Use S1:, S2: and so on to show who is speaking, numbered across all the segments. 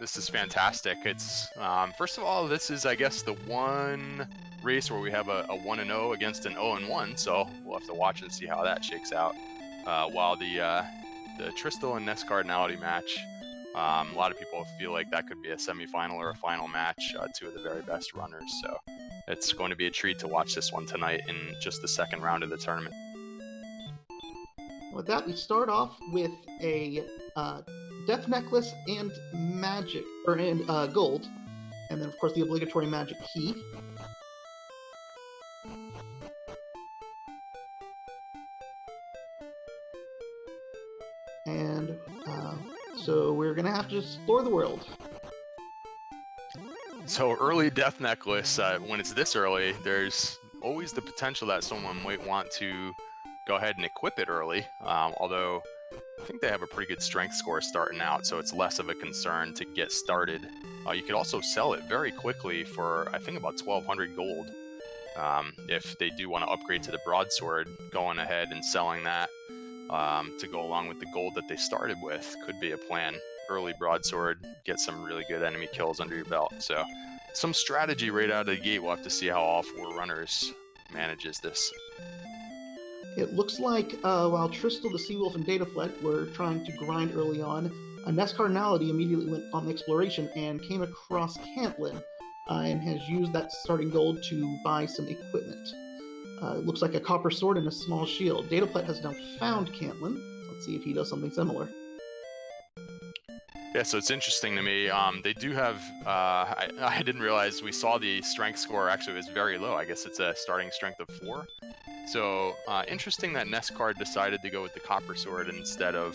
S1: this is fantastic. It's first of all, this is I guess the one race where we have a 1-0 against an 0-1, so we'll have to watch and see how that shakes out. While the Tristal and NESCardinality match, a lot of people feel like that could be a semifinal or a final match, two of the very best runners. So it's going to be a treat to watch this one tonight in just the second round of the tournament.
S2: With that, we start off with a Death Necklace and Magic, and Gold, and then of course the obligatory Magic Key. And so we're gonna have to explore the world.
S1: So early Death Necklace, when it's this early, there's always the potential that someone might want to go ahead and equip it early, although I think they have a pretty good strength score starting out, so it's less of a concern to get started. You could also sell it very quickly for, I think, about 1,200 gold. If they do want to upgrade to the broadsword, going ahead and selling that to go along with the gold that they started with could be a plan. Early broadsword, get some really good enemy kills under your belt. So some strategy right out of the gate. We'll have to see how all four runners manages this.
S2: It looks like while Tristal, the Seawolf, and Dataplet were trying to grind early on, NESCardinality immediately went on exploration and came across Cantlin and has used that starting gold to buy some equipment. It looks like a copper sword and a small shield. Dataplet has now found Cantlin. Let's see if he does something similar.
S1: Yeah, so it's interesting to me. They do have, I didn't realize we saw the strength score, actually it was very low. I guess it's a starting strength of 4. So interesting that NESCard decided to go with the copper sword instead of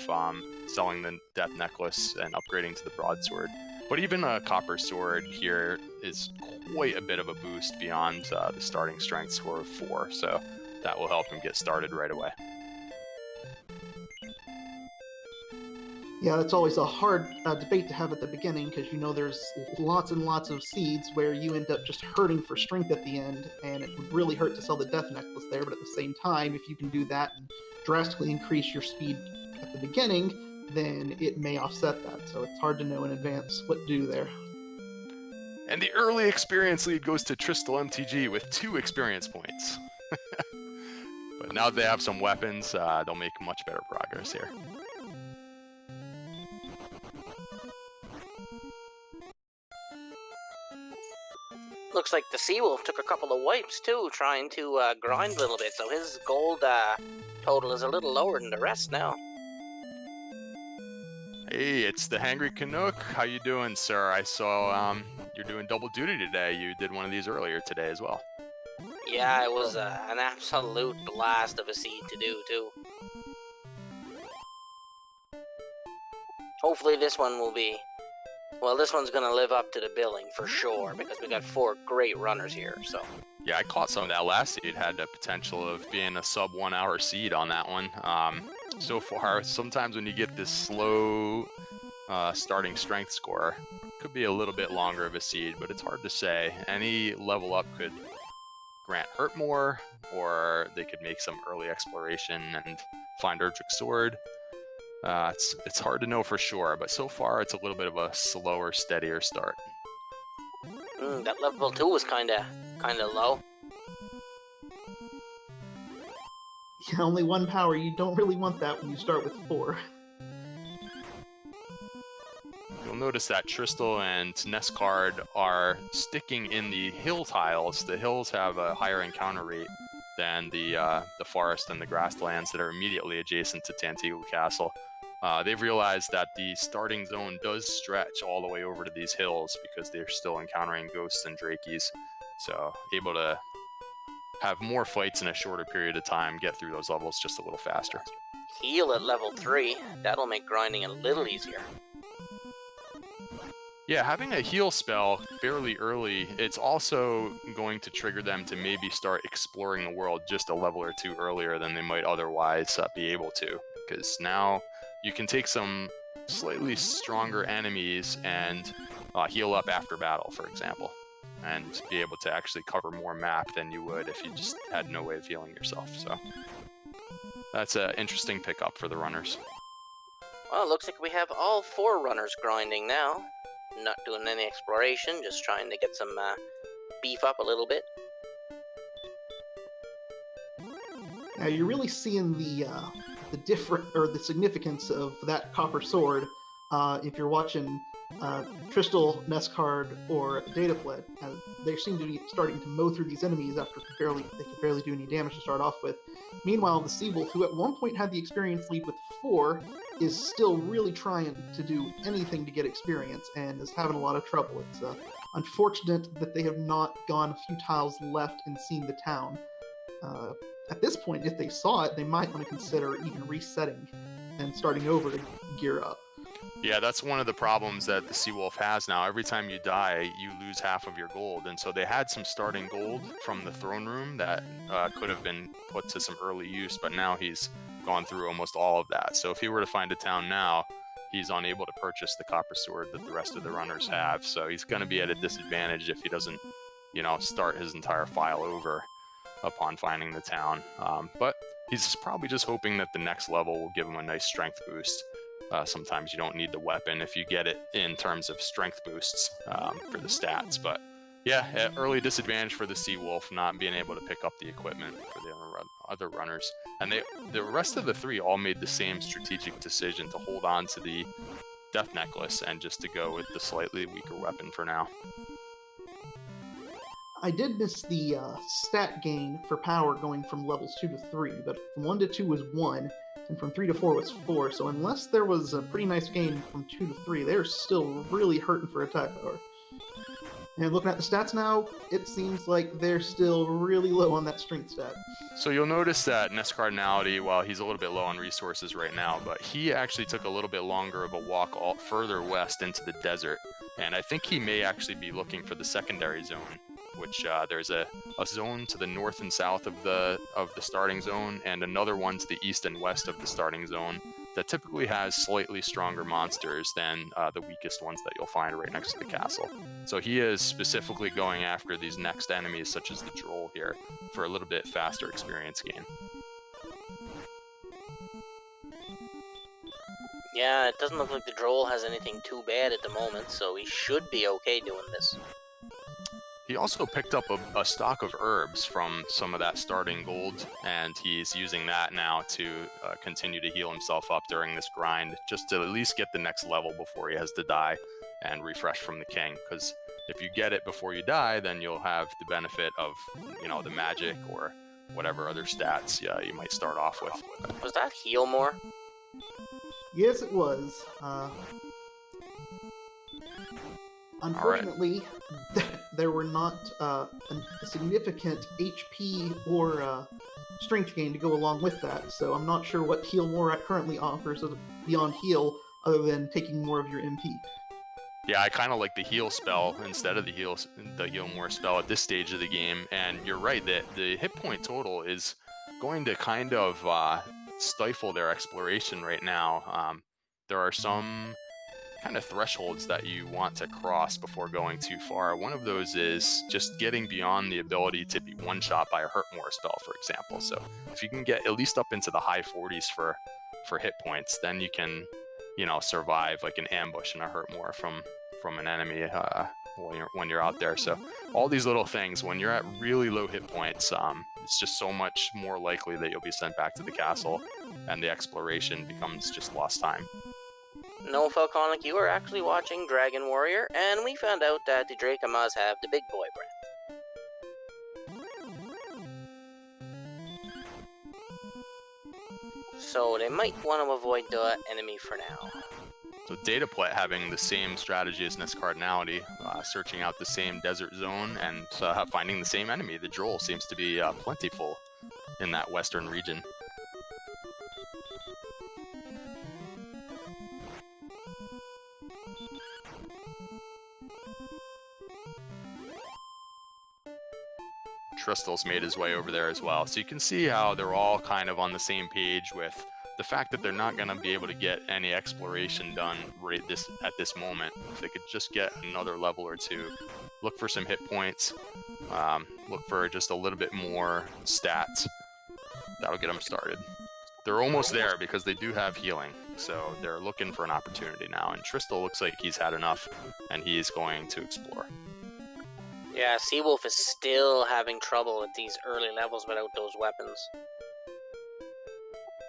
S1: selling the Death Necklace and upgrading to the broadsword. But even a copper sword here is quite a bit of a boost beyond the starting strength score of 4. So that will help him get started right away.
S2: Yeah, that's always a hard debate to have at the beginning, because you know there's lots and lots of seeds where you end up just hurting for strength at the end, and it would really hurt to sell the Death Necklace there, but at the same time, if you can do that and drastically increase your speed at the beginning, then it may offset that, so it's hard to know in advance what to do there.
S1: And the early experience lead goes to TristalMTG with 2 experience points. But now that they have some weapons, they'll make much better progress here.
S3: Looks like the Seawolf took a couple of wipes too, trying to grind a little bit, so his gold total is a little lower than the rest now.
S1: Hey, it's the Hangry Canuck. How you doing, sir? I saw you're doing double duty today. You did one of these earlier today as well.
S3: Yeah, it was an absolute blast of a seed to do too. Hopefully this one will be... Well, this one's going to live up to the billing for sure, because we got 4 great runners here, so...
S1: Yeah, I caught some of that last seed. Had the potential of being a sub 1 hour seed on that one. So far, sometimes when you get this slow starting strength score, it could be a little bit longer of a seed, but it's hard to say. Any level up could grant hurt more, or they could make some early exploration and find Erdrick's sword. It's hard to know for sure, but so far it's a little bit of a slower, steadier start.
S3: That level 2 was kinda low.
S2: Yeah, only 1 power. You don't really want that when you start with 4.
S1: You'll notice that Tristal and NESCard are sticking in the hill tiles. The hills have a higher encounter rate than the forest and the grasslands that are immediately adjacent to Tantegel Castle. They've realized that the starting zone does stretch all the way over to these hills because they're still encountering ghosts and drakies. So able to have more fights in a shorter period of time, get through those levels just a little faster.
S3: Heal at level 3. That'll make grinding a little easier.
S1: Yeah, having a heal spell fairly early, it's also going to trigger them to maybe start exploring the world just a level or 2 earlier than they might otherwise be able to. Because now you can take some slightly stronger enemies and heal up after battle, for example, and be able to actually cover more map than you would if you just had no way of healing yourself. So that's an interesting pickup for the runners.
S3: Well, it looks like we have all 4 runners grinding now. Not doing any exploration, just trying to get some beef up a little bit.
S2: Now you're really seeing the significance of that copper sword if you're watching Tristal, NESCard, or dataplet. They seem to be starting to mow through these enemies after they could barely do any damage to start off with. Meanwhile, the Seawolf, who at one point had the experience lead with 4, is still really trying to do anything to get experience and is having a lot of trouble. It's unfortunate that they have not gone a few tiles left and seen the town. At this point, if they saw it, they might want to consider even resetting and starting over to gear up.
S1: Yeah, that's one of the problems that the Seawolf has now. Every time you die, you lose half of your gold. And so they had some starting gold from the throne room that could have been put to some early use, but now he's gone through almost all of that. So if he were to find a town now, he's unable to purchase the copper sword that the rest of the runners have. So he's going to be at a disadvantage if he doesn't, start his entire file over upon finding the town. But he's probably just hoping that the next level will give him a nice strength boost. Sometimes you don't need the weapon if you get it in terms of strength boosts for the stats. But yeah, early disadvantage for the Seawolf, not being able to pick up the equipment for the other runners. And the rest of the 3 all made the same strategic decision to hold on to the death necklace and just to go with the slightly weaker weapon for now.
S2: I did miss the stat gain for power going from levels 2 to 3, but from 1 to 2 was 1, and from 3 to 4 was 4, so unless there was a pretty nice gain from 2 to 3, they're still really hurting for attack power. And looking at the stats now, it seems like they're still really low on that strength stat.
S1: So you'll notice that NESCardinality, while he's a little bit low on resources right now, but he actually took a little bit longer of a walk further west into the desert, and I think he may actually be looking for the secondary zone, which there's a zone to the north and south of the starting zone, and another one to the east and west of the starting zone that typically has slightly stronger monsters than the weakest ones that you'll find right next to the castle. So he is specifically going after these next enemies, such as the Droll here, for a little bit faster experience gain.
S3: Yeah, it doesn't look like the Droll has anything too bad at the moment, so he should be okay doing this.
S1: He also picked up a stock of herbs from some of that starting gold, and he's using that now to continue to heal himself up during this grind, just to at least get the next level before he has to die and refresh from the king. Because if you get it before you die, then you'll have the benefit of, the magic or whatever other stats you might start off with.
S3: Was that heal more?
S2: Yes, it was. Unfortunately, there were not a significant HP or strength gain to go along with that, so I'm not sure what Heal More currently offers beyond heal, other than taking more of your MP.
S1: Yeah, I kind of like the heal spell instead of the heal more spell at this stage of the game, and you're right that the hit point total is going to kind of stifle their exploration right now. There are some kind of thresholds that you want to cross before going too far. One of those is just getting beyond the ability to be one-shot by a Hurt More spell, for example. So if you can get at least up into the high 40s for hit points, then you can, survive like an ambush and a Hurt More from an enemy when you're out there. So all these little things, when you're at really low hit points, it's just so much more likely that you'll be sent back to the castle, and the exploration becomes just lost time.
S3: No, Falconic, you were actually watching Dragon Warrior, and we found out that the Dracomas have the big boy breath. So they might want to avoid the enemy for now.
S1: So dataplet having the same strategy as NESCardinality, searching out the same desert zone and finding the same enemy. The Droll seems to be plentiful in that western region. Tristal's made his way over there as well. So you can see how they're all kind of on the same page with the fact that they're not going to be able to get any exploration done at this moment. If they could just get another level or two, look for some hit points, look for just a little bit more stats, that'll get them started. they're almost there because they do have healing. So they're looking for an opportunity now. And Tristal looks like he's had enough, and he is going to explore.
S3: Yeah, Seawolf is still having trouble at these early levels without those weapons.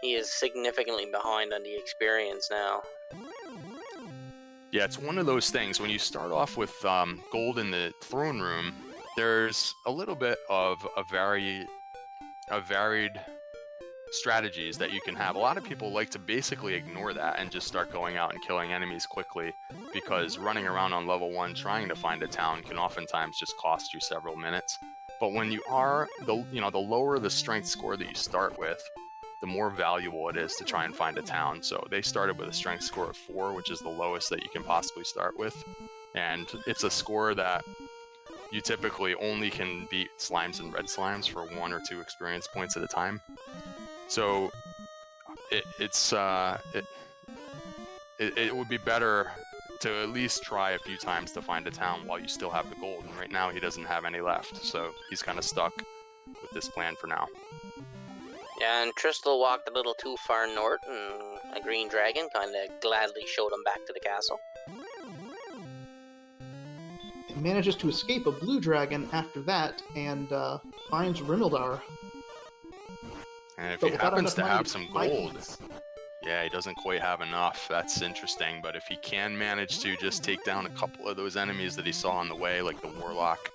S3: He is significantly behind on the experience now.
S1: Yeah, it's one of those things. When you start off with gold in the throne room, there's a little bit of a varied strategies that you can have. A lot of people like to basically ignore that and just start going out and killing enemies quickly, because running around on level 1 trying to find a town can oftentimes just cost you several minutes. But when you are the lower the strength score that you start with, the more valuable it is to try and find a town. So they started with a strength score of 4, which is the lowest that you can possibly start with, and it's a score that you typically only can beat slimes and red slimes for 1 or 2 experience points at a time. So it would be better to at least try a few times to find a town while you still have the gold. And right now he doesn't have any left, so he's kind of stuck with this plan for now.
S3: Yeah, and Tristal walked a little too far north, and a green dragon kind of gladly showed him back to the castle.
S2: He manages to escape a blue dragon after that, and finds Rimildar.
S1: And if he happens to have some gold, yeah, he doesn't quite have enough. That's interesting, but if he can manage to just take down a couple of those enemies that he saw on the way, like the Warlock,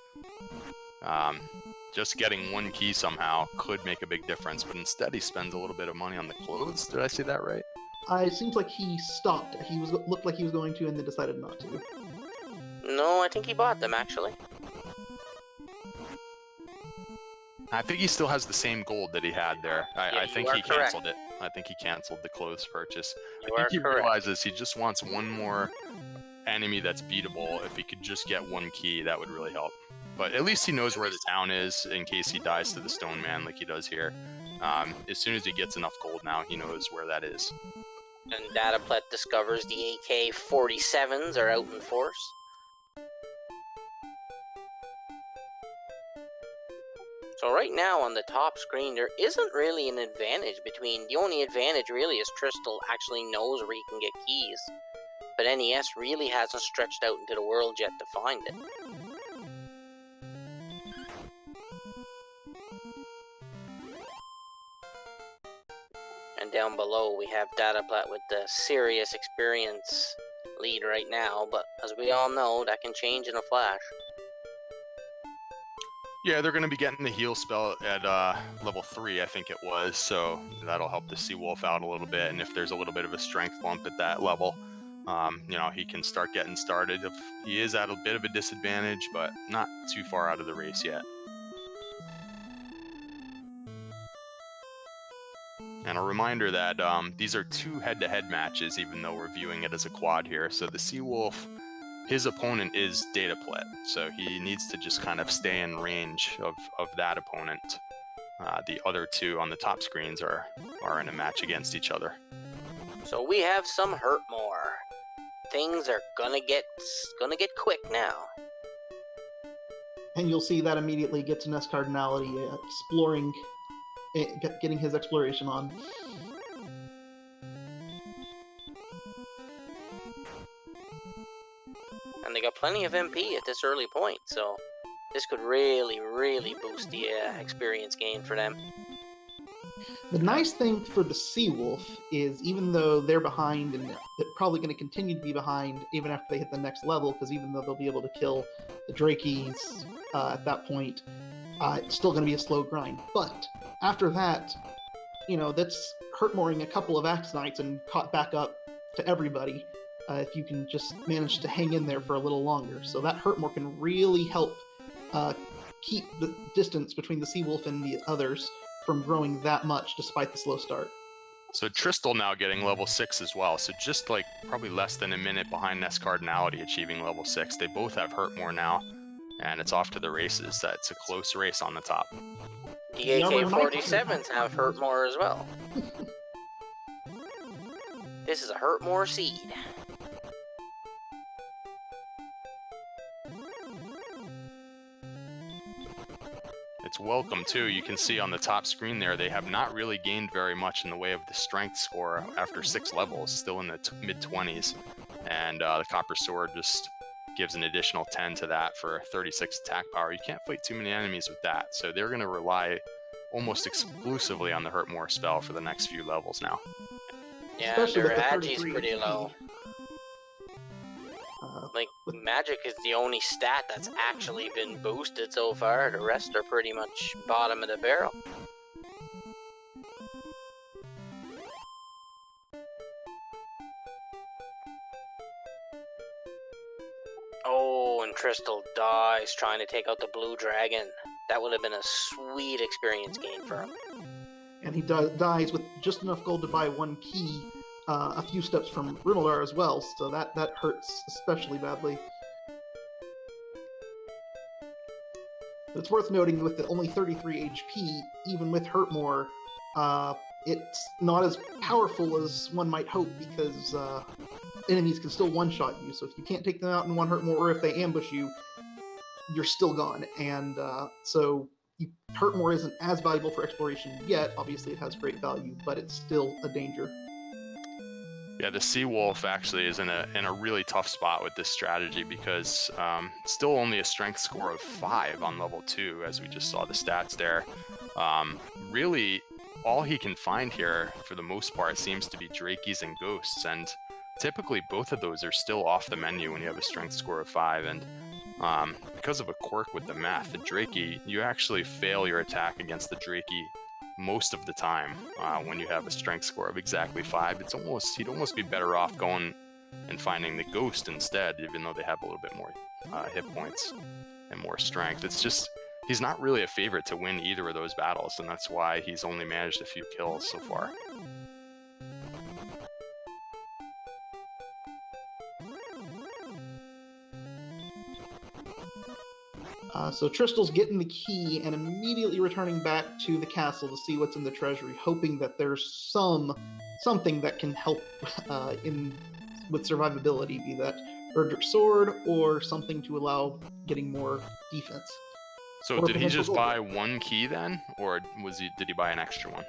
S1: just getting 1 key somehow could make a big difference, but instead he spends a little bit of money on the clothes. Did I see that right?
S2: It seems like he stopped. He looked like he was going to, and then decided not to.
S3: No, I think he bought them, actually.
S1: I think he still has the same gold that he had there. I think he
S3: correct.
S1: canceled it. I think he canceled the clothes purchase.
S3: You
S1: I think
S3: are
S1: he
S3: correct.
S1: realizes he just wants 1 more enemy that's beatable. If he could just get 1 key, that would really help. But at least he knows where the town is in case he dies to the Stone Man like he does here. As soon as he gets enough gold now, he knows where that is.
S3: And Dataplet discovers the AK-47s are out in force. So right now on the top screen, there isn't really an advantage between... The only advantage really is Tristal actually knows where he can get keys. But NES really hasn't stretched out into the world yet to find it. And down below we have Dataplet with the serious experience lead right now, but as we all know, that can change in a flash.
S1: Yeah, they're going to be getting the heal spell at level 3, I think it was, so that'll help the Seawolf out a little bit, and if there's a little bit of a strength bump at that level, he can start getting started. If he is at a bit of a disadvantage, but not too far out of the race yet. And a reminder that these are 2 head-to-head matches, even though we're viewing it as a quad here. So the Seawolf, his opponent is Dataplet, so he needs to just kind of stay in range of that opponent. The other 2 on the top screens are in a match against each other.
S3: So we have some hurt more. Things are gonna get quick now.
S2: And you'll see that immediately gets NESCardinality exploring, getting his exploration on.
S3: And they got plenty of MP at this early point, so this could really, really boost the experience gain for them.
S2: The nice thing for the Seawolf is, even though they're behind, and they're probably going to continue to be behind even after they hit the next level, because even though they'll be able to kill the Drakies at that point, it's still going to be a slow grind. But after that, that's hurtmoring a couple of Axe Knights and caught back up to everybody if you can just manage to hang in there for a little longer. So that hurtmore can really help keep the distance between the Seawolf and the others from growing that much despite the slow start.
S1: So Tristal now getting level 6 as well, so just like probably less than a minute behind NESCardinality achieving level 6. They both have Hurtmore now, and it's off to the races. It's a close race on the top.
S3: The AK-47s have Hurtmore as well. This is a Hurtmore seed.
S1: it's welcome too. You can see on the top screen there, they have not really gained very much in the way of the strength score after 6 levels, still in the mid-20s. And the Copper Sword just gives an additional 10 to that for 36 attack power. You can't fight too many enemies with that, so they're going to rely almost exclusively on the Hurt More spell for the next few levels now.
S3: Yeah,
S2: Especially
S3: their
S2: with the
S3: Agi's
S2: 33
S3: pretty
S2: HP.
S3: low. Like, magic is the only stat that's actually been boosted so far. The rest are pretty much bottom of the barrel. Oh, and Tristal dies trying to take out the blue dragon. That would have been a sweet experience gain for him.
S2: And he dies with just enough gold to buy 1 key, a few steps from Rimaldar as well, so that hurts especially badly. But it's worth noting with the only 33 HP, even with Hurt More, it's not as powerful as one might hope because enemies can still one-shot you, so if you can't take them out in 1 Hurt More, or if they ambush you, you're still gone. And so Hurt More isn't as valuable for exploration yet. Obviously it has great value, but it's still a danger.
S1: Yeah, the Seawolf actually is in a really tough spot with this strategy because still only a strength score of 5 on level 2, as we just saw the stats there. Really, all he can find here, for the most part, seems to be Drakeys and Ghosts, and typically both of those are still off the menu when you have a strength score of 5, and because of a quirk with the math, the Drakey, you actually fail your attack against the Drakey most of the time when you have a strength score of exactly 5. You'd almost be better off going and finding the Ghost instead, even though they have a little bit more hit points and more strength. It's just, he's not really a favorite to win either of those battles, and that's why he's only managed a few kills so far.
S2: So Tristal's getting the key and immediately returning back to the castle to see what's in the treasury, hoping that there's something that can help with survivability, be that Erdrick Sword or something to allow getting more defense.
S1: So did he just buy 1 key then, or did he buy an extra one?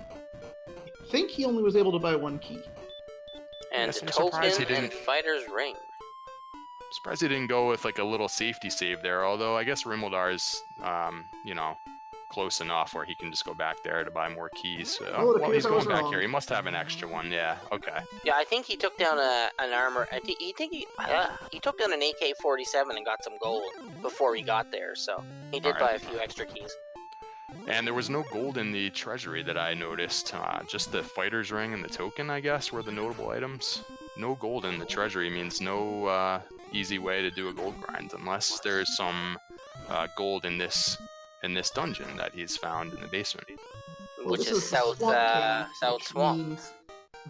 S2: I think he only was able to buy 1 key.
S3: And
S1: Yes,
S3: a
S1: I'm surprised he
S3: token
S1: didn't-
S3: and Fighter's Ring.
S1: Surprised he didn't go with like a little safety save there, although I guess Rimaldar's, close enough where he can just go back there to buy more keys. Well, he's going back here. He must have an extra one, yeah, okay.
S3: Yeah, I think he took down an armor. He took down an AK-47 and got some gold before he got there, so he did buy a few extra keys.
S1: And there was no gold in the treasury that I noticed. Just the Fighter's Ring and the token, I guess, were the notable items. No gold in the treasury means no easy way to do a gold grind, unless there's some gold in this dungeon that he's found in the basement.
S2: Well,
S3: Which
S2: this
S3: is South Swamp.
S2: Means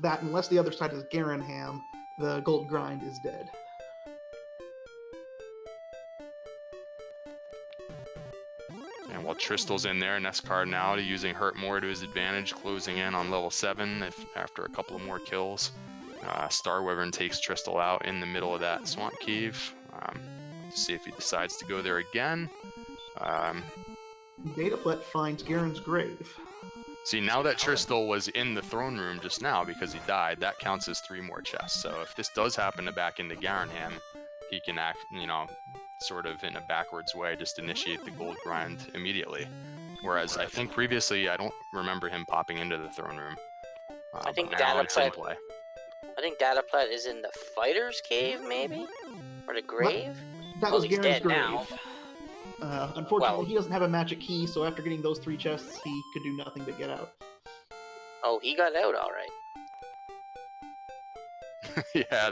S2: that unless the other side is Garenham, the gold grind is dead.
S1: And while Tristal's in there, NESCardinality using Hurt More to his advantage, closing in on level 7 after a couple of more kills. Star Wyvern takes Tristal out in the middle of that swamp cave to see if he decides to go there again.
S2: Dataplet finds Garen's grave.
S1: See, now that Tristal was in the throne room just now because he died, that counts as 3 more chests. So if this does happen to back into Garenham, he can act, sort of in a backwards way, just initiate the gold grind immediately. Whereas I think previously, I don't remember him popping into the throne room.
S3: I think
S1: Dataplet
S3: is in the Fighter's Cave, maybe? Or the grave?
S2: That was
S3: he's
S2: Garen's
S3: dead
S2: grave.
S3: now.
S2: Unfortunately, he doesn't have a magic key, so after getting those 3 chests, he could do nothing but get out.
S3: Oh, he got out alright.
S1: Yeah,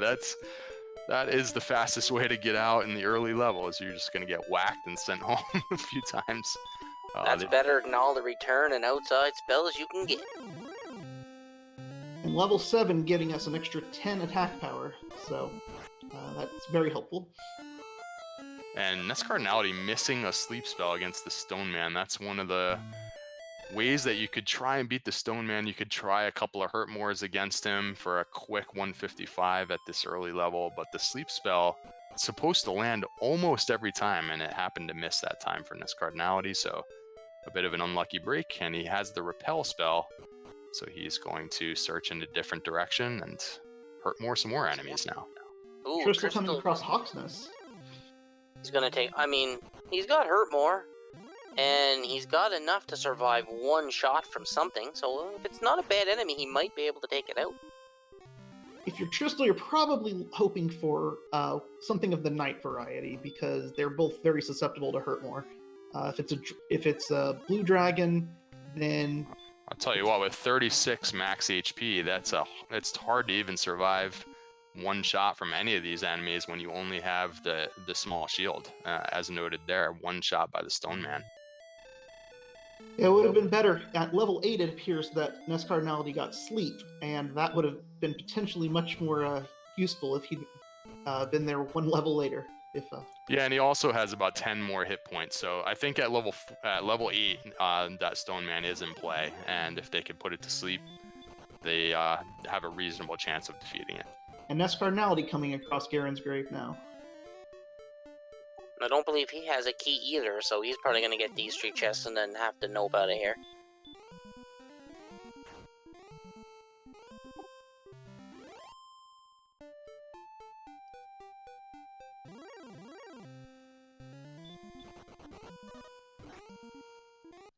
S1: that is the fastest way to get out in the early levels. You're just going to get whacked and sent home a few times.
S3: That's better than all the return and outside spells you can get.
S2: And level 7 getting us an extra 10 attack power, so that's very helpful.
S1: And NESCardinality missing a sleep spell against the Stone Man. That's one of the ways that you could try and beat the Stone Man. You could try a couple of Hurt Mores against him for a quick 155 at this early level, but the sleep spell is supposed to land almost every time, and it happened to miss that time for NESCardinality, so a bit of an unlucky break, and he has the repel spell, so he's going to search in a different direction and hurt some more enemies now.
S3: Ooh,
S2: Tristal coming across Hawksness.
S3: He's gonna take. I mean, he's got hurt more, and he's got enough to survive one shot from something. So if it's not a bad enemy, he might be able to take it out.
S2: If you're Tristal, you're probably hoping for something of the night variety because they're both very susceptible to hurt more. If it's a blue dragon, then
S1: I'll tell you what, with 36 max HP, it's hard to even survive one shot from any of these enemies when you only have the small shield, as noted there, one shot by the Stone Man.
S2: it would have been better. At level 8, it appears that NESCardinality got sleep, and that would have been potentially much more useful if he'd been there one level later.
S1: Yeah, and he also has about 10 more hit points, so I think at level 8, that Stone Man is in play, and if they could put it to sleep, they have a reasonable chance of defeating it.
S2: And NESCardinality coming across Garen's grave now.
S3: I don't believe he has a key either, so he's probably gonna get these 3 chests and then have to nope out of here.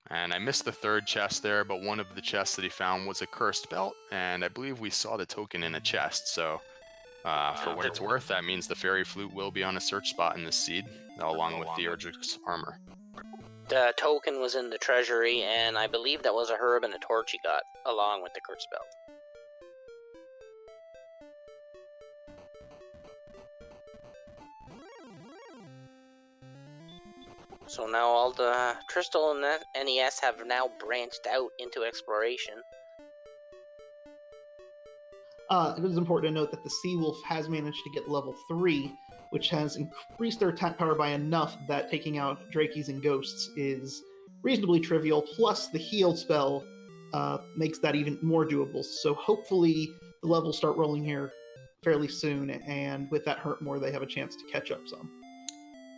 S1: And I missed the 3rd chest there, but one of the chests that he found was a cursed belt, and I believe we saw the token in a chest, so for what it's worth, that means the Fairy Flute will be on a search spot in this seed, along with Theurgic's armor.
S3: The token was in the treasury, and I believe that was a herb and a torch he got, along with the curse belt. So now all the Tristal and NES have now branched out into exploration.
S2: It is important to note that the Seawolf has managed to get level 3, which has increased their attack power by enough that taking out Drakies and Ghosts is reasonably trivial, plus the heal spell makes that even more doable. So hopefully the levels start rolling here fairly soon, and with that hurt more, they have a chance to catch up some.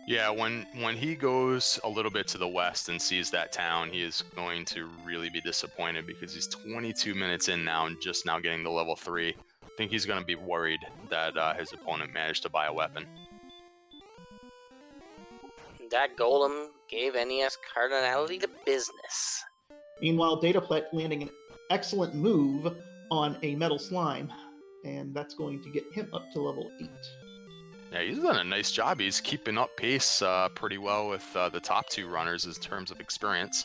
S1: Yeah, when he goes a little bit to the west and sees that town, he is going to really be disappointed because he's 22 minutes in now and just now getting to level 3. I think he's going to be worried that his opponent managed to buy a weapon.
S3: That golem gave NESCardinality the business.
S2: Meanwhile, dataplet landing an excellent move on a metal slime, and that's going to get him up to level 8.
S1: Yeah, he's done a nice job. He's keeping up pace pretty well with the top 2 runners in terms of experience.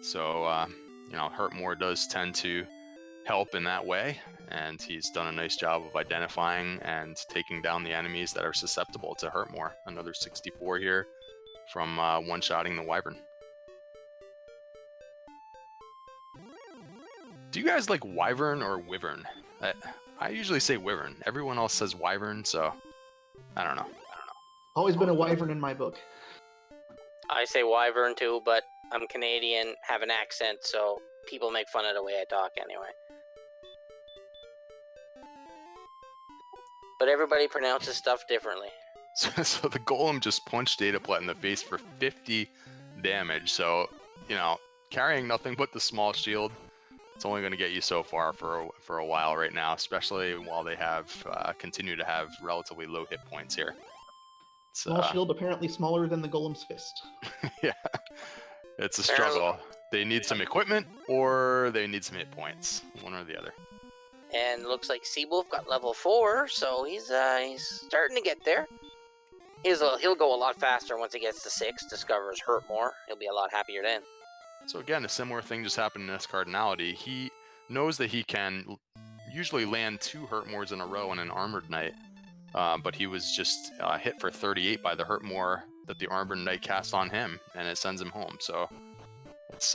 S1: So, you know, hurt more does tend to help in that way, and he's done a nice job of identifying and taking down the enemies that are susceptible to hurt more. Another 64 here from one-shotting the Wyvern. Do you guys like Wyvern or Wyvern? I usually say Wyvern. Everyone else says Wyvern, so I don't know.
S2: Always been a Wyvern in my book.
S3: I say Wyvern too, but I'm Canadian, have an accent, so people make fun of the way I talk anyway. But everybody pronounces stuff differently.
S1: So the golem just punched dataplet in the face for 50 damage. So, you know, carrying nothing but the small shield, it's only going to get you so far for a while right now, especially while they have continue to have relatively low hit points here.
S2: Small shield apparently smaller than the golem's fist.
S1: Yeah, it's a struggle. They need some equipment or they need some hit points, one or the other.
S3: And looks like Seawolf got level 4, so he's starting to get there. He'll go a lot faster once he gets to 6, discovers hurt more. He'll be a lot happier then.
S1: So again, a similar thing just happened in NESCardinality. He knows that he can usually land 2 Hurtmores in a row in an Armored Knight, but he was just hit for 38 by the Hurtmore that the Armored Knight cast on him, and it sends him home. So it's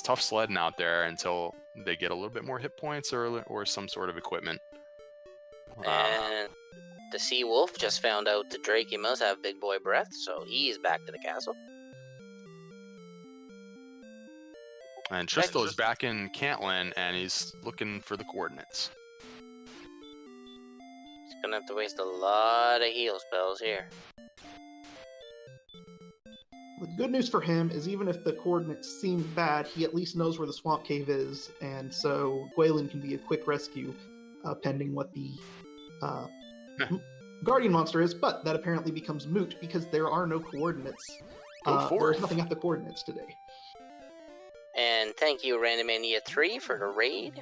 S1: tough sledding out there until they get a little bit more hit points or some sort of equipment.
S3: And the Seawolf just found out the Drake must have big boy breath, so he's back to the castle.
S1: And Tristal is back in Cantlin, and he's looking for the coordinates.
S3: He's gonna have to waste a lot of heal spells here.
S2: The good news for him is even if the coordinates seem bad, he at least knows where the swamp cave is, and so Gwaelin can be a quick rescue, pending what the guardian monster is, but that apparently becomes moot because there are no coordinates. There's nothing at the coordinates today.
S3: And thank you, Randomania 3, for the raid.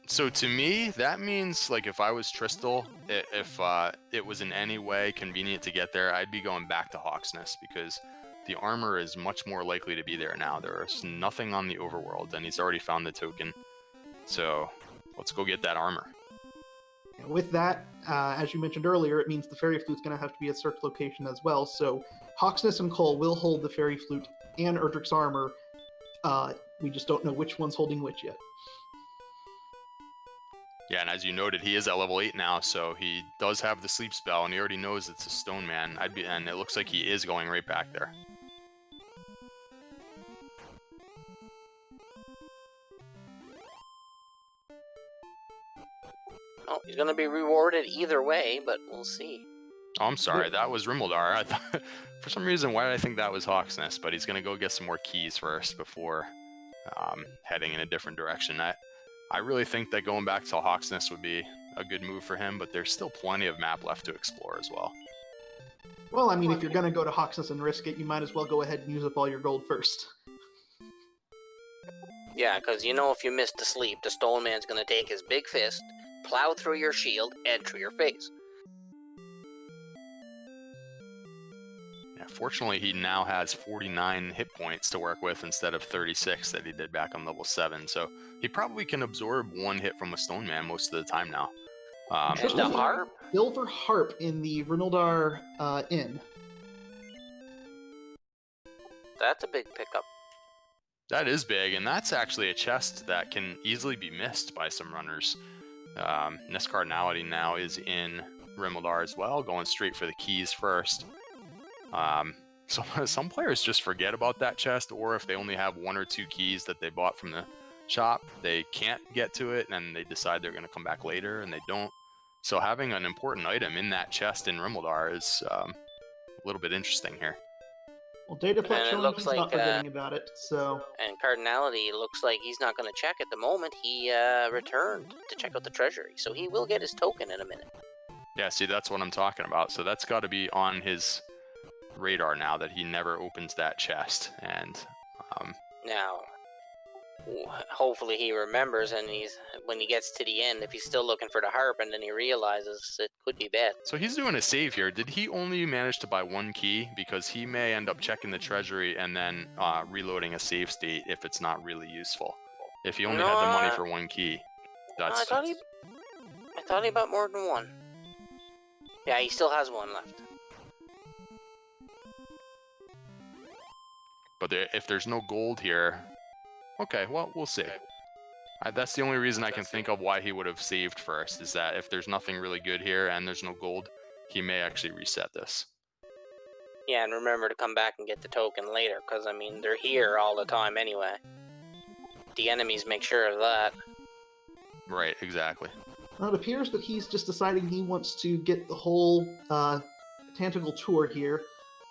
S1: So to me, that means, like, if I was Tristal, if it was in any way convenient to get there, I'd be going back to Hawksness, because the armor is much more likely to be there now. There's nothing on the overworld, and he's already found the token. So let's go get that armor.
S2: And with that, as you mentioned earlier, it means the Fairy Flute's going to have to be at search location as well. So Hawksness and Cole will hold the Fairy Flute and Erdrick's armor. We just don't know which one's holding which yet.
S1: Yeah, and as you noted, he is at level 8 now, so he does have the sleep spell, and he already knows it's a stone man. And it looks like he is going right back there.
S3: Oh, he's going to be rewarded either way, but we'll see.
S1: Oh, I'm sorry, that was Rimuldar. I thought, for some reason, why did I think that was Hawksness? But he's going to go get some more keys first before heading in a different direction. I really think that going back to Hawksness would be a good move for him, but there's still plenty of map left to explore as well.
S2: Well, I mean, if you're going to go to Hawksness and risk it, you might as well go ahead and use up all your gold first.
S3: Yeah, because you know if you miss the sleep, the Stone Man's going to take his big fist, plow through your shield, and through your face.
S1: Yeah, fortunately, he now has 49 hit points to work with instead of 36 that he did back on level 7, so he probably can absorb one hit from a Stone Man most of the time now.
S3: And the harp?
S2: Silver harp in the Rimuldar Inn.
S3: That's a big pickup.
S1: That is big, and that's actually a chest that can easily be missed by some runners. NESCardinality now is in Rimuldar as well, going straight for the keys first. So some players just forget about that chest, or if they only have 1 or 2 keys that they bought from the shop, they can't get to it, and they decide they're going to come back later, and they don't. So having an important item in that chest in Rimuldar is a little bit interesting here.
S2: Well, dataplet showing
S3: looks
S2: he's
S3: like,
S2: not forgetting about it, so...
S3: And Cardinality looks like he's not going to check at the moment. He returned to check out the treasury, so he will get his token in a minute.
S1: Yeah, see, that's what I'm talking about. So that's got to be on his radar now, that he never opens that chest. And
S3: now, hopefully he remembers, and when he gets to the end, if he's still looking for the harp, and then he realizes it could be bad.
S1: So he's doing a save here. Did he only manage to buy 1 key? Because he may end up checking the treasury and then reloading a save state if it's not really useful. If he only had the money for 1 key, that's...
S3: I thought he bought more than 1. Yeah, he still has 1 left.
S1: But if there's no gold here... Okay, well, we'll see. That's the only reason I can think of why he would have saved first, is that if there's nothing really good here and there's no gold, he may actually reset this.
S3: Yeah, and remember to come back and get the token later, because, I mean, they're here all the time anyway. The enemies make sure of that.
S1: Right, exactly.
S2: Well, it appears that he's just deciding he wants to get the whole tentacle tour here,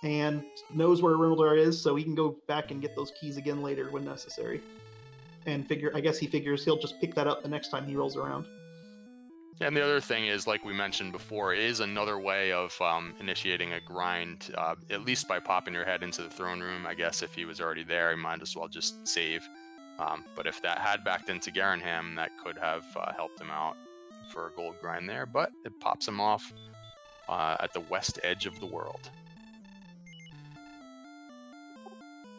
S2: and knows where Rimuldar is, so he can go back and get those keys again later when necessary. And I guess he figures he'll just pick that up the next time he rolls around.
S1: And the other thing is, like we mentioned before, is another way of initiating a grind, at least by popping your head into the throne room. I guess if he was already there, he might as well just save. But if that had backed into Garenham, that could have helped him out for a gold grind there. But it pops him off at the west edge of the world.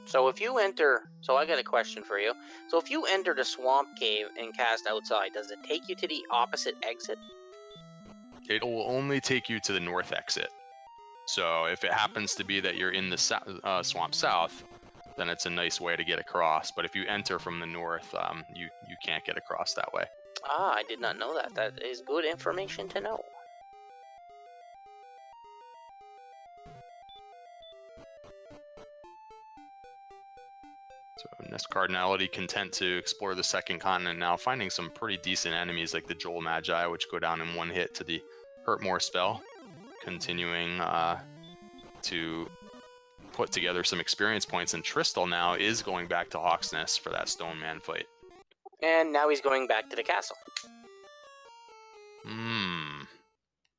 S3: So if you enter... So I got a question for you. So if you enter the swamp cave and cast outside, does it take you to the opposite exit?
S1: It will only take you to the north exit. So if it happens to be that you're in the swamp south, then it's a nice way to get across. But if you enter from the north, you can't get across that way.
S3: Ah, I did not know that. That is good information to know.
S1: So NESCardinality content to explore the second continent now, finding some pretty decent enemies like the Joel Magi, which go down in 1 hit to the Hurt More spell. Continuing to put together some experience points, and Tristal now is going back to Hawk's Nest for that Stone Man fight.
S3: And now he's going back to the castle.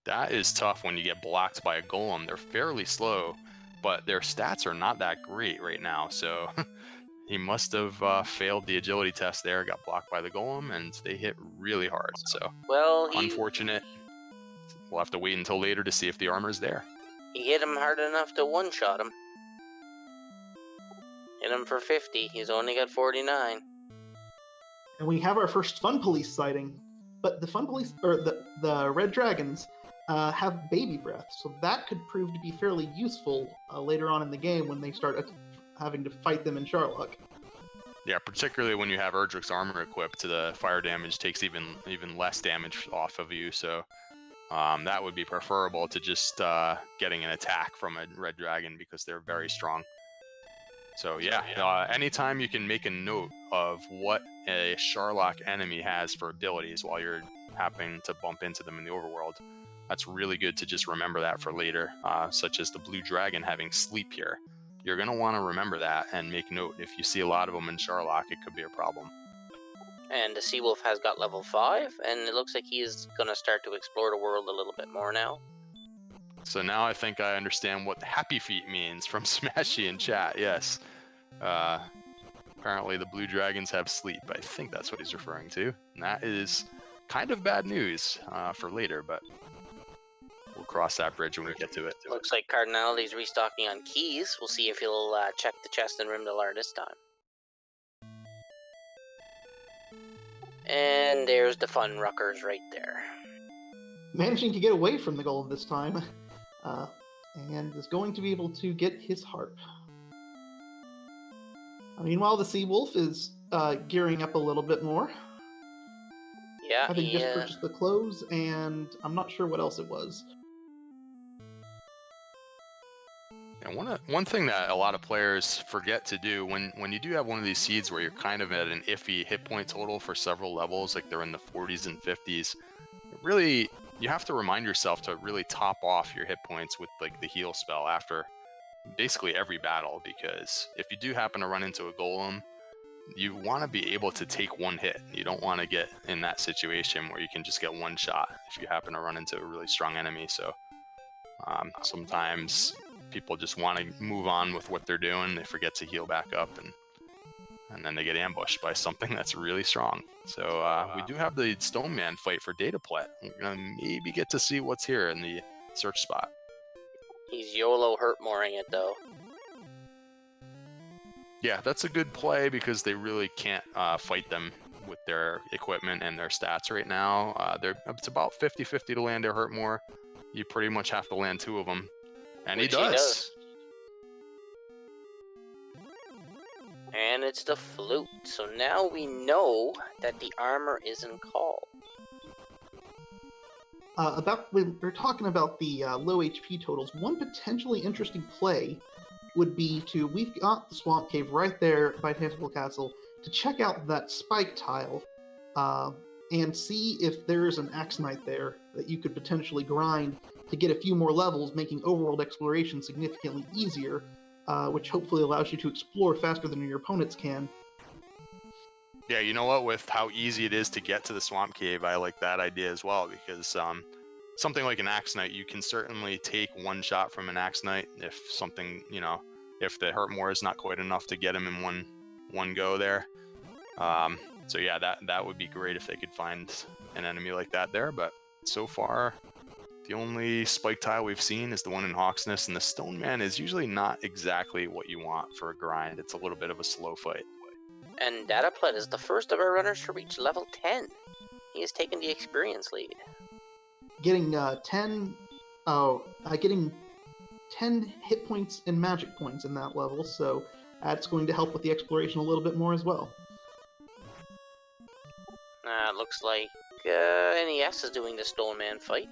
S1: That is tough when you get blocked by a golem. They're fairly slow, but their stats are not that great right now, so he must have failed the agility test there, got blocked by the golem, and they hit really hard, so
S3: well,
S1: unfortunate. We'll have to wait until later to see if the armor's there.
S3: He hit him hard enough to one-shot him. Hit him for 50. He's only got 49.
S2: And we have our first Fun Police sighting, but the Fun Police, or the Red Dragons, have baby breath, so that could prove to be fairly useful later on in the game when they start having to fight them in Sharlock.
S1: Yeah, particularly when you have Erdrick's armor equipped, the fire damage takes even less damage off of you, so that would be preferable to just getting an attack from a Red Dragon because they're very strong. So yeah, anytime you can make a note of what a Sharlock enemy has for abilities while you're happening to bump into them in the overworld, that's really good to just remember that for later, such as the Blue Dragon having sleep here. You're going to want to remember that and make note. If you see a lot of them in Sharlock, it could be a problem.
S3: And the Seawolf has got level 5, and it looks like he's going to start to explore the world a little bit more now.
S1: So now I think I understand what Happy Feet means from Smashy in chat, yes. Apparently the Blue Dragons have sleep. I think that's what he's referring to. And that is kind of bad news for later, but we'll cross that bridge when we get to it.
S3: Looks like Cardinality's restocking on keys. We'll see if he'll check the chest in Rimdalar this time. And there's the fun ruckers right there.
S2: Managing to get away from the golem this time, and is going to be able to get his harp. Meanwhile, the Seawolf is gearing up a little bit more.
S3: Yeah,
S2: having just purchased the clothes, and I'm not sure what else it was.
S1: And one thing that a lot of players forget to do when you do have one of these seeds where you're kind of at an iffy hit point total for several levels, like they're in the 40s and 50s, really you have to remind yourself to really top off your hit points with like the heal spell after basically every battle, because if you do happen to run into a golem, you want to be able to take one hit. You don't want to get in that situation where you can just get one shot if you happen to run into a really strong enemy. So sometimes people just want to move on with what they're doing. They forget to heal back up, and then they get ambushed by something that's really strong. So we do have the Stone Man fight for dataplet. We're going to maybe get to see what's here in the search spot.
S3: He's YOLO hurt-mooring it, though.
S1: Yeah, that's a good play because they really can't fight them with their equipment and their stats right now. It's about 50-50 to land their hurt more. You pretty much have to land 2 of them. And he does.
S3: And it's the flute. So now we know that the armor is in call.
S2: When we're talking about the low HP totals, one potentially interesting play would be we've got the Swamp Cave right there by Tentacle Castle, to check out that spike tile and see if there's an Axe Knight there that you could potentially grind to get a few more levels, making overworld exploration significantly easier, which hopefully allows you to explore faster than your opponents can.
S1: Yeah, you know what? With how easy it is to get to the Swamp Cave, I like that idea as well, because something like an Axe Knight, you can certainly take one shot from an Axe Knight if something, if the hurt more is not quite enough to get him in one go there. So yeah, that would be great if they could find an enemy like that there, but so far the only spike tile we've seen is the one in Hawk's Nest, and the Stone Man is usually not exactly what you want for a grind. It's a little bit of a slow fight.
S3: And Dataplet is the first of our runners to reach level 10. He has taken the experience lead.
S2: Getting 10 hit points and magic points in that level, so that's going to help with the exploration a little bit more as well.
S3: Looks like NES is doing the Stone Man fight.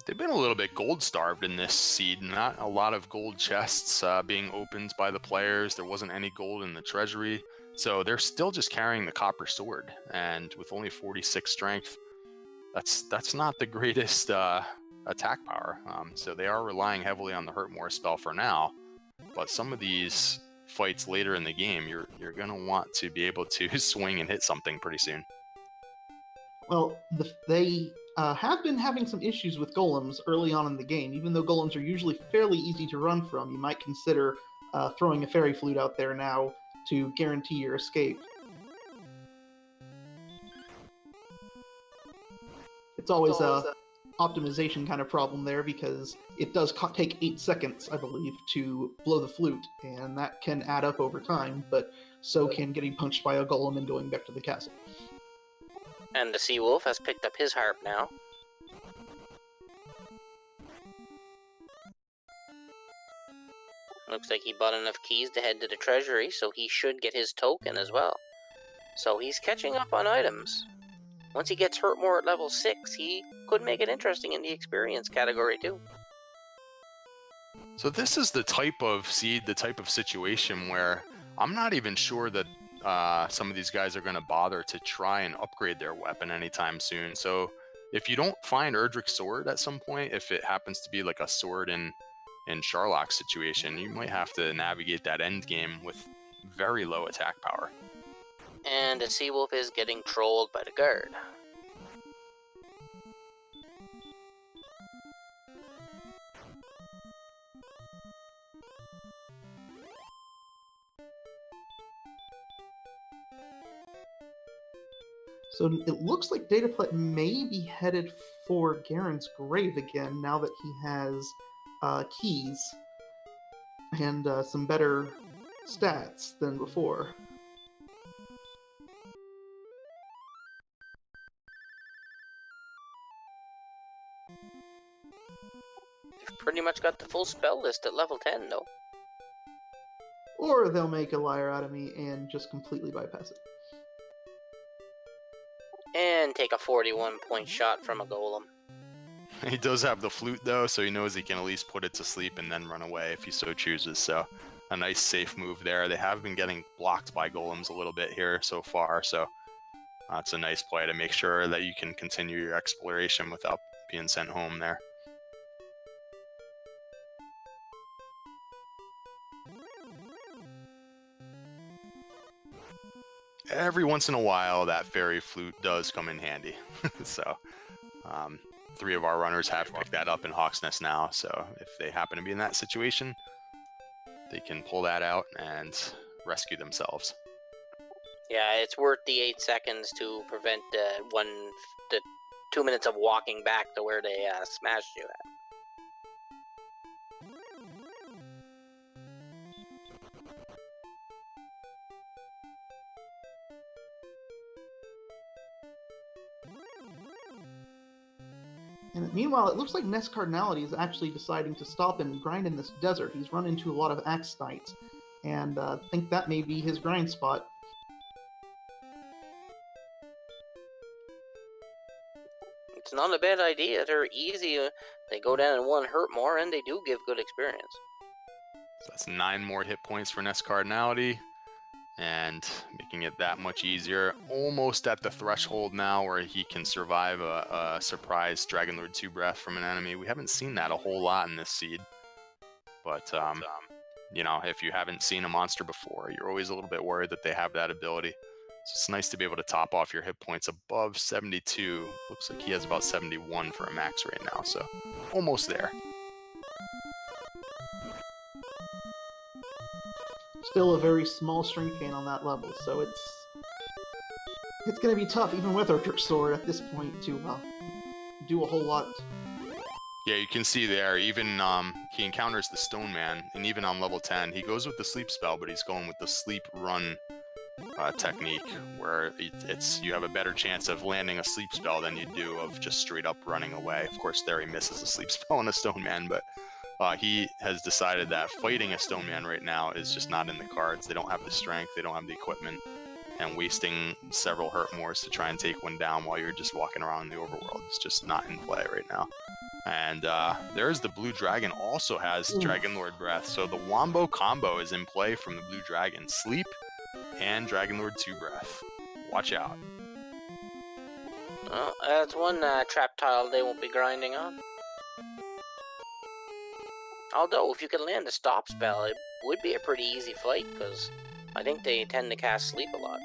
S1: They've been a little bit gold-starved in this seed. Not a lot of gold chests being opened by the players. There wasn't any gold in the treasury. So they're still just carrying the copper sword. And with only 46 strength, that's not the greatest attack power. So they are relying heavily on the Hurt More spell for now, but some of these fights later in the game, you're going to want to be able to swing and hit something pretty soon.
S2: Well, they have been having some issues with golems early on in the game. Even though golems are usually fairly easy to run from, you might consider throwing a Fairy Flute out there now to guarantee your escape. It's always a optimization kind of problem there, because it does take 8 seconds, I believe, to blow the flute, and that can add up over time, but so can getting punched by a golem and going back to the castle.
S3: And the Sea Wolf has picked up his harp now. Looks like he bought enough keys to head to the treasury, so he should get his token as well. So he's catching up on items. Once he gets Hurt More at level 6, he could make it interesting in the experience category too.
S1: So this is the type of seed, the type of situation where I'm not even sure that some of these guys are going to bother to try and upgrade their weapon anytime soon. So if you don't find Erdrick's sword at some point, if it happens to be like a sword in Sharlock's situation, you might have to navigate that end game with very low attack power.
S3: And the Sea Wolf is getting trolled by the guard.
S2: So it looks like Dataplet may be headed for Garen's grave again, now that he has keys and some better stats than before.
S3: They've pretty much got the full spell list at level 10, though.
S2: Or they'll make a liar out of me and just completely bypass it.
S3: And take a 41-point shot from a golem.
S1: He does have the flute though, so he knows he can at least put it to sleep and then run away if he so chooses. So a nice safe move there. They have been getting blocked by golems a little bit here so far, so it's a nice play to make sure that you can continue your exploration without being sent home there. Every once in a while, that fairy flute does come in handy. So, 3 of our runners have picked that up in Hawk's Nest now, so if they happen to be in that situation, they can pull that out and rescue themselves.
S3: Yeah, it's worth the 8 seconds to prevent the 2 minutes of walking back to where they smashed you at.
S2: And meanwhile, it looks like NESCardinality is actually deciding to stop and grind in this desert. He's run into a lot of Axe Knights, and I think that may be his grind spot.
S3: It's not a bad idea. They're easy. They go down in 1 Hurt More, and they do give good experience.
S1: So that's 9 more hit points for NESCardinality, and making it that much easier. Almost at the threshold now where he can survive a surprise Dragonlord 2 Breath from an enemy. We haven't seen that a whole lot in this seed, but you know, if you haven't seen a monster before, you're always a little bit worried that they have that ability. So it's nice to be able to top off your hit points above 72. Looks like he has about 71 for a max right now, so almost there.
S2: Still a very small strength gain on that level, so it's going to be tough, even with our sword at this point, to do a whole lot.
S1: Yeah, you can see there, even he encounters the Stone Man, and even on level 10, he goes with the sleep spell, but he's going with the sleep run technique, where you have a better chance of landing a sleep spell than you do of just straight up running away. Of course, there he misses a sleep spell on a Stone Man, but he has decided that fighting a Stone Man right now is just not in the cards. They don't have the strength, they don't have the equipment, and wasting several Hurt Mores to try and take one down while you're just walking around in the overworld is just not in play right now. And there's the Blue Dragon, also has Dragonlord Breath, so the Wombo combo is in play from the Blue Dragon. Sleep and Dragonlord 2 Breath. Watch out.
S3: Well, that's one trap tile they won't be grinding on. Although, if you could land a stop spell, it would be a pretty easy fight, because I think they tend to cast sleep a lot.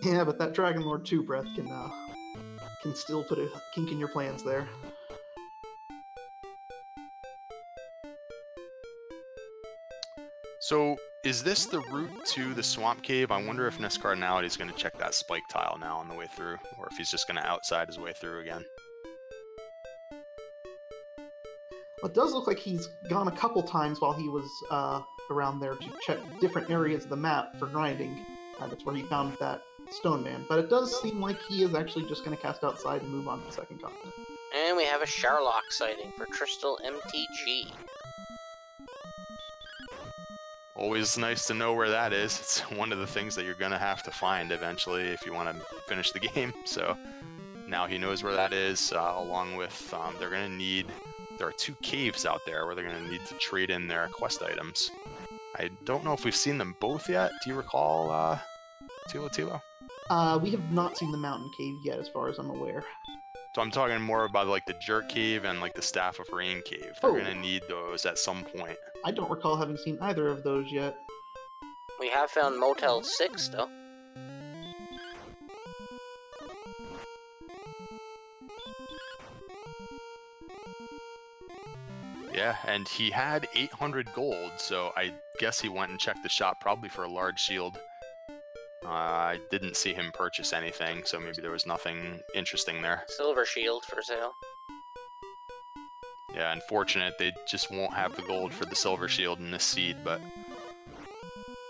S2: Yeah, but that Dragon Lord 2 breath can still put a kink in your plans there.
S1: So, is this the route to the Swamp Cave? I wonder if NESCardinality is going to check that spike tile now on the way through, or if he's just going to outside his way through again.
S2: Well, it does look like he's gone a couple times while he was around there to check different areas of the map for grinding. That's where he found that Stone Man. But it does seem like he is actually just going to cast outside and move on to the second continent.
S3: And we have a Sharlock sighting for TristalMTG.
S1: Always nice to know where that is. It's one of the things that you're going to have to find eventually if you want to finish the game. So now he knows where that is, along with they're going to need... There are 2 caves out there where they're going to need to trade in their quest items. I don't know if we've seen them both yet. Do you recall, Tilo?
S2: We have not seen the Mountain Cave yet, as far as I'm aware.
S1: So I'm talking more about like the Jerk Cave and like the Staff of Rain Cave. They're going to need those at some point.
S2: I don't recall having seen either of those yet.
S3: We have found Motel 6, though.
S1: Yeah, and he had 800 gold, so I guess he went and checked the shop probably for a large shield. I didn't see him purchase anything, so maybe there was nothing interesting there.
S3: Silver shield for sale.
S1: Yeah, unfortunate they just won't have the gold for the silver shield in this seed, but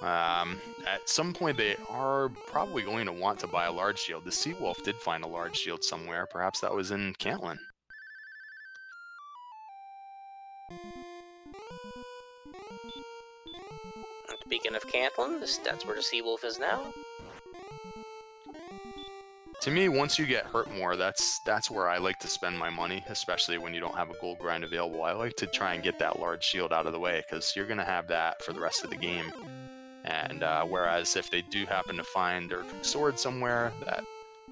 S1: at some point they are probably going to want to buy a large shield. The Seawolf did find a large shield somewhere. Perhaps that was in Cantlin.
S3: Speaking of Cantlin, that's where the Seawolf is now.
S1: To me, once you get hurt more, that's where I like to spend my money, especially when you don't have a gold grind available. I like to try and get that large shield out of the way, because you're going to have that for the rest of the game. And whereas if they do happen to find their sword somewhere, that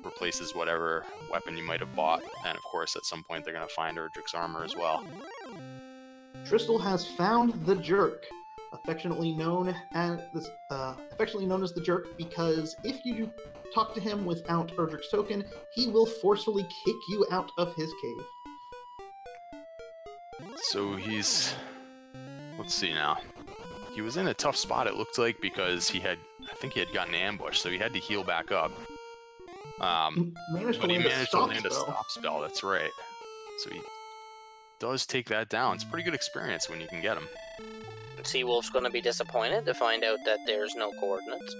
S1: replaces whatever weapon you might have bought. And of course, at some point, they're going to find Erdrick's armor as well.
S2: Tristal has found the Jerk, affectionately known as the Jerk, because if you do talk to him without Erdrick's token, he will forcefully kick you out of his cave.
S1: So he's... Let's see now. He was in a tough spot, it looked like, because I think he had gotten ambushed, so he had to heal back up. But he managed to land a stop spell, that's right. So he does take that down. It's a pretty good experience when you can get him.
S3: Seawolf's going to be disappointed to find out that there's no coordinates.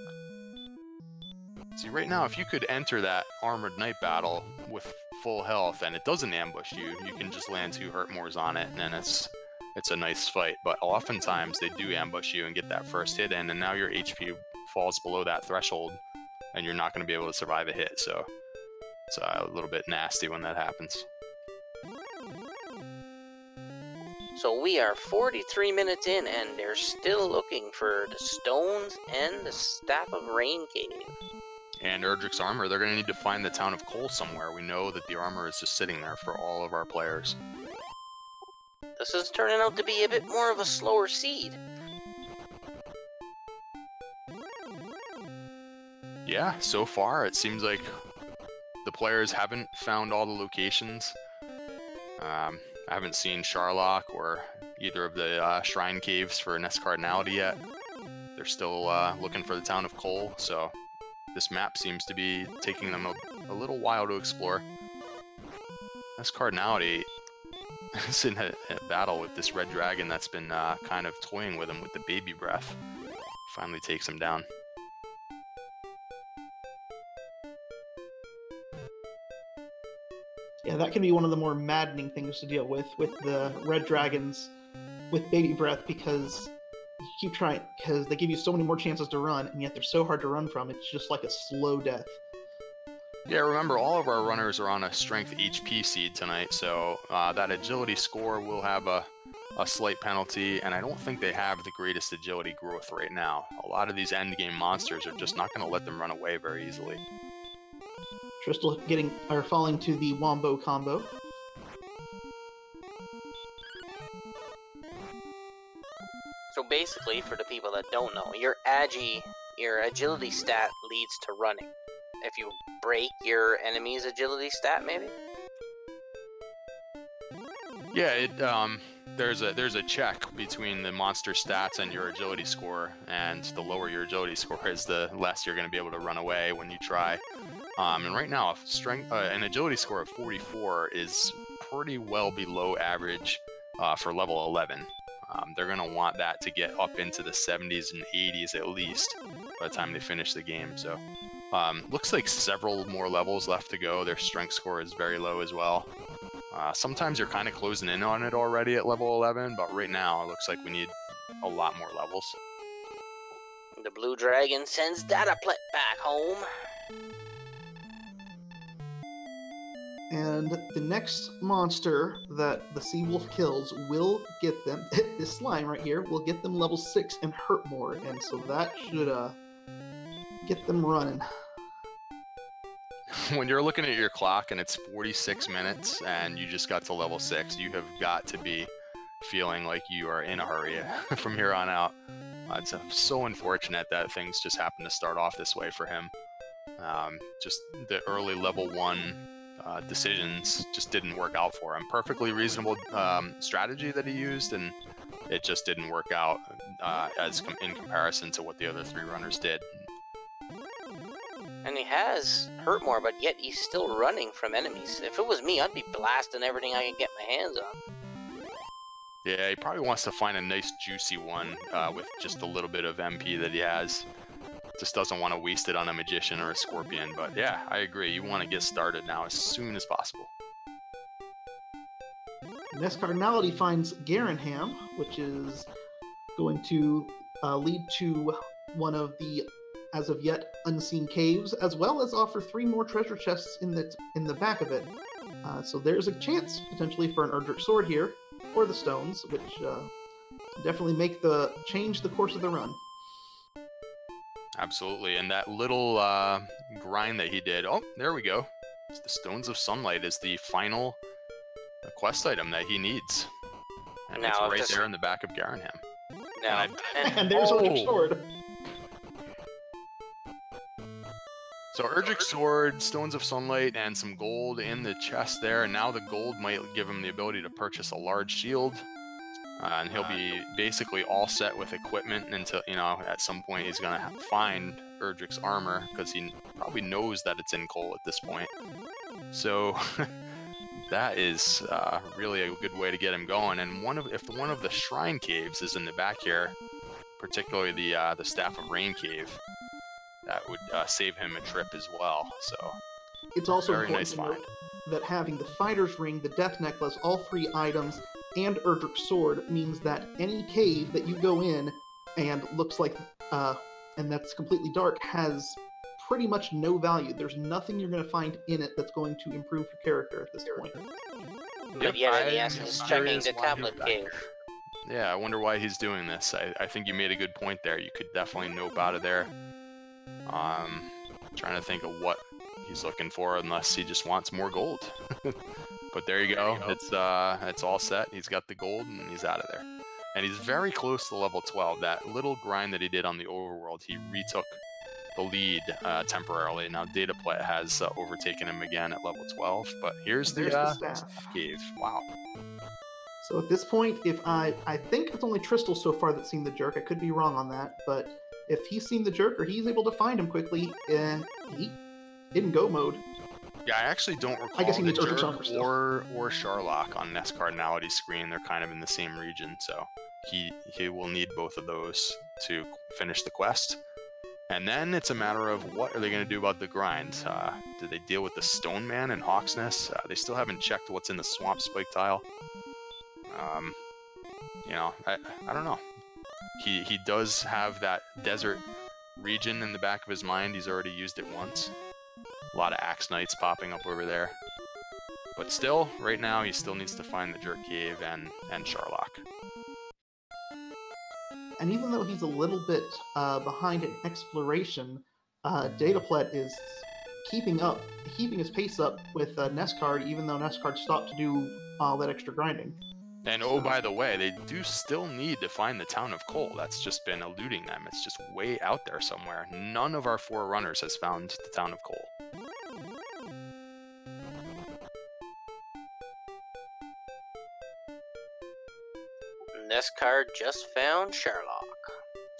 S1: See, right now, if you could enter that Armored Knight battle with full health and it doesn't ambush you, you can just land 2 hurt mores on it, and then it's a nice fight. But oftentimes, they do ambush you and get that first hit in, and now your HP falls below that threshold, and you're not going to be able to survive a hit, so it's a little bit nasty when that happens.
S3: So we are 43 minutes in, and they're still looking for the stones and the Staff of Rain Cave.
S1: And Erdrick's armor, they're going to need to find the town of Cole somewhere. We know that the armor is just sitting there for all of our players.
S3: This is turning out to be a bit more of a slower seed.
S1: Yeah, so far it seems like the players haven't found all the locations. I haven't seen Sharlock or either of the Shrine Caves for NESCardinality yet. They're still looking for the town of Cole, so this map seems to be taking them a little while to explore. NESCardinality is in a battle with this red dragon that's been kind of toying with him with the baby breath. Finally takes him down.
S2: Yeah, that can be one of the more maddening things to deal with the red dragons with baby breath, because you keep trying, because they give you so many more chances to run, and yet they're so hard to run from, it's just like a slow death.
S1: Yeah, remember, all of our runners are on a strength HP seed tonight, so that agility score will have a slight penalty, and I don't think they have the greatest agility growth right now. A lot of these endgame monsters are just not going to let them run away very easily.
S2: Tristal falling to the Wombo combo.
S3: basically, for the people that don't know, your agility stat leads to running. If you break your enemy's agility stat, maybe?
S1: Yeah, there's a check between the monster stats and your agility score, and the lower your agility score is, the less you're going to be able to run away when you try. And right now, an agility score of 44 is pretty well below average for level 11. They're going to want that to get up into the 70s and 80s at least by the time they finish the game. So looks like several more levels left to go. Their strength score is very low as well. Sometimes you're kind of closing in on it already at level 11, but right now it looks like we need a lot more levels.
S3: The Blue Dragon sends Dataplet back home.
S2: And the next monster that the Sea Wolf kills will get them, this slime right here, will get them level 6 and hurt more, and so that should get them running.
S1: When you're looking at your clock and it's 46 minutes and you just got to level 6, you have got to be feeling like you are in a hurry from here on out. It's so unfortunate that things just happen to start off this way for him. Just the early level 1 decisions just didn't work out for him. Perfectly reasonable strategy that he used, and it just didn't work out in comparison to what the other 3 runners did.
S3: And he has hurt more, but yet he's still running from enemies. If it was me, I'd be blasting everything I can get my hands on.
S1: Yeah, he probably wants to find a nice juicy one with just a little bit of MP that he has. Just doesn't want to waste it on a magician or a scorpion. But yeah, I agree. You want to get started now as soon as possible.
S2: NESCardinality finds Garanham, which is going to lead to one of the as of yet unseen caves, as well as offer 3 more treasure chests in the back of it. So there's a chance potentially for an Erdrick sword here, or the stones, which definitely change the course of the run.
S1: Absolutely, and that little grind that he did. Oh, there we go. The Stones of Sunlight is the final quest item that he needs, and now it's right there in the back of Garanham.
S3: Now,
S2: and there's Erdrick sword.
S1: So Erdrick sword, Stones of Sunlight, and some gold in the chest there. And now the gold might give him the ability to purchase a large shield. And he'll be basically all set with equipment until, at some point he's going to find Erdrick's armor, because he probably knows that it's in coal at this point. So that is really a good way to get him going. And if one of the shrine caves is in the back here, particularly the Staff of Rain cave, that would save him a trip as well. So
S2: it's also
S1: very
S2: important
S1: nice
S2: to
S1: find.
S2: note that having the Fighter's Ring, the Death Necklace, all 3 items, and Erdrick sword means that any cave that you go in and looks like, and that's completely dark, has pretty much no value. There's nothing you're going to find in it that's going to improve your character at this point.
S3: But yet, NES is checking the tablet cave.
S1: Yeah, I wonder why he's doing this. I think you made a good point there. You could definitely nope out of there. Trying to think of what he's looking for, unless he just wants more gold. But there you go. It's all set. He's got the gold, and he's out of there. And he's very close to level 12. That little grind that he did on the overworld, he retook the lead temporarily. Now Dataplet has overtaken him again at level 12. But here's the staff cave. Wow.
S2: So at this point, if I think it's only Tristal so far that's seen the jerk. I could be wrong on that, but if he's seen the jerk or he's able to find him quickly, he in go mode.
S1: Yeah, I actually don't recall
S2: I guess he needs
S1: the
S2: Erdrick
S1: jerk or Sharlock on NESCardinality screen. They're kind of in the same region, so he will need both of those to finish the quest. And then it's a matter of what are they going to do about the grind. Do they deal with the Stone Man and Hawksness? They still haven't checked what's in the Swamp Spike tile. I don't know. He does have that desert region in the back of his mind. He's already used it once. A lot of Axe Knights popping up over there. But still, right now, he still needs to find the Jerk Cave and Sharlock.
S2: And even though he's a little bit behind in exploration, Dataplet is keeping his pace up with NESCard, even though NESCard stopped to do all that extra grinding.
S1: And oh, by the way, they do still need to find the town of Cole. That's just been eluding them. It's just way out there somewhere. None of our 4 runners has found the town of Cole.
S3: NESCard just found Sherlock.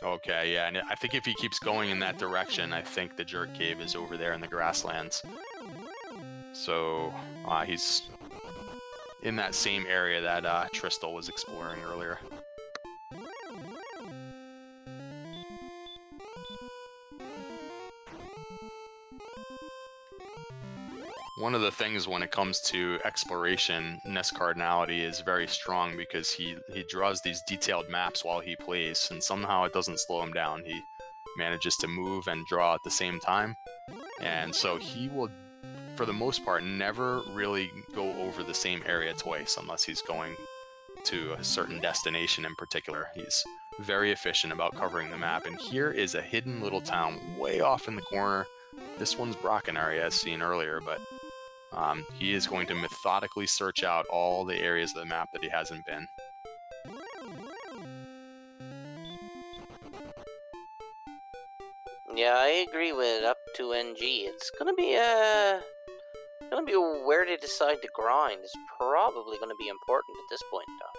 S1: Okay, yeah, and I think if he keeps going in that direction, I think the Jerk Cave is over there in the grasslands. So he's in that same area that Tristal was exploring earlier. One of the things when it comes to exploration, NESCardinality is very strong because he draws these detailed maps while he plays, and somehow it doesn't slow him down. He manages to move and draw at the same time, and so he will, for the most part, never really go over the same area twice unless he's going to a certain destination in particular. He's very efficient about covering the map, and here is a hidden little town way off in the corner. This one's Brockenary, as seen earlier, but he is going to methodically search out all the areas of the map that he hasn't been.
S3: Yeah, I agree with up to NG. It's gonna be where they decide to grind is probably gonna be important at this point in time.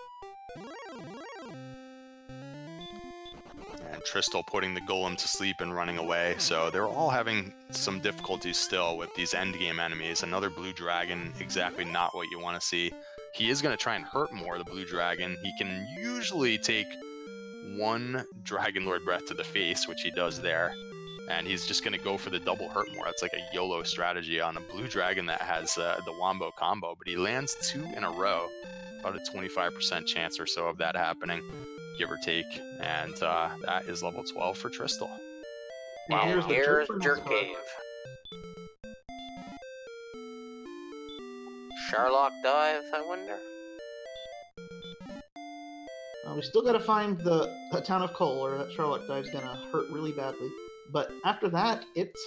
S1: And Tristal putting the golem to sleep and running away, so they're all having some difficulties still with these endgame enemies. Another blue dragon, exactly not what you want to see. He is going to try and hurt more, the blue dragon. He can usually take 1 Dragon Lord Breath to the face, which he does there, and he's just going to go for the double hurt more. It's like a YOLO strategy on a blue dragon that has the Wombo combo, but he lands 2 in a row, about a 25% chance or so of that happening, give or take, and that is level 12 for Tristal.
S2: Wow.
S3: Here's Jerk Cave. Sherlock dive, I wonder?
S2: We still gotta find the town of Cole, or that Sherlock dive's gonna hurt really badly. But after that,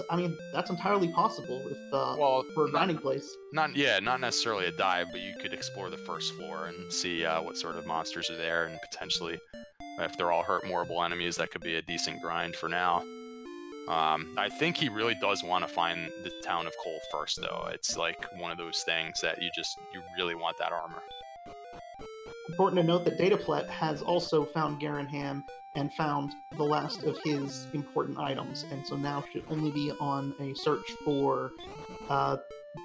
S2: I mean, that's entirely possible if for a grinding place.
S1: Not necessarily a dive, but you could explore the first floor and see what sort of monsters are there, and potentially, if they're all hurt mortal enemies, that could be a decent grind for now. I think he really does want to find the town of Cole first, though. It's like one of those things that you really want that armor.
S2: Important to note that dataplet has also found Garenham and found the last of his important items, and so now should only be on a search for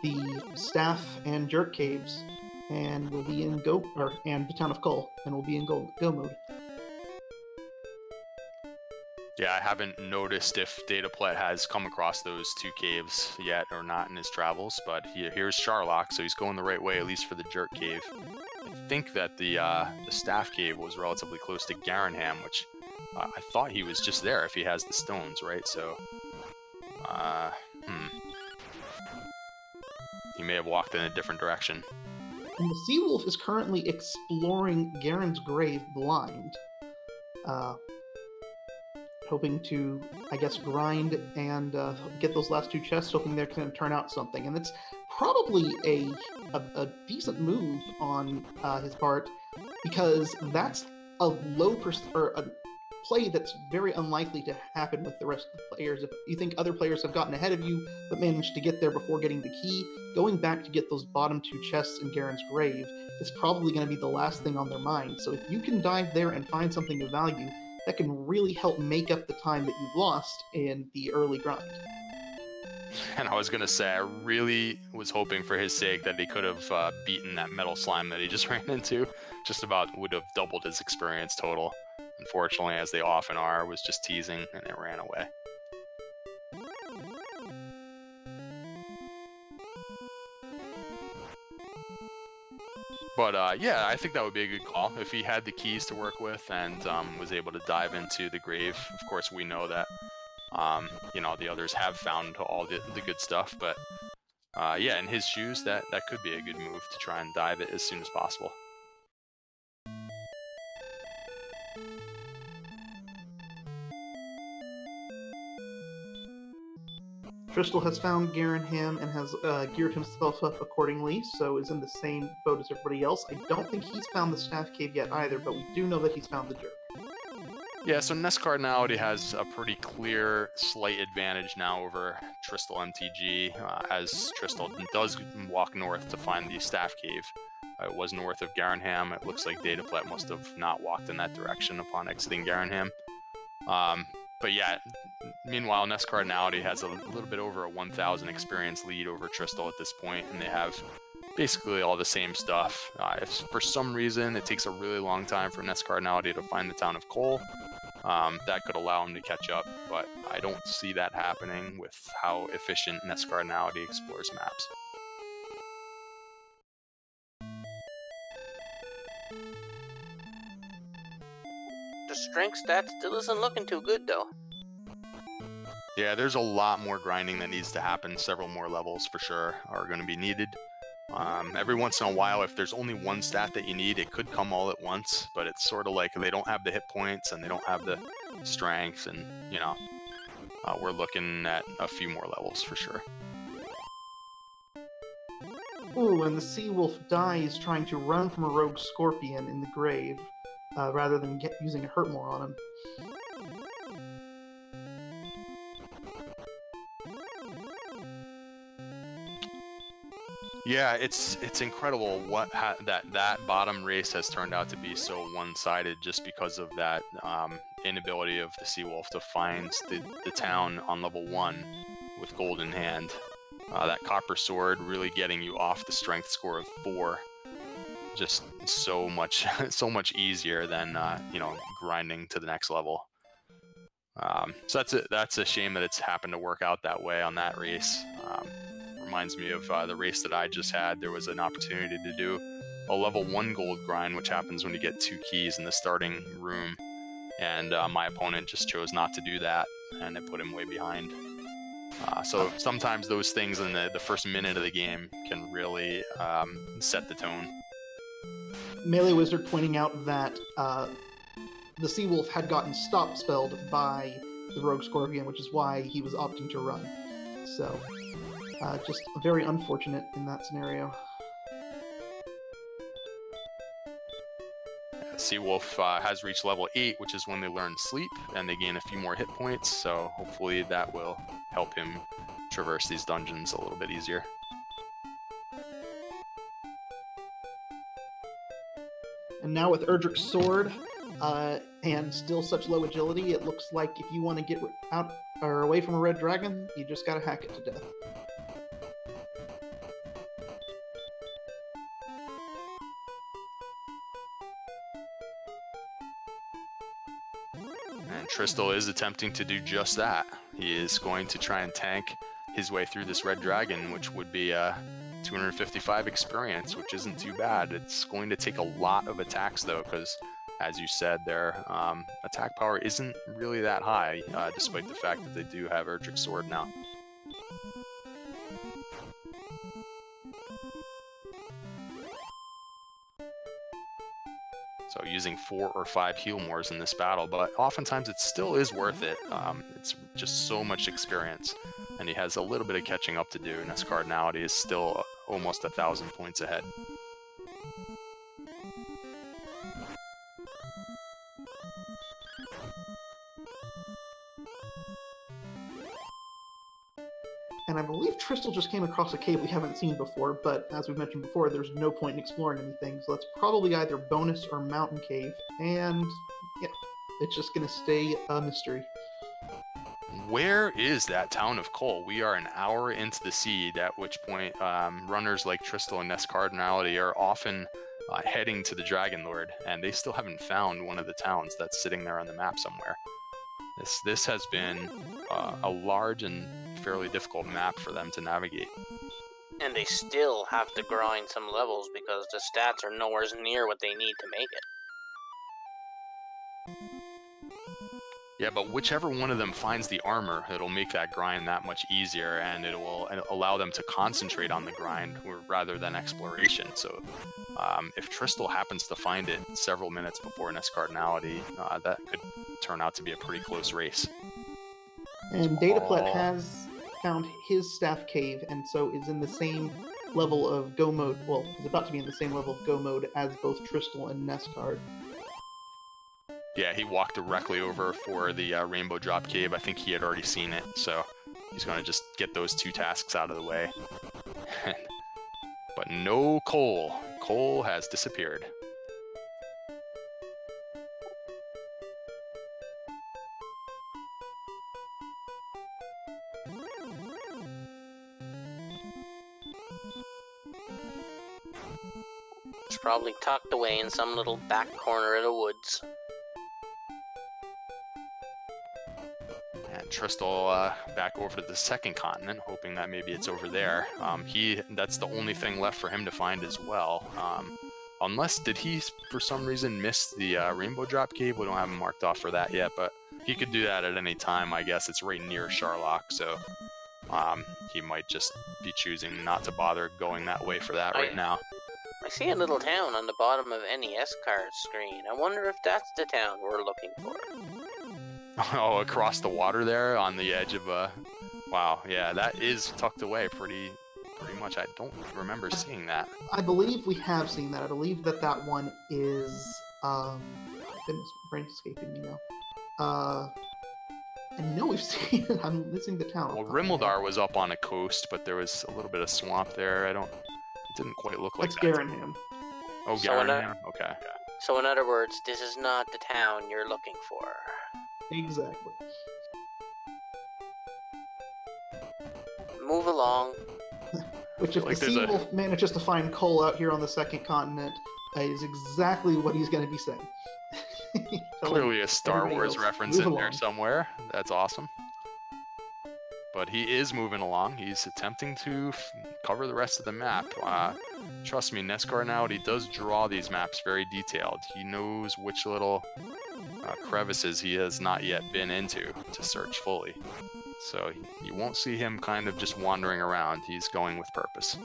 S2: the staff and jerk caves, and will be in and the town of Cole, and will be in go mode.
S1: Yeah, I haven't noticed if dataplet has come across those 2 caves yet or not in his travels, but here's Sherlock, so he's going the right way, at least for the jerk cave. I think that the staff cave was relatively close to Garenham, which I thought he was just there if he has the stones, right? So, he may have walked in a different direction.
S2: And the Seawolf is currently exploring Garen's grave blind, hoping to, I guess, grind and get those last 2 chests, hoping they're going to turn out something. And it's probably a decent move on his part, because that's a a play that's very unlikely to happen with the rest of the players. If you think other players have gotten ahead of you but managed to get there before getting the key, going back to get those bottom 2 chests in Garen's grave is probably going to be the last thing on their mind. So if you can dive there and find something of value, that can really help make up the time that you've lost in the early grind.
S1: And I was going to say, I really was hoping for his sake that he could have beaten that metal slime that he just ran into. Just about would have doubled his experience total. Unfortunately, as they often are, was just teasing and it ran away. But yeah, I think that would be a good call if he had the keys to work with and was able to dive into the grave. Of course, we know that you know, the others have found all the good stuff, but yeah, in his shoes, that could be a good move to try and dive it as soon as possible.
S2: Tristal has found Garanham and has geared himself up accordingly, so is in the same boat as everybody else. I don't think he's found the Staff Cave yet either, but we do know that he's found the Jerk.
S1: Yeah, so NESCardinality has a pretty clear slight advantage now over TristalMTG, as Tristal does walk north to find the Staff Cave. It was north of Garanham. It looks like dataplet must have not walked in that direction upon exiting Garanham. But yeah, meanwhile, NESCardinality has a little bit over a 1,000 experience lead over Tristal at this point, and they have basically all the same stuff. If for some reason it takes a really long time for NESCardinality to find the town of Cole, that could allow them to catch up, but I don't see that happening with how efficient NESCardinality explores maps.
S3: The strength stat still isn't looking too good, though.
S1: Yeah, there's a lot more grinding that needs to happen. Several more levels for sure are going to be needed. Every once in a while, if there's only one stat that you need, it could come all at once, but it's sort of like they don't have the hit points and they don't have the strength, and, you know, we're looking at a few more levels for sure.
S2: Ooh, and the Sea Wolf dies trying to run from a rogue scorpion in the grave, rather than using a hurt more on him.
S1: Yeah, it's incredible what that bottom race has turned out to be so one-sided, just because of that inability of the Sea Wolf to find the town on level 1 with gold in hand. That copper sword really getting you off the strength score of 4, just so much easier than you know, grinding to the next level. So that's a shame that it's happened to work out that way on that race. Reminds me of the race that I just had. There was an opportunity to do a level 1 gold grind, which happens when you get 2 keys in the starting room, and my opponent just chose not to do that, and it put him way behind. So sometimes those things in the first minute of the game can really set the tone.
S2: Melee Wizard pointing out that the Sea Wolf had gotten stop spelled by the Rogue Scorpion, which is why he was opting to run. So, just very unfortunate in that scenario.
S1: Sea Wolf has reached level 8, which is when they learn Sleep, and they gain a few more hit points, so hopefully that will help him traverse these dungeons a little bit easier.
S2: And now with Erdrick's sword, and still such low agility, it looks like if you want to get out or away from a red dragon, you just gotta hack it to death.
S1: And Tristal is attempting to do just that. He is going to try and tank his way through this red dragon, which would be 255 experience, which isn't too bad. It's going to take a lot of attacks, though, because, as you said, their attack power isn't really that high, despite the fact that they do have Erdrick's sword now. So using 4 or 5 heal mores in this battle, but oftentimes it still is worth it. It's just so much experience, and he has a little bit of catching up to do. NESCardinality is still almost 1,000 points ahead.
S2: And I believe Tristal just came across a cave we haven't seen before, but as we mentioned before, there's no point in exploring anything, so that's probably either bonus or mountain cave, and yeah, it's just gonna stay a mystery.
S1: Where is that town of Cole? We are an hour into the seed, at which point runners like Tristal and NESCardinality are often heading to the Dragon Lord, and they still haven't found one of the towns that's sitting there on the map somewhere. This has been a large and fairly difficult map for them to navigate.
S3: And they still have to grind some levels because the stats are nowhere near what they need to make it.
S1: Yeah, but whichever one of them finds the armor, it'll make that grind that much easier, and it will allow them to concentrate on the grind rather than exploration. So if Tristal happens to find it several minutes before NESCardinality, that could turn out to be a pretty close race.
S2: And dataplet has found his staff cave, and so is in the same level of go mode. Well, is about to be in the same level of go mode as both Tristal and NESCard.
S1: Yeah, he walked directly over for the Rainbow Drop Cave. I think he had already seen it, so he's going to just get those 2 tasks out of the way. But no Cole. Cole has disappeared.
S3: It's probably tucked away in some little back corner of the woods.
S1: And Tristal back over to the second continent, hoping that maybe it's over there. That's the only thing left for him to find as well. Unless, did he for some reason miss the Rainbow Drop Cave? We don't have him marked off for that yet, but he could do that at any time, I guess. It's right near Sharlock, so he might just be choosing not to bother going that way for that right now.
S3: I see a little town on the bottom of NEScard's screen. I wonder if that's the town we're looking for.
S1: Oh, across the water there on the edge of a... Wow, yeah, that is tucked away pretty much. I don't remember seeing that.
S2: I believe we have seen that. I believe that one is... goodness, brain escaping me now. I know we've seen it. I'm missing the town.
S1: Well, Rimmeldar was up on a coast, but there was a little bit of swamp there. It didn't quite look like that.
S2: That's Garanham.
S1: Oh, Garanham? Okay.
S3: So in other words, this is not the town you're looking for.
S2: Exactly.
S3: Move along.
S2: Which, if the Sea Wolf manages to find Cole out here on the second continent, is exactly what he's going to be saying.
S1: Clearly a Star Wars reference in there somewhere. That's awesome. But he is moving along. He's attempting to cover the rest of the map. Trust me, NESCardinality does draw these maps very detailed. He knows which little crevices he has not yet been into to search fully. So you won't see him kind of just wandering around. He's going with purpose.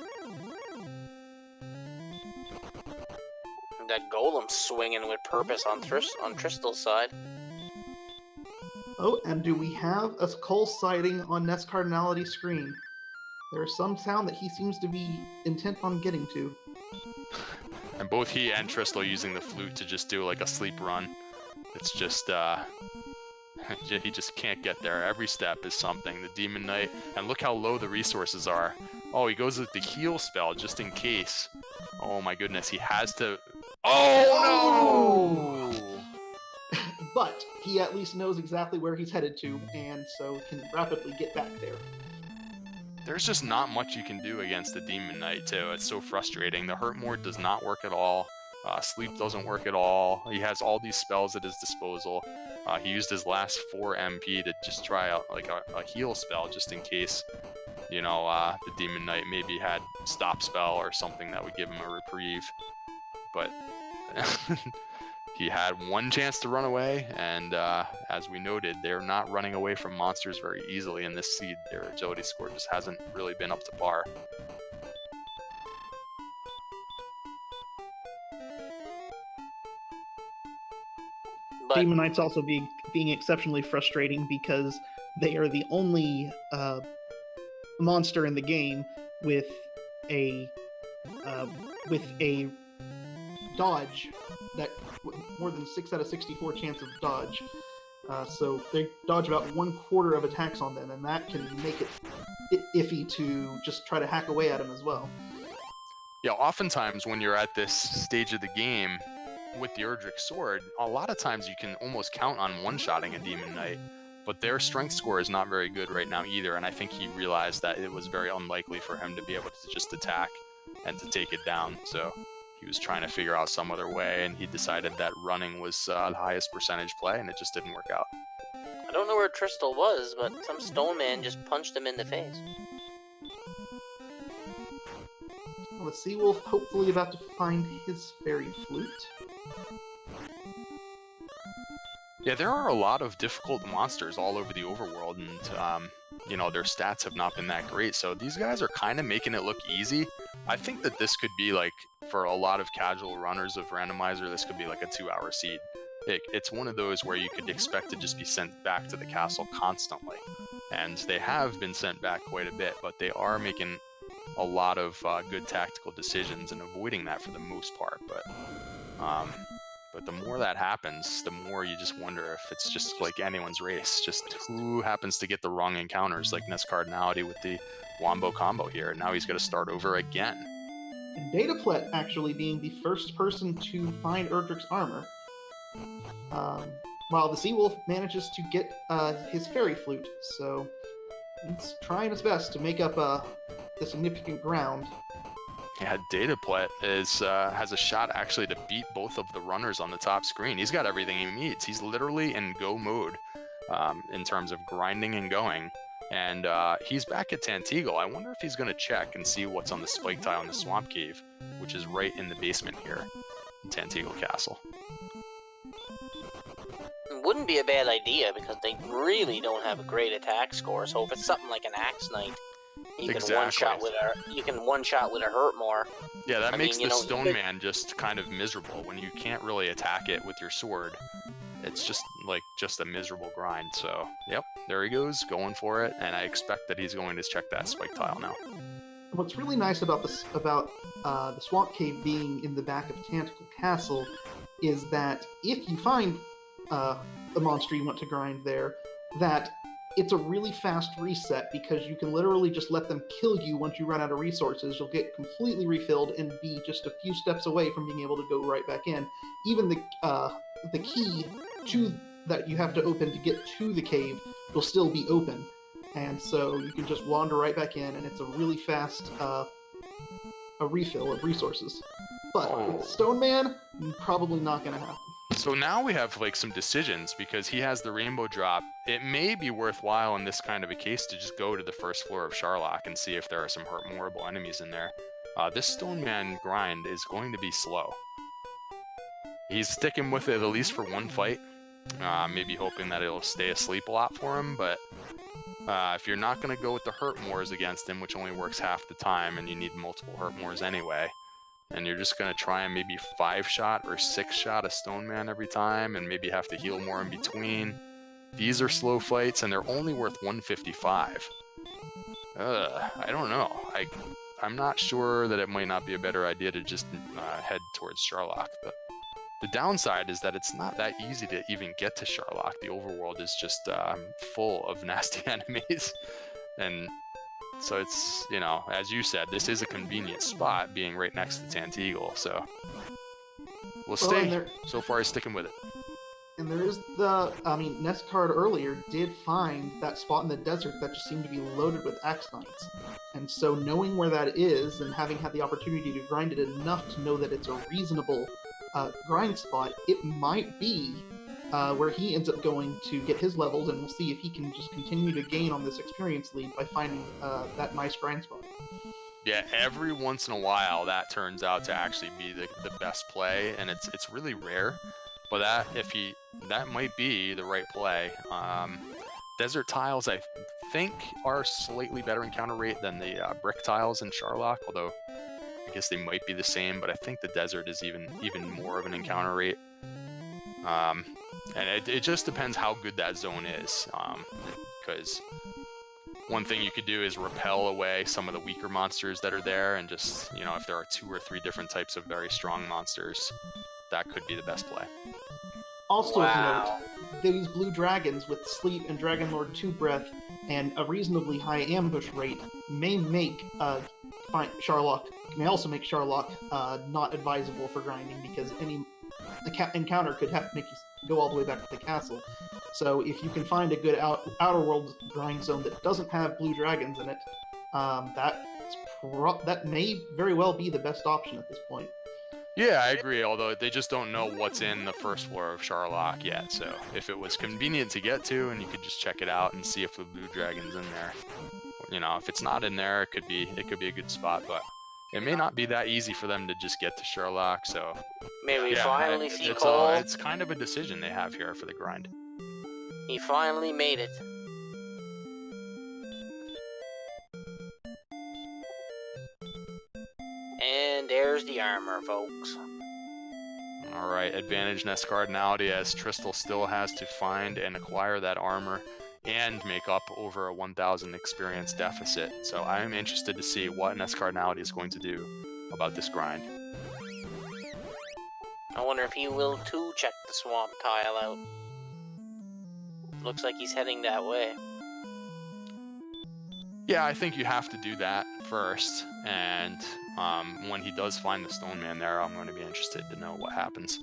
S3: That golem's swinging with purpose on Tristal's side.
S2: Oh, and do we have a Cole sighting on NESCardinality's screen? There is some sound that he seems to be intent on getting to.
S1: And both he and Tristal using the flute to just do like a sleep run. It's just, he just can't get there. Every step is something. The Demon Knight, and look how low the resources are. Oh, he goes with the heal spell just in case. Oh my goodness, he has to... Oh no!
S2: But he at least knows exactly where he's headed to, and so can rapidly get back there.
S1: There's just not much you can do against the Demon Knight, too. It's so frustrating. The Hurt Mord does not work at all. Sleep doesn't work at all. He has all these spells at his disposal. He used his last 4 MP to just try out like a heal spell just in case, you know, the Demon Knight maybe had stop spell or something that would give him a reprieve. But he had one chance to run away, and as we noted, they're not running away from monsters very easily in this seed. Their agility score just hasn't really been up to par.
S2: But Demon Knights also being exceptionally frustrating because they are the only monster in the game with a dodge that more than 6 out of 64 chance of dodge. So they dodge about 1/4 of attacks on them, and that can make it iffy to just try to hack away at them as well.
S1: Yeah, oftentimes when you're at this stage of the game with the Erdrick Sword, a lot of times you can almost count on one-shotting a Demon Knight, but their strength score is not very good right now either, and I think he realized that it was very unlikely for him to be able to just attack and to take it down, so he was trying to figure out some other way, and he decided that running was the highest percentage play, and it just didn't work out.
S3: I don't know where Tristal was, but some stone man just punched him in the face.
S2: Well, the Sea Wolf hopefully about to find his fairy flute.
S1: Yeah, there are a lot of difficult monsters all over the overworld, and you know, their stats have not been that great, so these guys are kind of making it look easy. I think that this could be like, for a lot of casual runners of Randomizer, this could be like a 2-hour seed. it's one of those where you could expect to just be sent back to the castle constantly. And they have been sent back quite a bit, but they are making a lot of good tactical decisions and avoiding that for the most part. But the more that happens, the more you just wonder if it's just like anyone's race, just who happens to get the wrong encounters, like NESCardinality with the Wombo combo here. And now he's got to start over again.
S2: And dataplet actually being the first person to find Erdrick's armor, while the Seawolf manages to get his fairy flute. So it's trying its best to make up the significant ground.
S1: Yeah, dataplet has a shot actually to beat both of the runners on the top screen. He's got everything he needs. He's literally in go mode in terms of grinding and going. And he's back at Tanteagle. I wonder if he's going to check and see what's on the spike tile in the Swamp Cave, which is right in the basement here in Tanteagle Castle.
S3: It wouldn't be a bad idea because they really don't have a great attack score. So if it's something like an Axe Knight, you can one shot with a hurt more.
S1: Yeah, that makes the Stone Man just kind of miserable when you can't really attack it with your sword. It's just like a miserable grind. So yep, there he goes, going for it, and I expect that he's going to check that spike tile now.
S2: What's really nice about the Swamp Cave being in the back of Tanteagle Castle is that if you find a monster you want to grind there, that it's a really fast reset because you can literally just let them kill you once you run out of resources. You'll get completely refilled and be just a few steps away from being able to go right back in. Even the key that you have to open to get to the cave will still be open. And so you can just wander right back in, and it's a really fast a refill of resources. But with Stone Man, probably not going to happen.
S1: So now we have like some decisions because he has the rainbow drop. It may be worthwhile in this kind of a case to just go to the first floor of Sharlock and see if there are some hurt-moreable enemies in there. This Stone Man grind is going to be slow. He's sticking with it at least for one fight, maybe hoping that it'll stay asleep a lot for him, but if you're not going to go with the hurt mores against him, which only works half the time, and you need multiple hurt mores anyway, and you're just going to try and maybe 5-shot or 6-shot a Stone Man every time, and maybe have to heal more in between. These are slow fights, and they're only worth 155. I don't know. I'm not sure that it might not be a better idea to just head towards Sharlock. But the downside is that it's not that easy to even get to Sharlock. The overworld is just full of nasty enemies, and so it's, you know, as you said, this is a convenient spot, being right next to Tanteagle, so we'll stay. So far, he's sticking with it.
S2: And there is NESCard earlier did find that spot in the desert that just seemed to be loaded with Axe Knights. And so knowing where that is, and having had the opportunity to grind it enough to know that it's a reasonable grind spot, it might be where he ends up going to get his levels, and we'll see if he can just continue to gain on this experience lead by finding that nice grind spot.
S1: Yeah, every once in a while that turns out to actually be the best play, and it's really rare, but that might be the right play. Desert tiles, I think, are slightly better encounter rate than the brick tiles in Sharlock, although I guess they might be the same, but I think the desert is even more of an encounter rate. And it just depends how good that zone is, because one thing you could do is repel away some of the weaker monsters that are there, and just, you know, if there are 2 or 3 different types of very strong monsters, that could be the best play.
S2: Also of note, these blue dragons with Sleep and Dragon Lord 2 Breath and a reasonably high ambush rate may make also make Sharlock not advisable for grinding, because any encounter could have to make you go all the way back to the castle. So if you can find a good outer world grind zone that doesn't have blue dragons in it, that may very well be the best option at this point.
S1: Yeah, I agree, although they just don't know what's in the first floor of Sharlock yet, so if it was convenient to get to and you could just check it out and see if the blue dragon's in there, you know, if it's not in there, it could be a good spot, but it may not be that easy for them to just get to Sharlock, so
S3: May we finally see Cole?
S1: It's kind of a decision they have here for the grind.
S3: He finally made it. And there's the armor, folks.
S1: Alright, advantage NESCardinality as Tristal still has to find and acquire that armor and make up over a 1,000 experience deficit. So I am interested to see what NESCardinality is going to do about this grind.
S3: I wonder if he will too check the swamp tile out. Looks like he's heading that way.
S1: Yeah, I think you have to do that first, and when he does find the Stone Man there, I'm going to be interested to know what happens.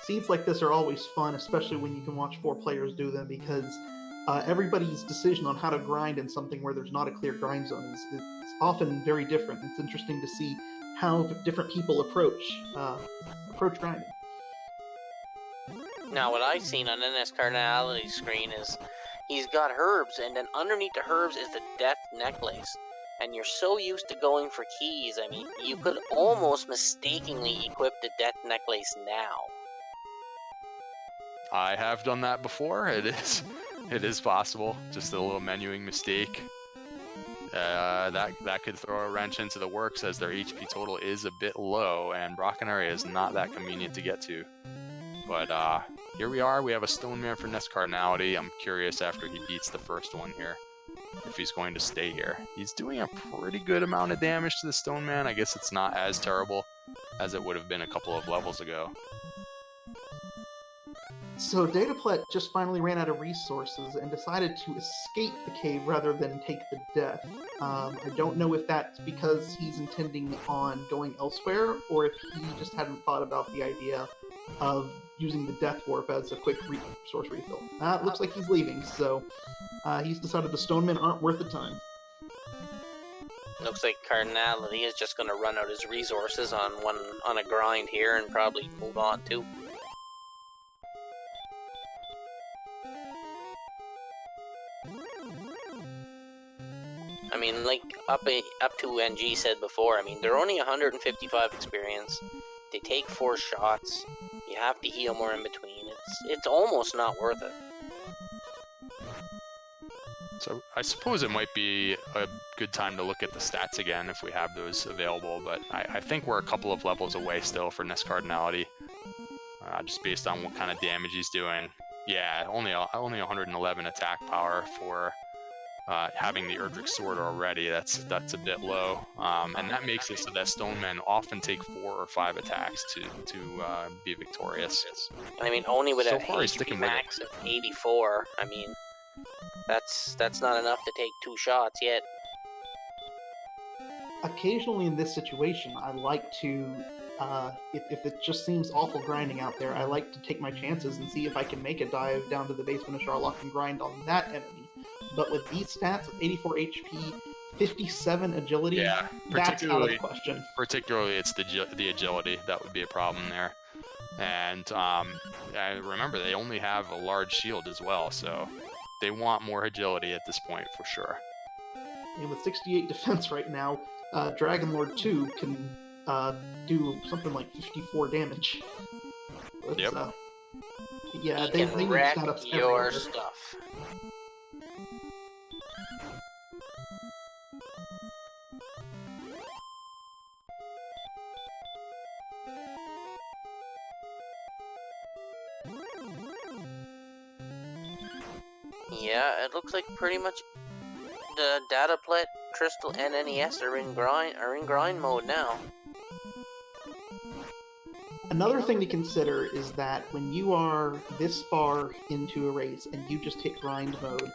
S2: Seeds like this are always fun, especially when you can watch 4 players do them, because everybody's decision on how to grind in something where there's not a clear grind zone is often very different. It's interesting to see how different people approach grinding.
S3: Now, what I've seen on NESCardinality screen is he's got herbs, and then underneath the herbs is the Death Necklace. And you're so used to going for keys, I mean, you could almost mistakenly equip the Death Necklace now.
S1: I have done that before. It is possible. Just a little menuing mistake. That could throw a wrench into the works, as their HP total is a bit low, and Brockenary is not that convenient to get to. But here we are. We have a Stone Man for NESCardinality. I'm curious after he beats the first one here if he's going to stay here. He's doing a pretty good amount of damage to the Stone Man. I guess it's not as terrible as it would have been a couple of levels ago.
S2: So Dataplet just finally ran out of resources and decided to escape the cave rather than take the death. I don't know if that's because he's intending on going elsewhere, or if he just hadn't thought about the idea of using the Death Warp as a quick resource refill. It looks like he's leaving, so he's decided the Stonemen aren't worth the time.
S3: Looks like Cardinality is just going to run out his resources on a grind here and probably move on too. I mean, like up to NG said before, I mean, they're only 155 experience. They take 4 shots. You have to heal more in between. It's almost not worth it.
S1: So I suppose it might be a good time to look at the stats again if we have those available, but I think we're a couple of levels away still for NESCardinality, just based on what kind of damage he's doing. Yeah, only 111 attack power for having the Erdrick Sword already. That's a bit low, and that makes it so that Stone Men often take 4 or 5 attacks to be victorious.
S3: I mean, only with
S1: so
S3: a
S1: far he's sticking with
S3: max of 84. I mean, that's not enough to take 2 shots yet.
S2: Occasionally in this situation, I like to, if it just seems awful grinding out there, I like to take my chances and see if I can make a dive down to the basement of Sharlock and grind on that enemy. But with these stats, with 84 HP, 57 agility,
S1: yeah,
S2: that's out of the question.
S1: Particularly, it's the agility that would be a problem there. And remember, they only have a large shield as well, so they want more agility at this point for sure.
S2: And with 68 defense right now, Dragon Lord 2 can do something like 54 damage. But,
S1: yep.
S2: Yeah,
S3: they
S2: need
S3: wreck
S2: setups
S3: your
S2: everywhere.
S3: stuff. Yeah, it looks like pretty much the dataplet, Tristal, and NES are in grind mode now.
S2: Another thing to consider is that when you are this far into a race and you just hit grind mode,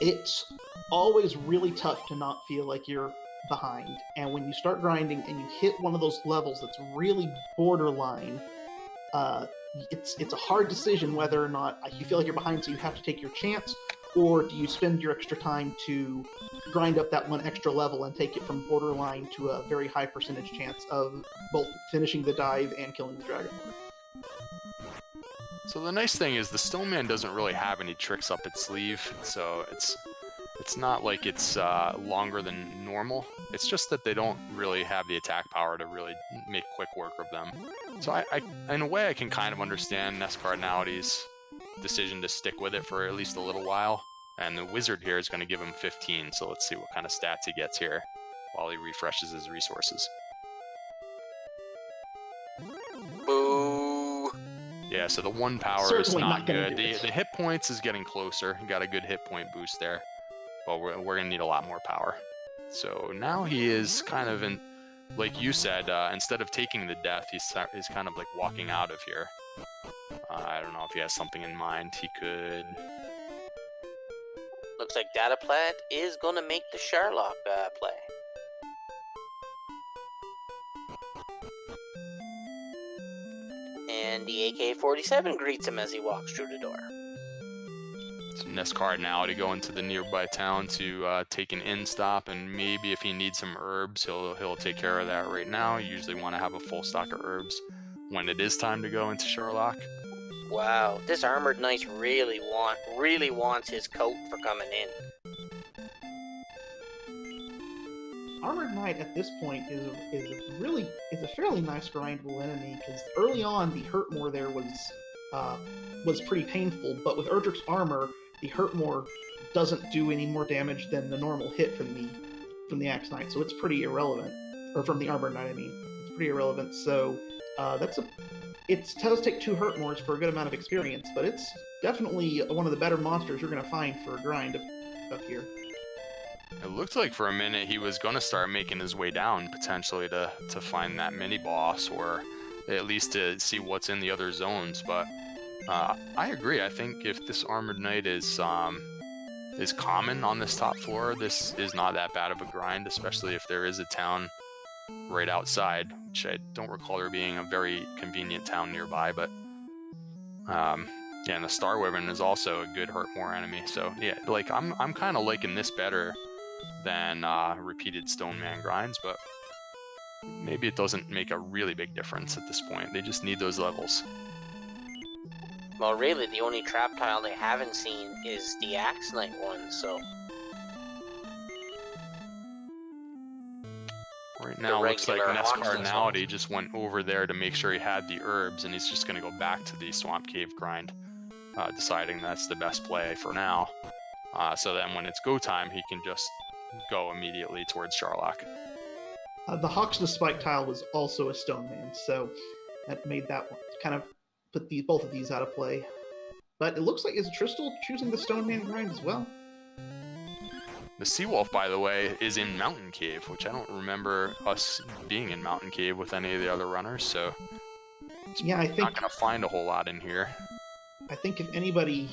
S2: it's always really tough to not feel like you're behind. And when you start grinding and you hit one of those levels that's really borderline, it's a hard decision whether or not you feel like you're behind, so you have to take your chance, or do you spend your extra time to grind up that one extra level and take it from borderline to a very high percentage chance of both finishing the dive and killing the Dragon Lord.
S1: So the nice thing is the Stone Man doesn't really have any tricks up its sleeve, so it's not like it's longer than normal. It's just that they don't really have the attack power to really make quick work of them. So I in a way, I can kind of understand NESCardinality's decision to stick with it for at least a little while. And the wizard here is going to give him 15, so let's see what kind of stats he gets here while he refreshes his resources.
S3: Boo.
S1: Yeah, so the 1 power
S2: Certainly
S1: is not
S2: not gonna
S1: good.
S2: do it.
S1: The hit points is getting closer. He got a good hit point boost there. But we're going to need a lot more power. So now he is kind of in, like you said, instead of taking the death, he's kind of like walking out of here. I don't know if he has something in mind. He could...
S3: Looks like dataplet is going to make the Sherlock play. And the AK-47 greets him as he walks through the door.
S1: So NESCardinality going to the nearby town to take an in stop, and maybe if he needs some herbs, he'll take care of that right now. You usually want to have a full stock of herbs when it is time to go into Sherlock.
S3: Wow, this armored knight really wants his coat for coming in.
S2: Armored Knight at this point is a fairly nice grindable enemy, because early on the Hurtmore there was pretty painful, but with Erdrick's armor, the Hurtmore doesn't do any more damage than the normal hit from the Axe Knight, so it's pretty irrelevant. Or from the Armored Knight, I mean. It's pretty irrelevant, so it does take 2 Hurtmores for a good amount of experience, but it's definitely one of the better monsters you're going to find for a grind up here.
S1: It looked like for a minute he was going to start making his way down, potentially to find that mini-boss, or at least to see what's in the other zones, but I agree. I think if this Armored Knight is common on this top floor, this is not that bad of a grind, especially if there is a town right outside, which I don't recall there being a very convenient town nearby, but yeah, and the Star Wyvern is also a good Hurtmore enemy, so yeah, like I'm kind of liking this better than repeated Stoneman grinds, but maybe it doesn't make a really big difference at this point. They just need those levels.
S3: Well, really, the only trap tile they haven't seen is the Axe Knight one, so...
S1: Right now, looks like NESCardinality just went over there to make sure he had the herbs, and he's just going to go back to the Swamp Cave grind, deciding that's the best play for now. So then when it's go time, he can just go immediately towards Sherlock.
S2: The Hawks the Spike tile was also a Stoneman, so that made that one kind of put both of these out of play. But it looks like, is Tristal choosing the Stoneman grind as well?
S1: The Seawolf, by the way, is in Mountain Cave, which I don't remember us being in Mountain Cave with any of the other runners, so
S2: yeah, I think
S1: not going to find a whole lot in here.
S2: I think if anybody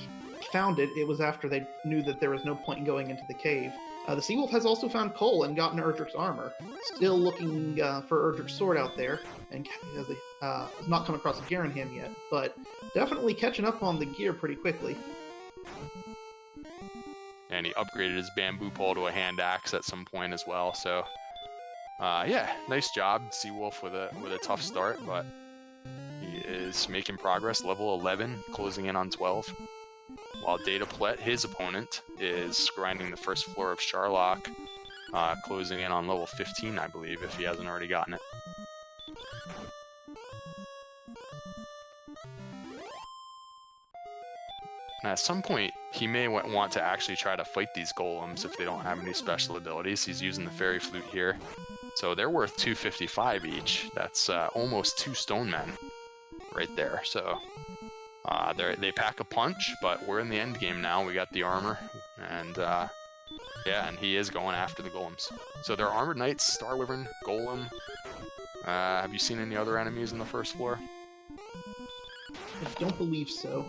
S2: found it, it was after they knew that there was no point in going into the cave. The Seawolf has also found coal and gotten Erdrick's armor. Still looking for Erdrick's sword out there, and has not come across a gear in him yet, but definitely catching up on the gear pretty quickly.
S1: And he upgraded his bamboo pole to a hand axe at some point as well, so yeah, nice job, Seawolf, with a tough start, but he is making progress. Level 11, closing in on 12. While dataplet, his opponent, is grinding the first floor of Sherlock, closing in on level 15, I believe, if he hasn't already gotten it. And at some point, he may want to actually try to fight these golems if they don't have any special abilities. He's using the Fairy Flute here. So they're worth 255 each. That's almost 2 Stonemen right there. So they pack a punch, but we're in the end game now. We got the armor, and yeah, and he is going after the golems. So they're Armored Knights, Star Wyvern, Golem. Have you seen any other enemies in the first floor?
S2: I don't believe so.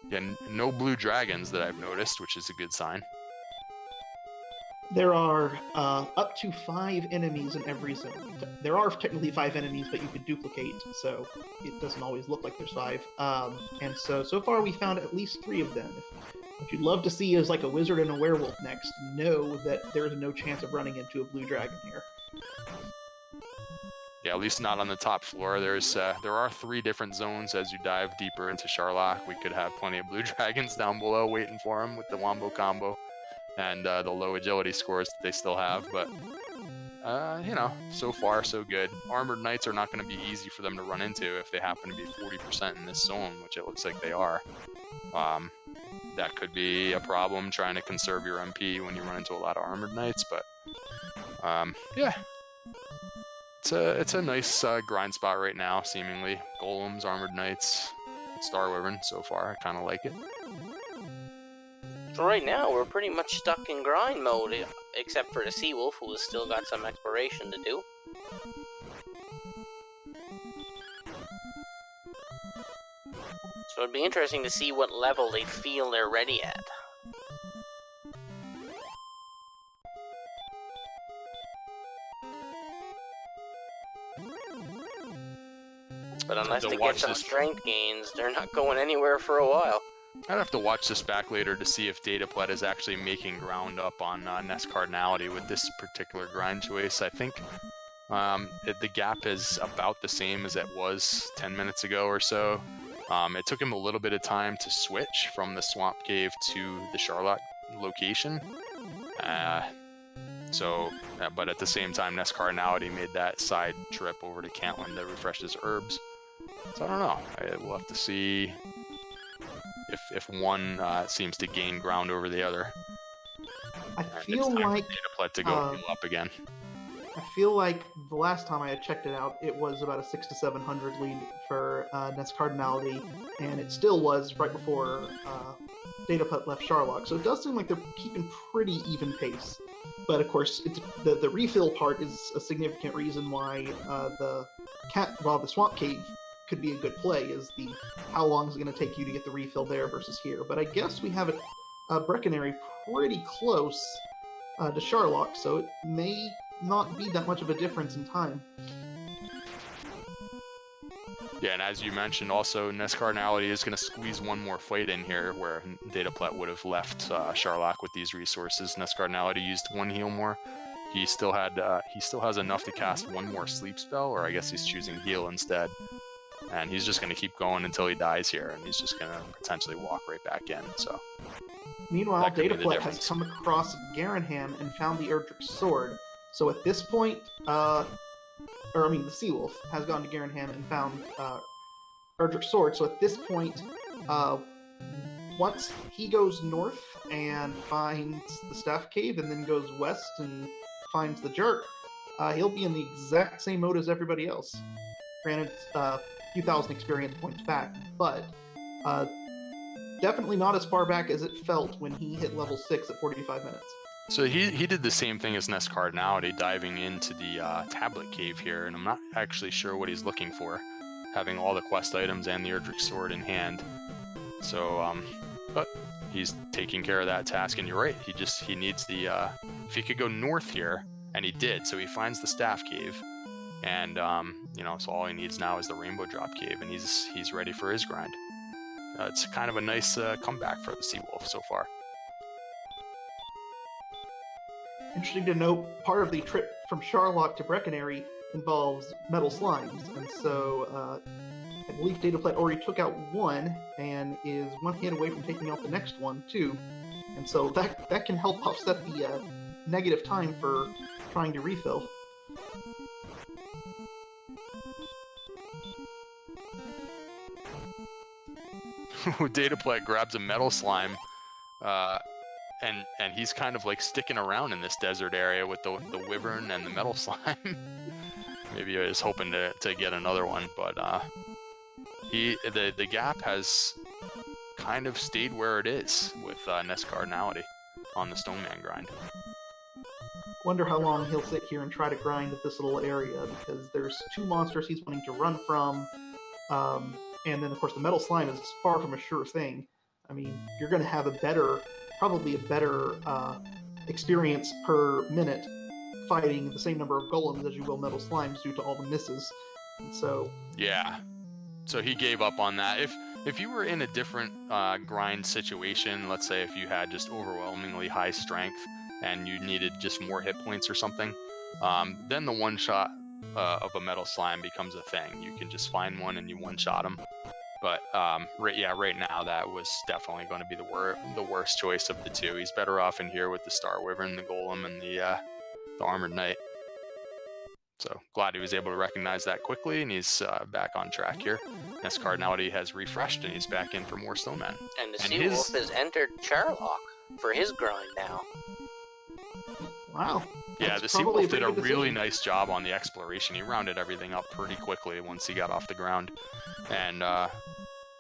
S1: Yeah, no blue dragons that I've noticed, which is a good sign.
S2: There are up to 5 enemies in every zone. There are technically 5 enemies, but you could duplicate, so it doesn't always look like there's 5. And so far we found at least 3 of them. What you'd love to see is like a wizard and a werewolf next. Know that there is no chance of running into a blue dragon here.
S1: Yeah, at least not on the top floor. There are 3 different zones as you dive deeper into Sherlock. We could have plenty of blue dragons down below waiting for him with the Wombo combo and the low agility scores that they still have. But, you know, so far so good. Armored Knights are not going to be easy for them to run into if they happen to be 40% in this zone, which it looks like they are. That could be a problem trying to conserve your MP when you run into a lot of Armored Knights, but yeah. It's a nice grind spot right now, seemingly. Golems, Armored Knights, Star Wyvern so far. I kind of like it.
S3: So right now, we're pretty much stuck in grind mode, except for the Seawolf, who has still got some exploration to do. So it'd be interesting to see what level they feel they're ready at. But unless they get some strength gains, they're not going anywhere for a while.
S1: I'd have to watch this back later to see if dataplet is actually making ground up on NESCardinality with this particular grind choice. I think the gap is about the same as it was 10 minutes ago or so. It took him a little bit of time to switch from the Swamp Cave to the Charlotte location. But at the same time, NESCardinality made that side trip over to Cantland to refresh his herbs. So I don't know. We'll have to see if one seems to gain ground over the other.
S2: I feel like
S1: dataplet to go heal up again.
S2: I feel like the last time I had checked it out, it was about a 600 to 700 lead for NESCardinality, and it still was right before dataplet left Charlock. So it does seem like they're keeping pretty even pace. But of course, it's, the refill part is a significant reason why the Swamp Cave could be a good play, is the how long is it going to take you to get the refill there versus here. But I guess we have a Brecconary pretty close to Charlock, so it may not be that much of a difference in time.
S1: Yeah, and as you mentioned, also, NESCardinality is going to squeeze one more fight in here, where dataplet would have left Charlock with these resources. NESCardinality used one heal more. He still has enough to cast one more sleep spell, or I guess he's choosing heal instead. And he's just going to keep going until he dies here, and he's just going to potentially walk right back in. So,
S2: meanwhile, dataplet has come across Garanham and found the Erdrick Sword. So at this point, the Seawolf has gone to Garanham and found Erdrick Sword. So at this point, once he goes north and finds the Staff Cave, and then goes west and finds the Jerk, he'll be in the exact same mode as everybody else. Granted, a few thousand experience points back, but definitely not as far back as it felt when he hit level 6 at 45 minutes.
S1: So he did the same thing as NESCardinality, diving into the tablet cave here, and I'm not actually sure what he's looking for, having all the quest items and the Erdrick Sword in hand. So, but he's taking care of that task, and you're right, he needs the, if he could go north here, and he did, so he finds the Staff Cave, and, so all he needs now is the Rainbow Drop Cave, and he's ready for his grind. It's kind of a nice comeback for the Seawolf so far.
S2: Interesting to note, part of the trip from Charlock to Brecconary involves metal slimes, and so I believe dataplet already took out one, and is one hit away from taking out the next one, too. And so that can help offset the negative time for trying to refill.
S1: Dataplet grabs a metal slime, and he's kind of like sticking around in this desert area with the wyvern and the metal slime. Maybe he was hoping to get another one, but the gap has kind of stayed where it is with NESCardinality on the Stoneman grind.
S2: Wonder how long he'll sit here and try to grind at this little area, because there's two monsters he's wanting to run from, and then of course the metal slime is far from a sure thing. I mean, you're going to have probably a better experience per minute fighting the same number of golems as you will metal slimes due to all the misses. And so
S1: yeah, so he gave up on that. If you were in a different grind situation, let's say if you had just overwhelmingly high strength and you needed just more hit points or something, then the one shot of a metal slime becomes a thing. You can just find one and you one shot him. But right now that was definitely going to be the worst choice of the two. He's better off in here with the Star Wyvern, the Golem, and the Armored Knight. So glad he was able to recognize that quickly, and he's back on track here. NESCardinality has refreshed, and he's back in for more Stoneman.
S3: And the Seawolf has entered Charlock for his grind now.
S2: Wow.
S1: Yeah, the Seawolf did a really nice job on the exploration. He rounded everything up pretty quickly once he got off the ground. And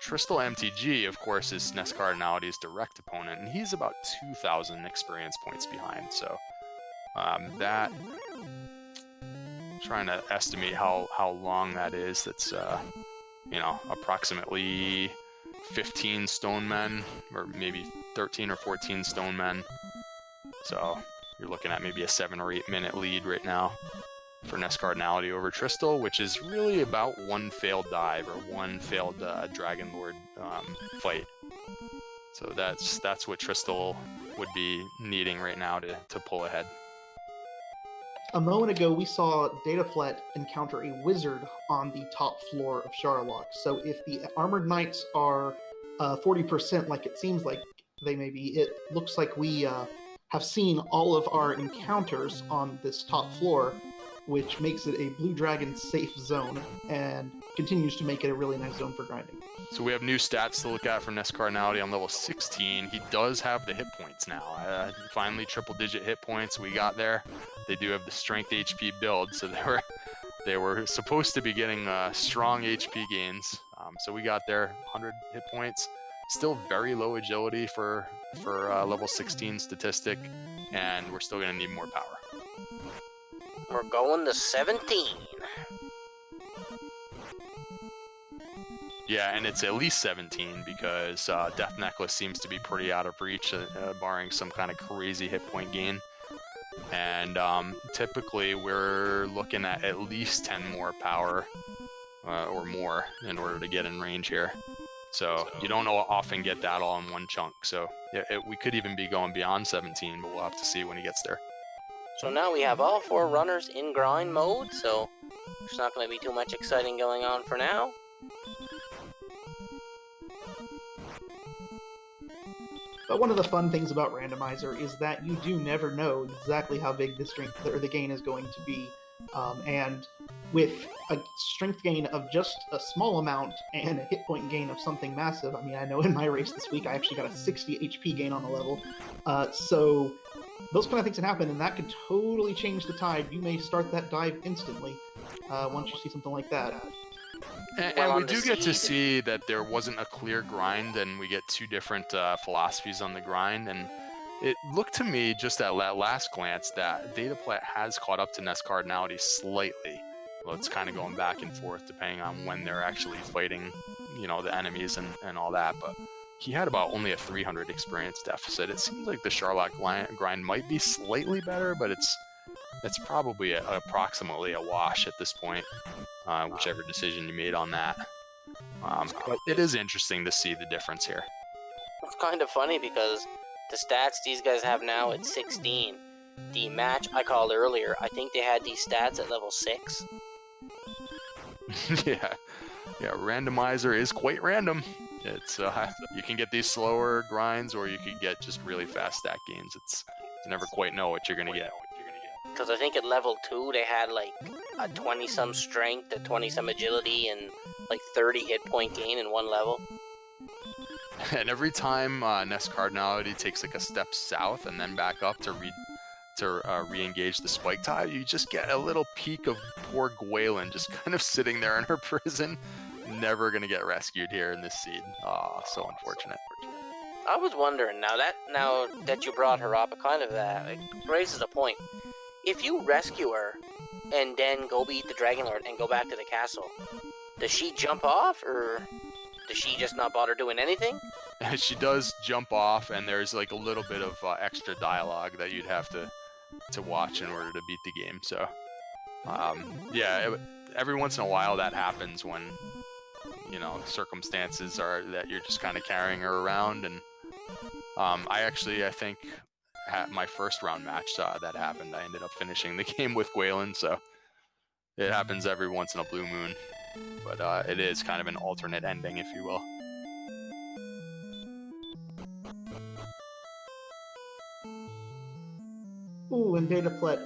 S1: TristalMTG, of course, is NESCardinality's direct opponent, and he's about 2,000 experience points behind. So that, trying to estimate how long that is. That's you know, approximately 15 stone men, or maybe 13 or 14 stone men. So you're looking at maybe a 7 or 8 minute lead right now for NESCardinality over Tristal, which is really about one failed dive or one failed Dragon Lord fight. So that's what Tristal would be needing right now to pull ahead.
S2: A moment ago, we saw dataplet encounter a wizard on the top floor of Charlock. So if the armored knights are 40%, like it seems like they may be, it looks like we have seen all of our encounters on this top floor, which makes it a blue dragon safe zone and continues to make it a really nice zone for grinding.
S1: So we have new stats to look at for NESCardinality on level 16. He does have the hit points now. Finally, triple-digit hit points. We got there. They do have the strength HP build, so they were supposed to be getting strong HP gains. So we got there, 100 hit points. Still very low agility for level 16 statistic, and we're still going to need more power.
S3: We're going to 17.
S1: Yeah, and it's at least 17 because Death Necklace seems to be pretty out of reach, barring some kind of crazy hit point gain. And typically we're looking at least 10 more power or more in order to get in range here. So you don't often get that all in one chunk. So we could even be going beyond 17, but we'll have to see when he gets there.
S3: So now we have all 4 runners in grind mode, so there's not going to be too much exciting going on for now.
S2: But one of the fun things about Randomizer is that you do never know exactly how big the strength or the gain is going to be. And with a strength gain of just a small amount and a hit point gain of something massive, I mean, I know in my race this week I actually got a 60 HP gain on the level. So those kind of things can happen, and that could totally change the tide. You may start that dive instantly once you see something like that.
S1: And we do get to see that there wasn't a clear grind, and we get 2 different philosophies on the grind. And it looked to me, just at last glance, that dataplet has caught up to NESCardinality slightly. Well, it's kind of going back and forth depending on when they're actually fighting, you know, the enemies and all that. But he had about only a 300 experience deficit. It seems like the Charlock grind might be slightly better, but it's probably approximately a wash at this point, whichever decision you made on that. But it is interesting to see the difference here.
S3: It's kind of funny because the stats these guys have now at 16, the match I called earlier, I think they had these stats at level 6.
S1: Yeah, randomizer is quite random. It's you can get these slower grinds, or you can get just really fast stat gains. You never quite know what you're gonna get.
S3: Because I think at level 2 they had like a 20-some strength, a 20-some agility, and like 30 hit point gain in one level.
S1: And every time NESCardinality takes like a step south and then back up to re-engage the spike tide, you just get a little peek of poor Gwaelin just kind of sitting there in her prison, never gonna get rescued here in this seed. Oh, so unfortunate.
S3: I was wondering, now that you brought her up, it kind of raises a point. If you rescue her and then go beat the Dragon Lord and go back to the castle, does she jump off, or does she just not bother doing anything?
S1: She does jump off, and there's like a little bit of extra dialogue that you'd have to watch in order to beat the game. So, yeah, every once in a while that happens when, you know, circumstances are that you're just kind of carrying her around. And I think at my first round match that happened. I ended up finishing the game with Gwaelin, so it happens every once in a blue moon. But it is kind of an alternate ending, if you will.
S2: Ooh, and dataplet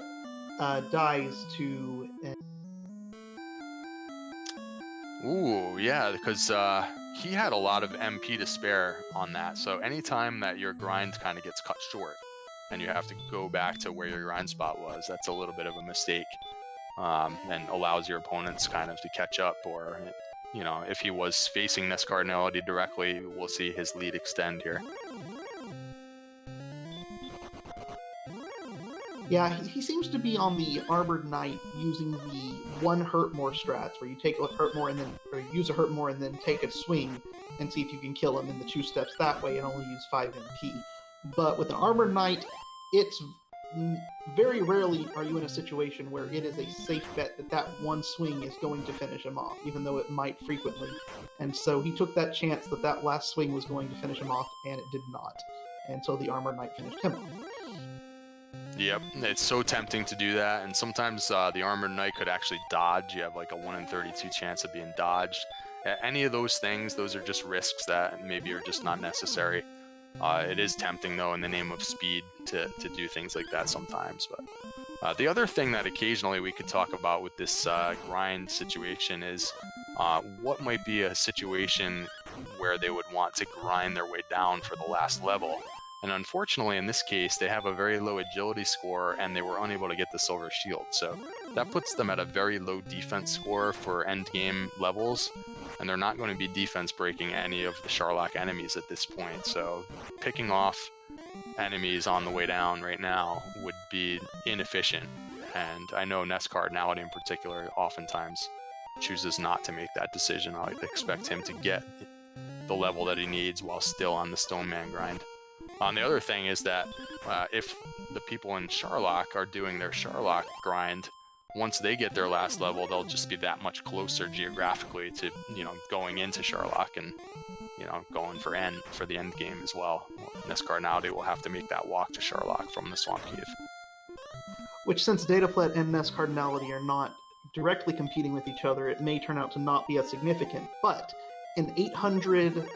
S2: dies to...
S1: Ooh, yeah, because he had a lot of MP to spare on that. So anytime that your grind kind of gets cut short, and you have to go back to where your grind spot was. That's a little bit of a mistake, and allows your opponents kind of to catch up, or, you know, if he was facing NESCardinality directly, we'll see his lead extend here.
S2: Yeah, he seems to be on the Armored Knight using the one hurt more strats, where you take a hurt more and then, or use a hurt more and then take a swing and see if you can kill him in the 2 steps that way and only use 5 MP. But with an Armored Knight, it's very rarely are you in a situation where it is a safe bet that that one swing is going to finish him off, even though it might frequently. And so he took that chance that that last swing was going to finish him off, and it did not. And so the Armored Knight finished him off.
S1: Yep, it's so tempting to do that, and sometimes the Armored Knight could actually dodge. You have like a 1 in 32 chance of being dodged. Any of those things, those are just risks that maybe are just not necessary. It is tempting, though, in the name of speed to do things like that sometimes. But the other thing that occasionally we could talk about with this grind situation is what might be a situation where they would want to grind their way down for the last level. And unfortunately, in this case, they have a very low agility score, and they were unable to get the Silver Shield. So that puts them at a very low defense score for endgame levels, and they're not going to be defense breaking any of the Sharlock enemies at this point. So picking off enemies on the way down right now would be inefficient. And I know NESCardinality in particular oftentimes chooses not to make that decision. I expect him to get the level that he needs while still on the Stoneman grind. The other thing is that if the people in Sharlock are doing their Sharlock grind, once they get their last level, they'll just be that much closer geographically to, you know, going into Sharlock and, you know, going for the end game as well. NESCardinality will have to make that walk to Sharlock from the Swamp Cave.
S2: Which, since dataplet and NESCardinality are not directly competing with each other, it may turn out to not be as significant. But an 800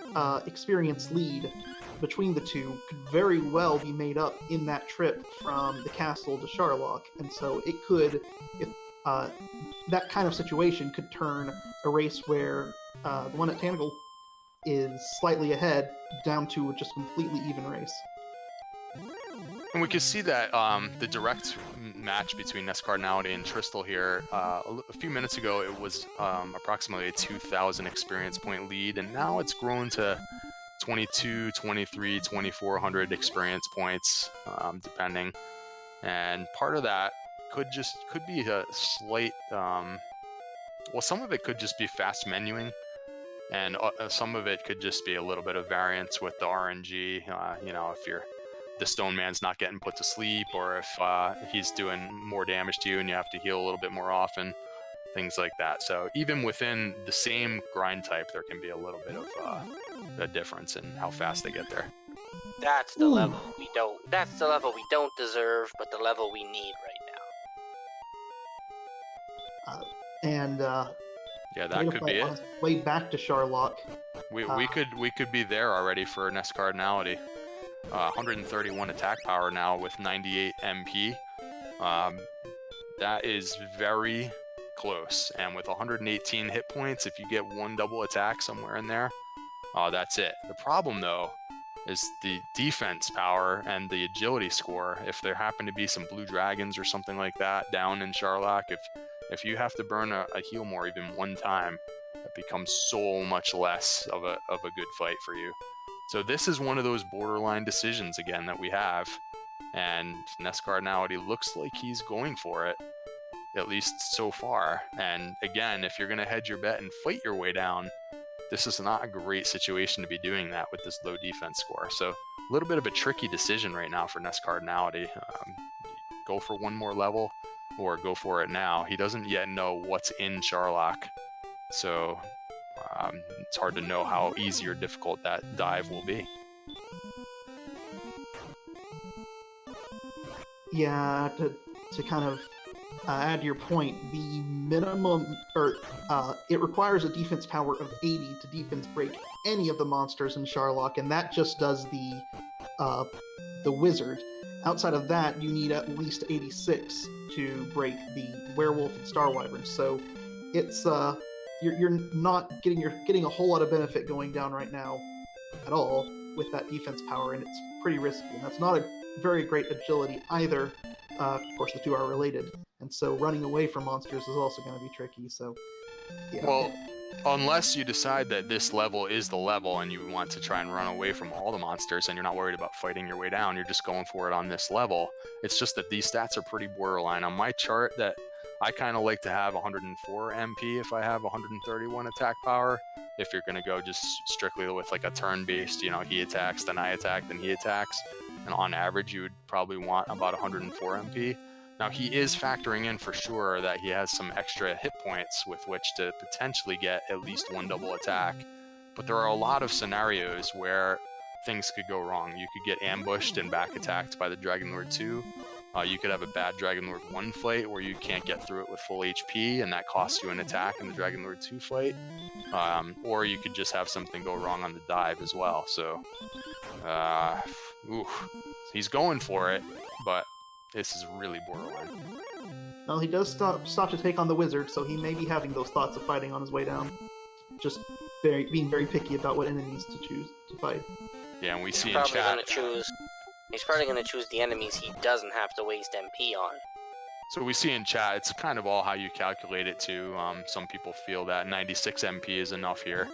S2: experience lead between the two could very well be made up in that trip from the castle to Sharlock, and so it could, if that kind of situation could turn a race where the one at Tanagle is slightly ahead down to just a completely even race.
S1: And we can see that the direct match between NESCardinality and Tristal here, a few minutes ago it was approximately a 2,000 experience point lead, and now it's grown to 22, 23, 2,400 experience points, depending. And part of that could be a slight, well, some of it could just be fast menuing, and some of it could just be a little bit of variance with the RNG. You know, if the Stone Man's not getting put to sleep, or if he's doing more damage to you and you have to heal a little bit more often, things like that. So even within the same grind type, there can be a little bit of a difference in how fast they get there.
S3: That's the level we don't. That's the level we don't deserve, but the level we need right now.
S1: Yeah, that could be it.
S2: Way back to Sharlock.
S1: We could be there already for NESCardinality. 131 attack power now with 98 MP. That is very close. And with 118 hit points, if you get one double attack somewhere in there, that's it. The problem, though, is the defense power and the agility score. If there happen to be some blue dragons or something like that down in Sharlock, if you have to burn a heal more even one time, it becomes so much less of a good fight for you. So this is one of those borderline decisions again that we have, and NESCardinality looks like he's going for it, at least so far. And again, if you're going to hedge your bet and fight your way down, this is not a great situation to be doing that with this low defense score. So a little bit of a tricky decision right now for NESCardinality. Go for one more level or go for it now. He doesn't yet know what's in Sharlock, so it's hard to know how easy or difficult that dive will be.
S2: Yeah, to kind of add to your point, the minimum, or it requires a defense power of 80 to defense break any of the monsters in Sharlock, and that just does the wizard. Outside of that, you need at least 86 to break the werewolf and star wyvern. So it's you're not getting a whole lot of benefit going down right now at all with that defense power, and it's pretty risky. And that's not a very great agility either. Of course, the two are related, and so running away from monsters is also going to be tricky. So, yeah.
S1: Well, unless you decide that this level is the level and you want to try and run away from all the monsters and you're not worried about fighting your way down, you're just going for it on this level. It's just that these stats are pretty borderline. On my chart, that I kind of like to have 104 MP if I have 131 attack power. If you're going to go just strictly with like a turn-based, you know, he attacks, then I attack, then he attacks. And on average, you would probably want about 104 MP. Now, he is factoring in for sure that he has some extra hit points with which to potentially get at least one double attack. But there are a lot of scenarios where things could go wrong. You could get ambushed and back attacked by the Dragon Lord 2. You could have a bad Dragon Lord 1 fight where you can't get through it with full HP, and that costs you an attack in the Dragon Lord 2 fight. Or you could just have something go wrong on the dive as well. So, he's going for it, but this is really borderline.
S2: Well, he does stop to take on the wizard, so he may be having those thoughts of fighting on his way down. Just being very picky about what enemies to choose to fight.
S1: Yeah, and we see
S3: He's
S1: in
S3: probably
S1: chat.
S3: going to choose the enemies he doesn't have to waste MP on.
S1: So we see in chat, it's kind of all how you calculate it too. Some people feel that 96 MP is enough here.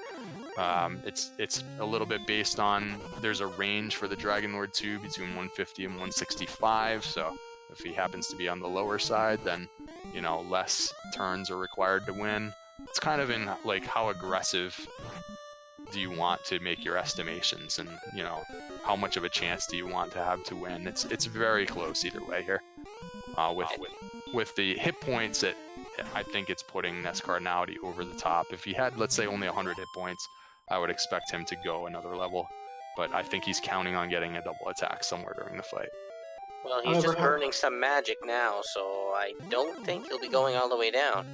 S1: It's a little bit based on, there's a range for the Dragon Lord 2 between 150 and 165, so if he happens to be on the lower side, then, you know, less turns are required to win. It's kind of in, like, how aggressive do you want to make your estimations, and, you know, how much of a chance do you want to have to win? It's very close either way here. With the hit points, I think it's putting NESCardinality over the top. If he had, let's say, only 100 hit points, I would expect him to go another level, but I think he's counting on getting a double attack somewhere during the fight.
S3: Well, he's just burning some magic now, so I don't think he'll be going all the way down.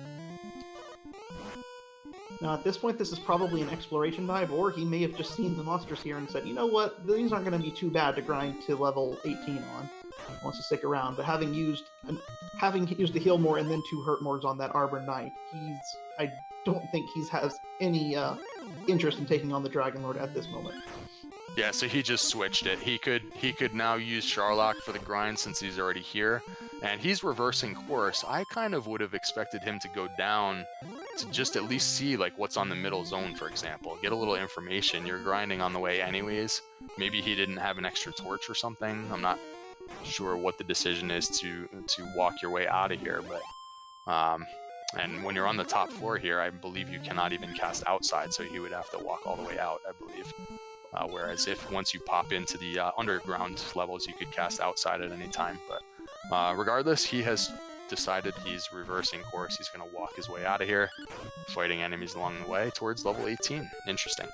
S2: Now, at this point, this is probably an exploration dive, or he may have just seen the monsters here and said, you know what, these aren't going to be too bad to grind to level 18 on. He wants to stick around, but having used the heal more and then 2 hurt mores on that Arbor Knight, I don't think he has any interest in taking on the Dragon Lord at this moment.
S1: Yeah, so he just switched it. He could now use Sharlock for the grind since he's already here, and he's reversing course. I kind of would have expected him to go down to just at least see like what's on the middle zone, for example. Get a little information. You're grinding on the way anyways. Maybe he didn't have an extra torch or something. I'm not sure what the decision is to walk your way out of here, but and when you're on the top floor here, I believe you cannot even cast outside, so he would have to walk all the way out, I believe. Whereas if once you pop into the underground levels, you could cast outside at any time. But regardless, he has decided he's reversing course. He's going to walk his way out of here, fighting enemies along the way towards level 18. Interesting.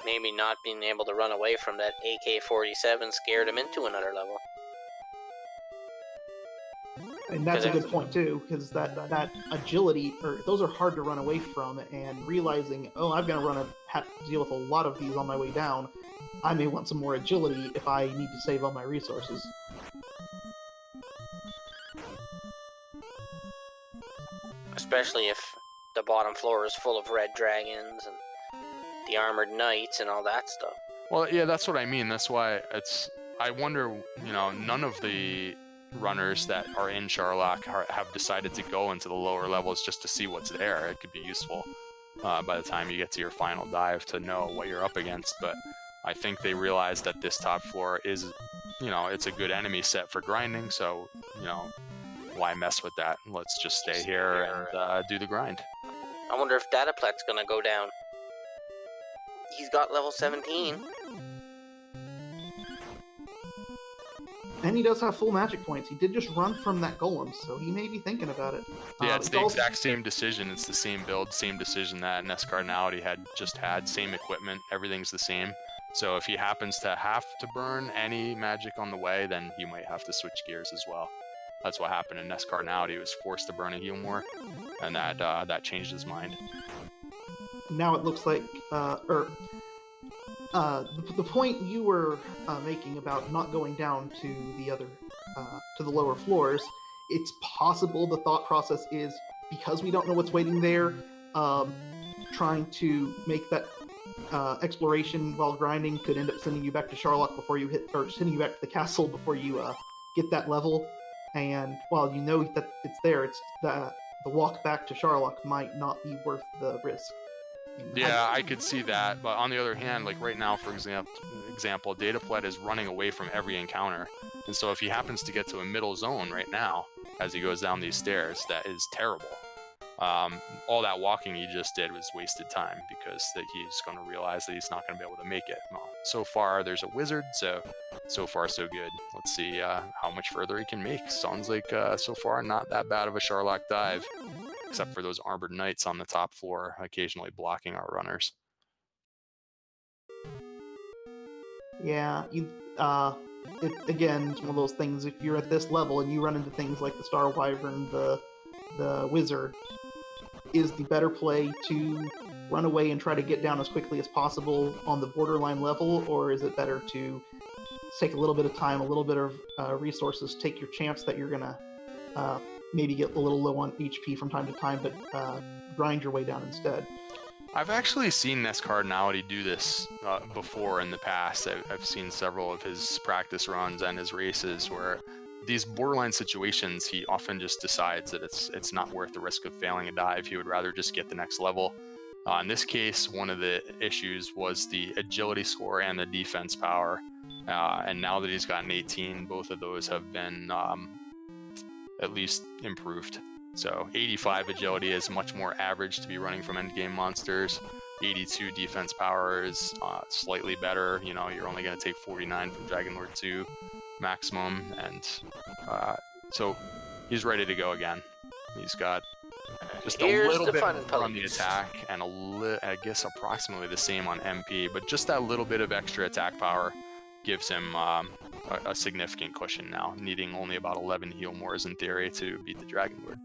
S3: Maybe not being able to run away from that AK-47 scared him into another level.
S2: And that's a good point too, because that agility, or those are hard to run away from, and realizing, oh, I'm going to have to deal with a lot of these on my way down, I may want some more agility if I need to save all my resources.
S3: Especially if the bottom floor is full of red dragons and the armored knights and all that stuff.
S1: Well, yeah, that's what I mean. That's why I wonder, you know, none of the runners that are in Sharlock have decided to go into the lower levels just to see what's there. It could be useful by the time you get to your final dive to know what you're up against, but I think they realize that this top floor is, you know, it's a good enemy set for grinding, so, you know, why mess with that? Let's just stay here and do the grind.
S3: I wonder if dataplet's gonna go down. He's got level 17.
S2: And he does have full magic points. He did just run from that golem, so he may be thinking about it.
S1: Yeah, it's the exact same decision. It's the same build, same decision that NESCardinality had just had. Same equipment, everything's the same. So if he happens to have to burn any magic on the way, then he might have to switch gears as well. That's what happened in NESCardinality. He was forced to burn a heal more, and that changed his mind.
S2: Now it looks like, the point you were making about not going down to the other, to the lower floors, it's possible the thought process is, because we don't know what's waiting there, trying to make that exploration while grinding could end up sending you back to Sharlock before you hit, or sending you back to the castle before you get that level. And while you know that it's there, it's the walk back to Sharlock might not be worth the risk.
S1: Yeah, I could see that, but on the other hand, like right now, for example, dataplet is running away from every encounter, and so if he happens to get to a middle zone right now, as he goes down these stairs, that is terrible. All that walking he just did was wasted time, because he's going to realize that he's not going to be able to make it. Well, so far there's a wizard, so far so good. Let's see how much further he can make. Sounds like so far not that bad of a Sharlock dive, except for those armored knights on the top floor occasionally blocking our runners.
S2: Yeah, again, it's one of those things, if you're at this level and you run into things like the Star Wyvern, the wizard, is the better play to run away and try to get down as quickly as possible on the borderline level, or is it better to take a little bit of time, a little bit of resources, take your chance that you're gonna maybe get a little low on HP from time to time, but grind your way down instead?
S1: I've actually seen NESCardinality do this before in the past. I've seen several of his practice runs and his races where these borderline situations, he often just decides that it's not worth the risk of failing a dive. He would rather just get the next level. In this case, one of the issues was the agility score and the defense power. And now that he's gotten 18, both of those have been at least improved. So 85 agility is much more average to be running from endgame monsters. 82 defense power is slightly better. You know, you're only going to take 49 from Dragonlord 2 maximum, and so he's ready to go again. He's got just a little bit more on the attack, and I guess approximately the same on MP, but just that little bit of extra attack power gives him a significant cushion now, needing only about 11 heal mores in theory to beat the Dragonlord.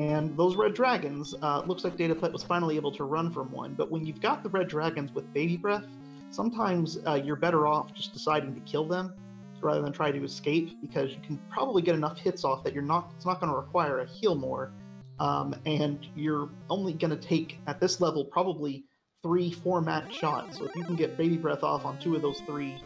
S2: And those red dragons, looks like dataplet was finally able to run from one, but when you've got the red dragons with baby breath, sometimes you're better off just deciding to kill them rather than try to escape, because you can probably get enough hits off that it's not going to require a heal more, and you're only going to take, at this level, probably 3-4 max shots. So if you can get baby breath off on 2 of those 3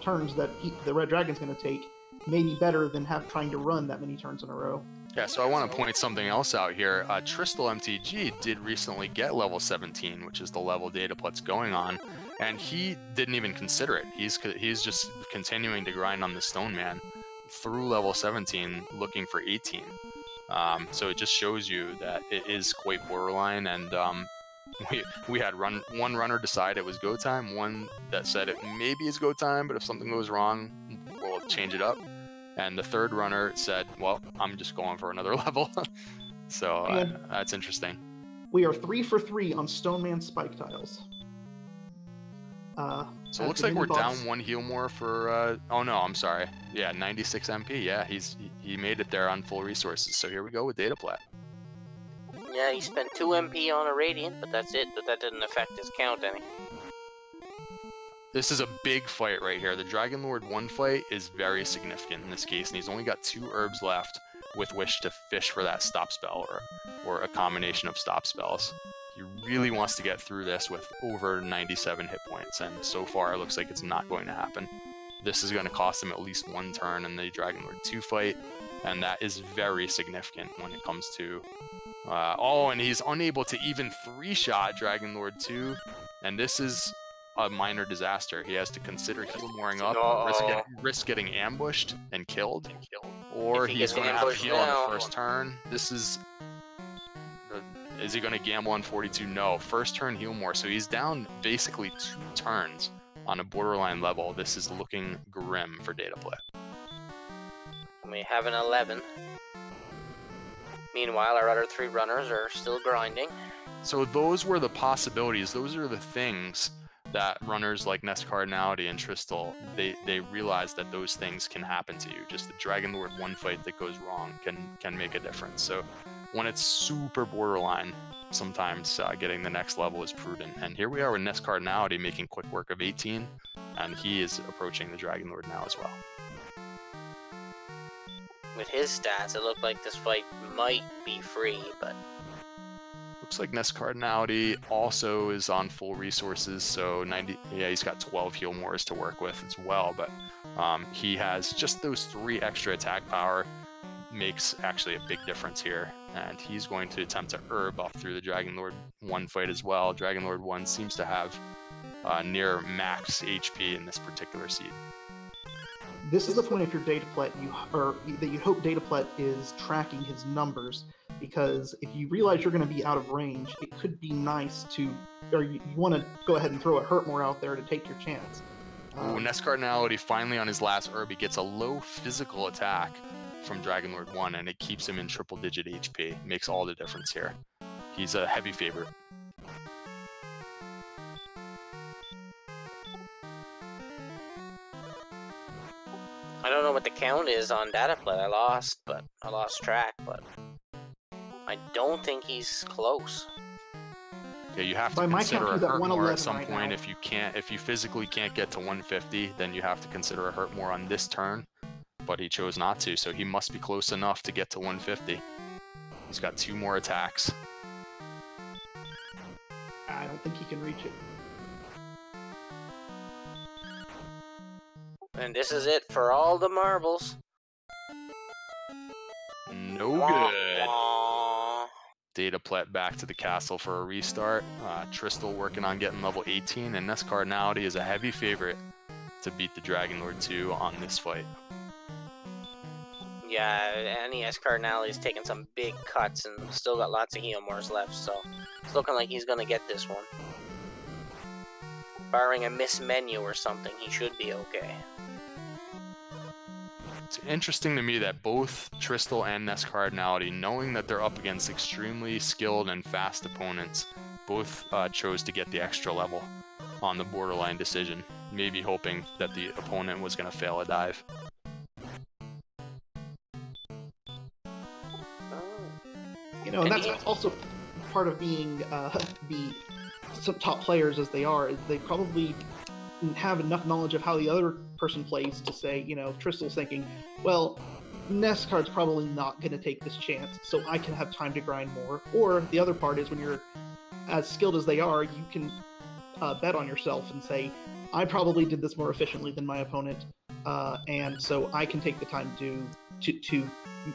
S2: turns that the red dragon's going to take, maybe better than trying to run that many turns in a row.
S1: Yeah, so I want to point something else out here. TristalMTG did recently get level 17, which is the level dataplet's going on, and he didn't even consider it. He's just continuing to grind on the Stone Man through level 17, looking for 18. So it just shows you that it is quite borderline, and we had one runner decide it was go time, one that said it maybe is go time, but if something goes wrong, we'll change it up. And the third runner said, well, I'm just going for another level. So that's interesting.
S2: We are 3 for 3 on Stone Man spike tiles.
S1: So it looks like we're down 1 heal more for, oh no, I'm sorry. Yeah, 96 MP. Yeah, he made it there on full resources. So here we go with dataplet.
S3: Yeah, he spent 2 MP on a Radiant, but that's it. But that didn't affect his count any.
S1: This is a big fight right here. The Dragonlord 1 fight is very significant in this case, and he's only got 2 herbs left with which to fish for that stop spell, or a combination of stop spells. He really wants to get through this with over 97 hit points, and so far it looks like it's not going to happen. This is going to cost him at least 1 turn in the Dragonlord 2 fight, and that is very significant when it comes to... oh, and he's unable to even 3-shot Dragonlord 2, and this is a minor disaster. He has to consider heal mooring up, risk getting ambushed and killed, or he's going to have to heal on the first turn. This is he going to gamble on 42? No. First turn heal more, so he's down basically 2 turns on a borderline level. This is looking grim for dataplet.
S3: We have an 11. Meanwhile, our other 3 runners are still grinding.
S1: So those were the possibilities. Those are the things that runners like NESCardinality and Tristal, they realize that those things can happen to you. Just the Dragonlord 1 fight that goes wrong can make a difference. So when it's super borderline, sometimes getting the next level is prudent. And here we are with NESCardinality making quick work of 18, and he is approaching the Dragonlord now as well.
S3: With his stats, it looked like this fight might be free, but...
S1: Looks like NESCardinality also is on full resources, so 90. Yeah, he's got 12 heal mores to work with as well, but he has just those 3 extra attack power. Makes actually a big difference here, and he's going to attempt to herb off through the Dragon Lord 1 fight as well. Dragon Lord 1 seems to have near max HP in this particular seed.
S2: This is the point if you're dataplet, that you hope dataplet is tracking his numbers, because if you realize you're going to be out of range, it could be nice to, or you want to go ahead and throw a hurt more out there to take your chance.
S1: NESCardinality finally on his last herb, he gets a low physical attack from Dragon Lord 1, and it keeps him in triple-digit HP. Makes all the difference here. He's a heavy favorite.
S3: I don't know what the count is on dataplet. I lost track, but I don't think he's close.
S1: Yeah, you have to consider a hurt more at some point. If you physically can't get to 150, then you have to consider a hurt more on this turn. But he chose not to, so he must be close enough to get to 150. He's got 2 more attacks.
S2: I don't think he can reach it.
S3: And this is it for all the marbles.
S1: No good. Dataplet back to the castle for a restart. Tristal working on getting level 18, and NESCardinality is a heavy favorite to beat the Dragon Lord 2 on this fight.
S3: Yeah, NESCardinality's taking some big cuts and still got lots of heal mores left, so it's looking like he's gonna get this one. Barring a miss menu or something, he should be okay.
S1: It's interesting to me that both Tristal and NESCardinality, knowing that they're up against extremely skilled and fast opponents, both chose to get the extra level on the borderline decision, maybe hoping that the opponent was going to fail a dive.
S2: You know, and that's also part of being some top players as they are, is they probably have enough knowledge of how the other person plays to say, you know, if Tristal's thinking, well, NESCard's probably not going to take this chance, so I can have time to grind more. Or the other part is when you're as skilled as they are, you can bet on yourself and say, I probably did this more efficiently than my opponent, and so I can take the time to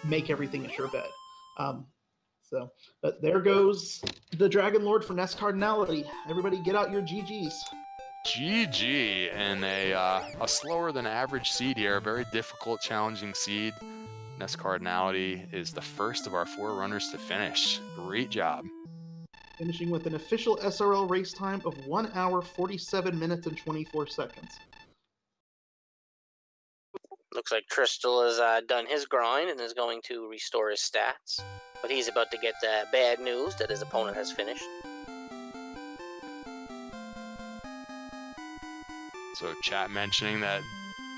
S2: make everything a sure bet. But there goes the Dragon Lord for NESCardinality. Everybody get out your GGs.
S1: GG, and a slower than average seed here, a very difficult, challenging seed. NESCardinality is the first of our 4 runners to finish. Great job.
S2: Finishing with an official SRL race time of 1 hour, 47 minutes, and 24 seconds.
S3: Looks like Tristal has done his grind and is going to restore his stats. But he's about to get bad news that his opponent has finished.
S1: So chat mentioning that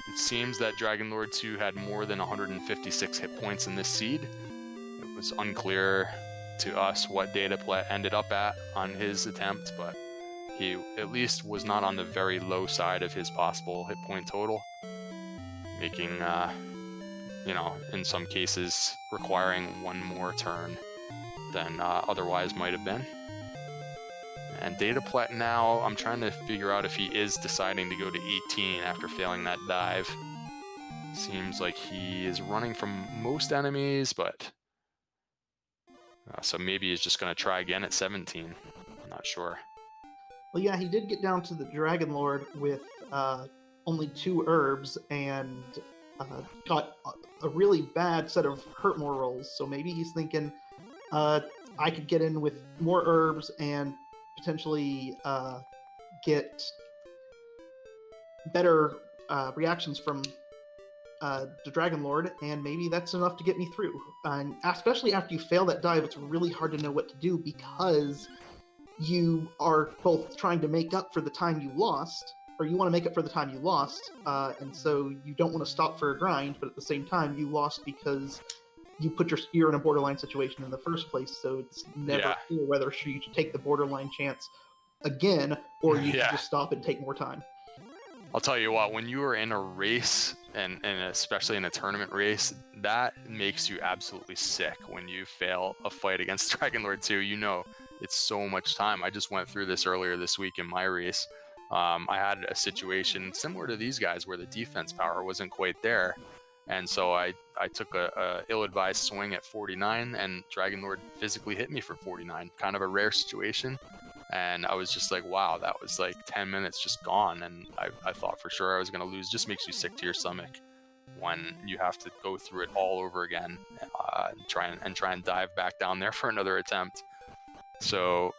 S1: it seems that Dragon Lord 2 had more than 156 hit points in this seed. It was unclear to us what dataplet ended up at on his attempt, but he at least was not on the very low side of his possible hit point total, making, you know, in some cases requiring 1 more turn than otherwise might have been. And dataplet now, I'm trying to figure out if he is deciding to go to 18 after failing that dive. Seems like he is running from most enemies, but so maybe he's just going to try again at 17. I'm not sure.
S2: Well, yeah, he did get down to the Dragon Lord with only 2 herbs and got a really bad set of hurt more rolls. So maybe he's thinking, I could get in with more herbs and potentially get better reactions from the Dragon Lord, and maybe that's enough to get me through. And especially after you fail that dive, it's really hard to know what to do, because you are both trying to make up for the time you lost, or you want to make up for the time you lost, and so you don't want to stop for a grind, but at the same time you lost because you put you're in a borderline situation in the first place, so it's never clear whether you should take the borderline chance again, or you should just stop and take more time.
S1: I'll tell you what, when you are in a race, and especially in a tournament race, that makes you absolutely sick when you fail a fight against Dragon Lord 2. You know it's so much time. I just went through this earlier this week in my race. I had a situation similar to these guys where the defense power wasn't quite there. And so I took a ill-advised swing at 49, and Dragon Lord physically hit me for 49. Kind of a rare situation. And I was just like, wow, that was like 10 minutes just gone. And I thought for sure I was going to lose. Just makes you sick to your stomach when you have to go through it all over again and try and dive back down there for another attempt. So,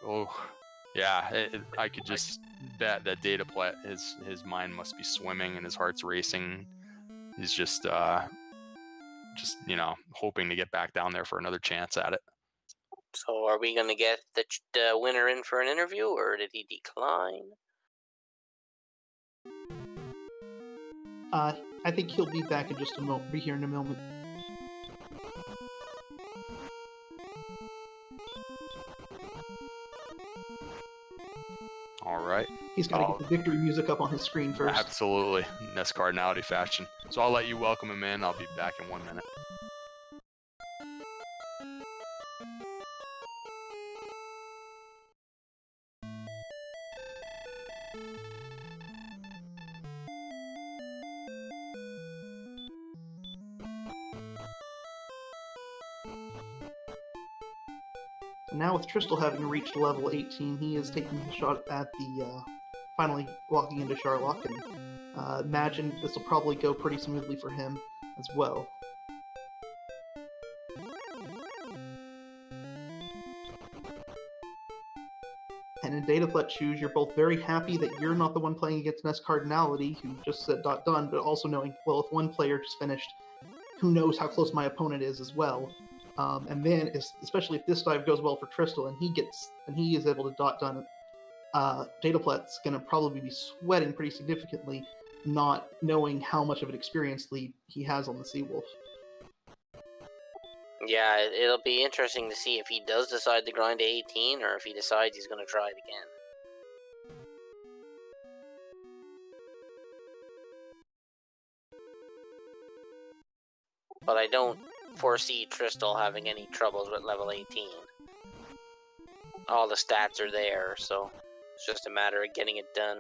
S1: yeah, I could just bet that dataplet, his mind must be swimming and his heart's racing. He's just you know, hoping to get back down there for another chance at it.
S3: So are we going to get the winner in for an interview, or did he decline?
S2: I think he'll be back in just a moment. Be here in a moment.
S1: All right.
S2: He's got to get the victory music up on his screen first.
S1: Absolutely. NESCardinality fashion. So I'll let you welcome him in. I'll be back in 1 minute.
S2: Now with Tristal having reached level 18, he is taking a shot at the, finally walking into Sharlock, and imagine this will probably go pretty smoothly for him as well. And in dataplet Choose, you're both very happy that you're not the one playing against NESCardinality, who just said .done, but also knowing, well, if one player just finished, who knows how close my opponent is as well. And then, especially if this dive goes well for Tristal and he is able to .done, dataplet's going to probably be sweating pretty significantly, not knowing how much of an experience lead he has on the Seawolf.
S3: Yeah, it'll be interesting to see if he does decide to grind to 18, or if he decides he's going to try it again. But I don't foresee Tristal having any troubles with level 18. All the stats are there, so it's just a matter of getting it done.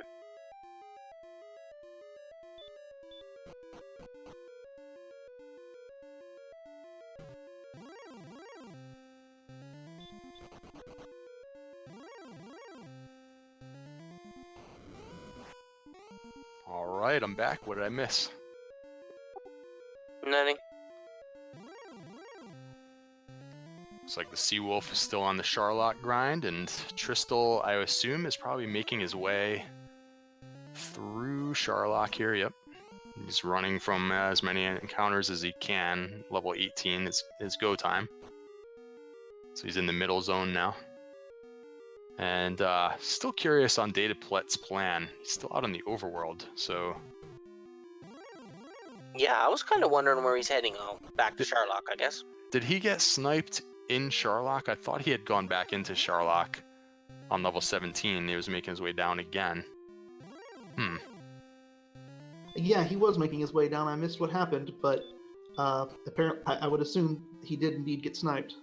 S1: Alright, I'm back. What did I miss?
S3: Nothing.
S1: Looks like the Seawolf is still on the Sharlock grind, and Tristal, I assume, is probably making his way through Sharlock here. Yep. He's running from as many encounters as he can. Level 18 is his go time. So he's in the middle zone now. And still curious on dataplet's plan. He's still out on the overworld, so...
S3: Yeah, I was kind of wondering where he's heading. Back to Sharlock, I guess.
S1: Did he get sniped in Sharlock? I thought he had gone back into Sharlock on level 17. He was making his way down again.
S2: Yeah, he was making his way down. I missed what happened, but apparently I would assume he did indeed get sniped.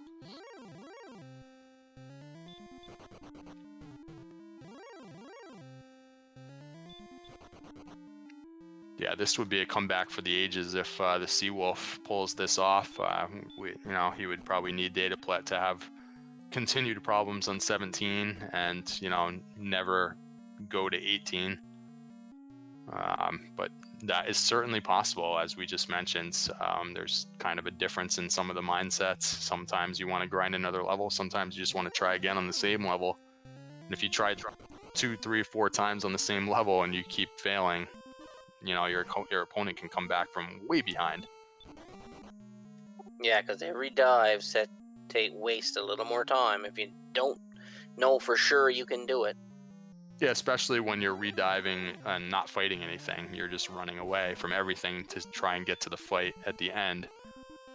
S1: Yeah, this would be a comeback for the ages if the Seawolf pulls this off. He would probably need dataplet to have continued problems on 17 and, never go to 18. But that is certainly possible, as we just mentioned. There's kind of a difference in some of the mindsets. Sometimes you want to grind another level. Sometimes you just want to try again on the same level. And if you try 2, 3, 4 times on the same level and you keep failing, your opponent can come back from way behind.
S3: Yeah, because every dive waste a little more time if you don't know for sure you can do it.
S1: Yeah, especially when you're rediving and not fighting anything. You're just running away from everything to try and get to the fight at the end.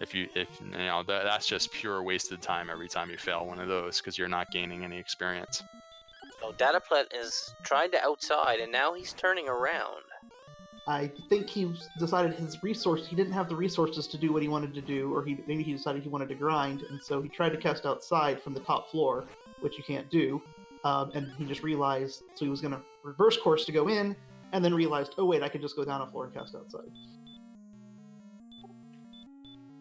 S1: That's just pure wasted time every time you fail one of those, because you're not gaining any experience.
S3: So dataplet is trying to outside, and now he's turning around.
S2: I think he decided he didn't have the resources to do what he wanted to do, or maybe he decided he wanted to grind, and so he tried to cast outside from the top floor, which you can't do. And he just realized, so he was going to reverse course to go in, and then realized, oh wait, I could just go down a floor and cast outside.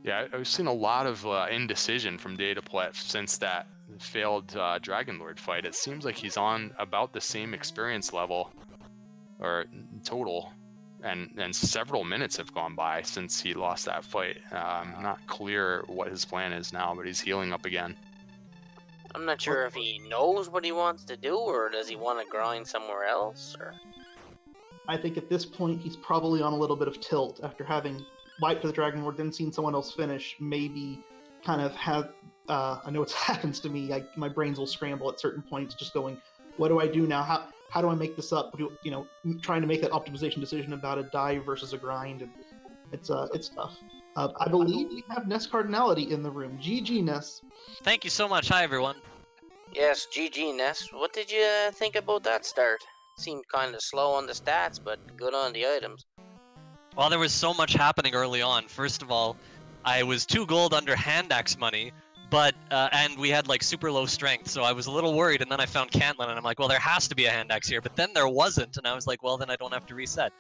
S1: Yeah, I've seen a lot of indecision from dataplet since that failed Dragon Lord fight. It seems like he's on about the same experience level, or total, and several minutes have gone by since he lost that fight. Not clear what his plan is now, but he's healing up again.
S3: I'm not sure if he knows what he wants to do, or does he want to grind somewhere else, or...
S2: I think at this point he's probably on a little bit of tilt after having wiped the Dragon Lord, then seen someone else finish, maybe kind of have, I know it happens to me, my brains will scramble at certain points, just going, what do I do now? How do I make this up? Trying to make that optimization decision about a dive versus a grind, and it's tough. I believe we have NESCardinality in the room. GG, Ness.
S4: Thank you so much. Hi, everyone.
S3: Yes, GG, Ness. What did you think about that start? Seemed kind of slow on the stats, but good on the items.
S4: Well, there was so much happening early on. First of all, I was 2 gold under hand axe money, but and we had like super low strength, so I was a little worried. And then I found Cantlin, and I'm like, well, there has to be a hand axe here. But then there wasn't, and I was like, well, then I don't have to reset.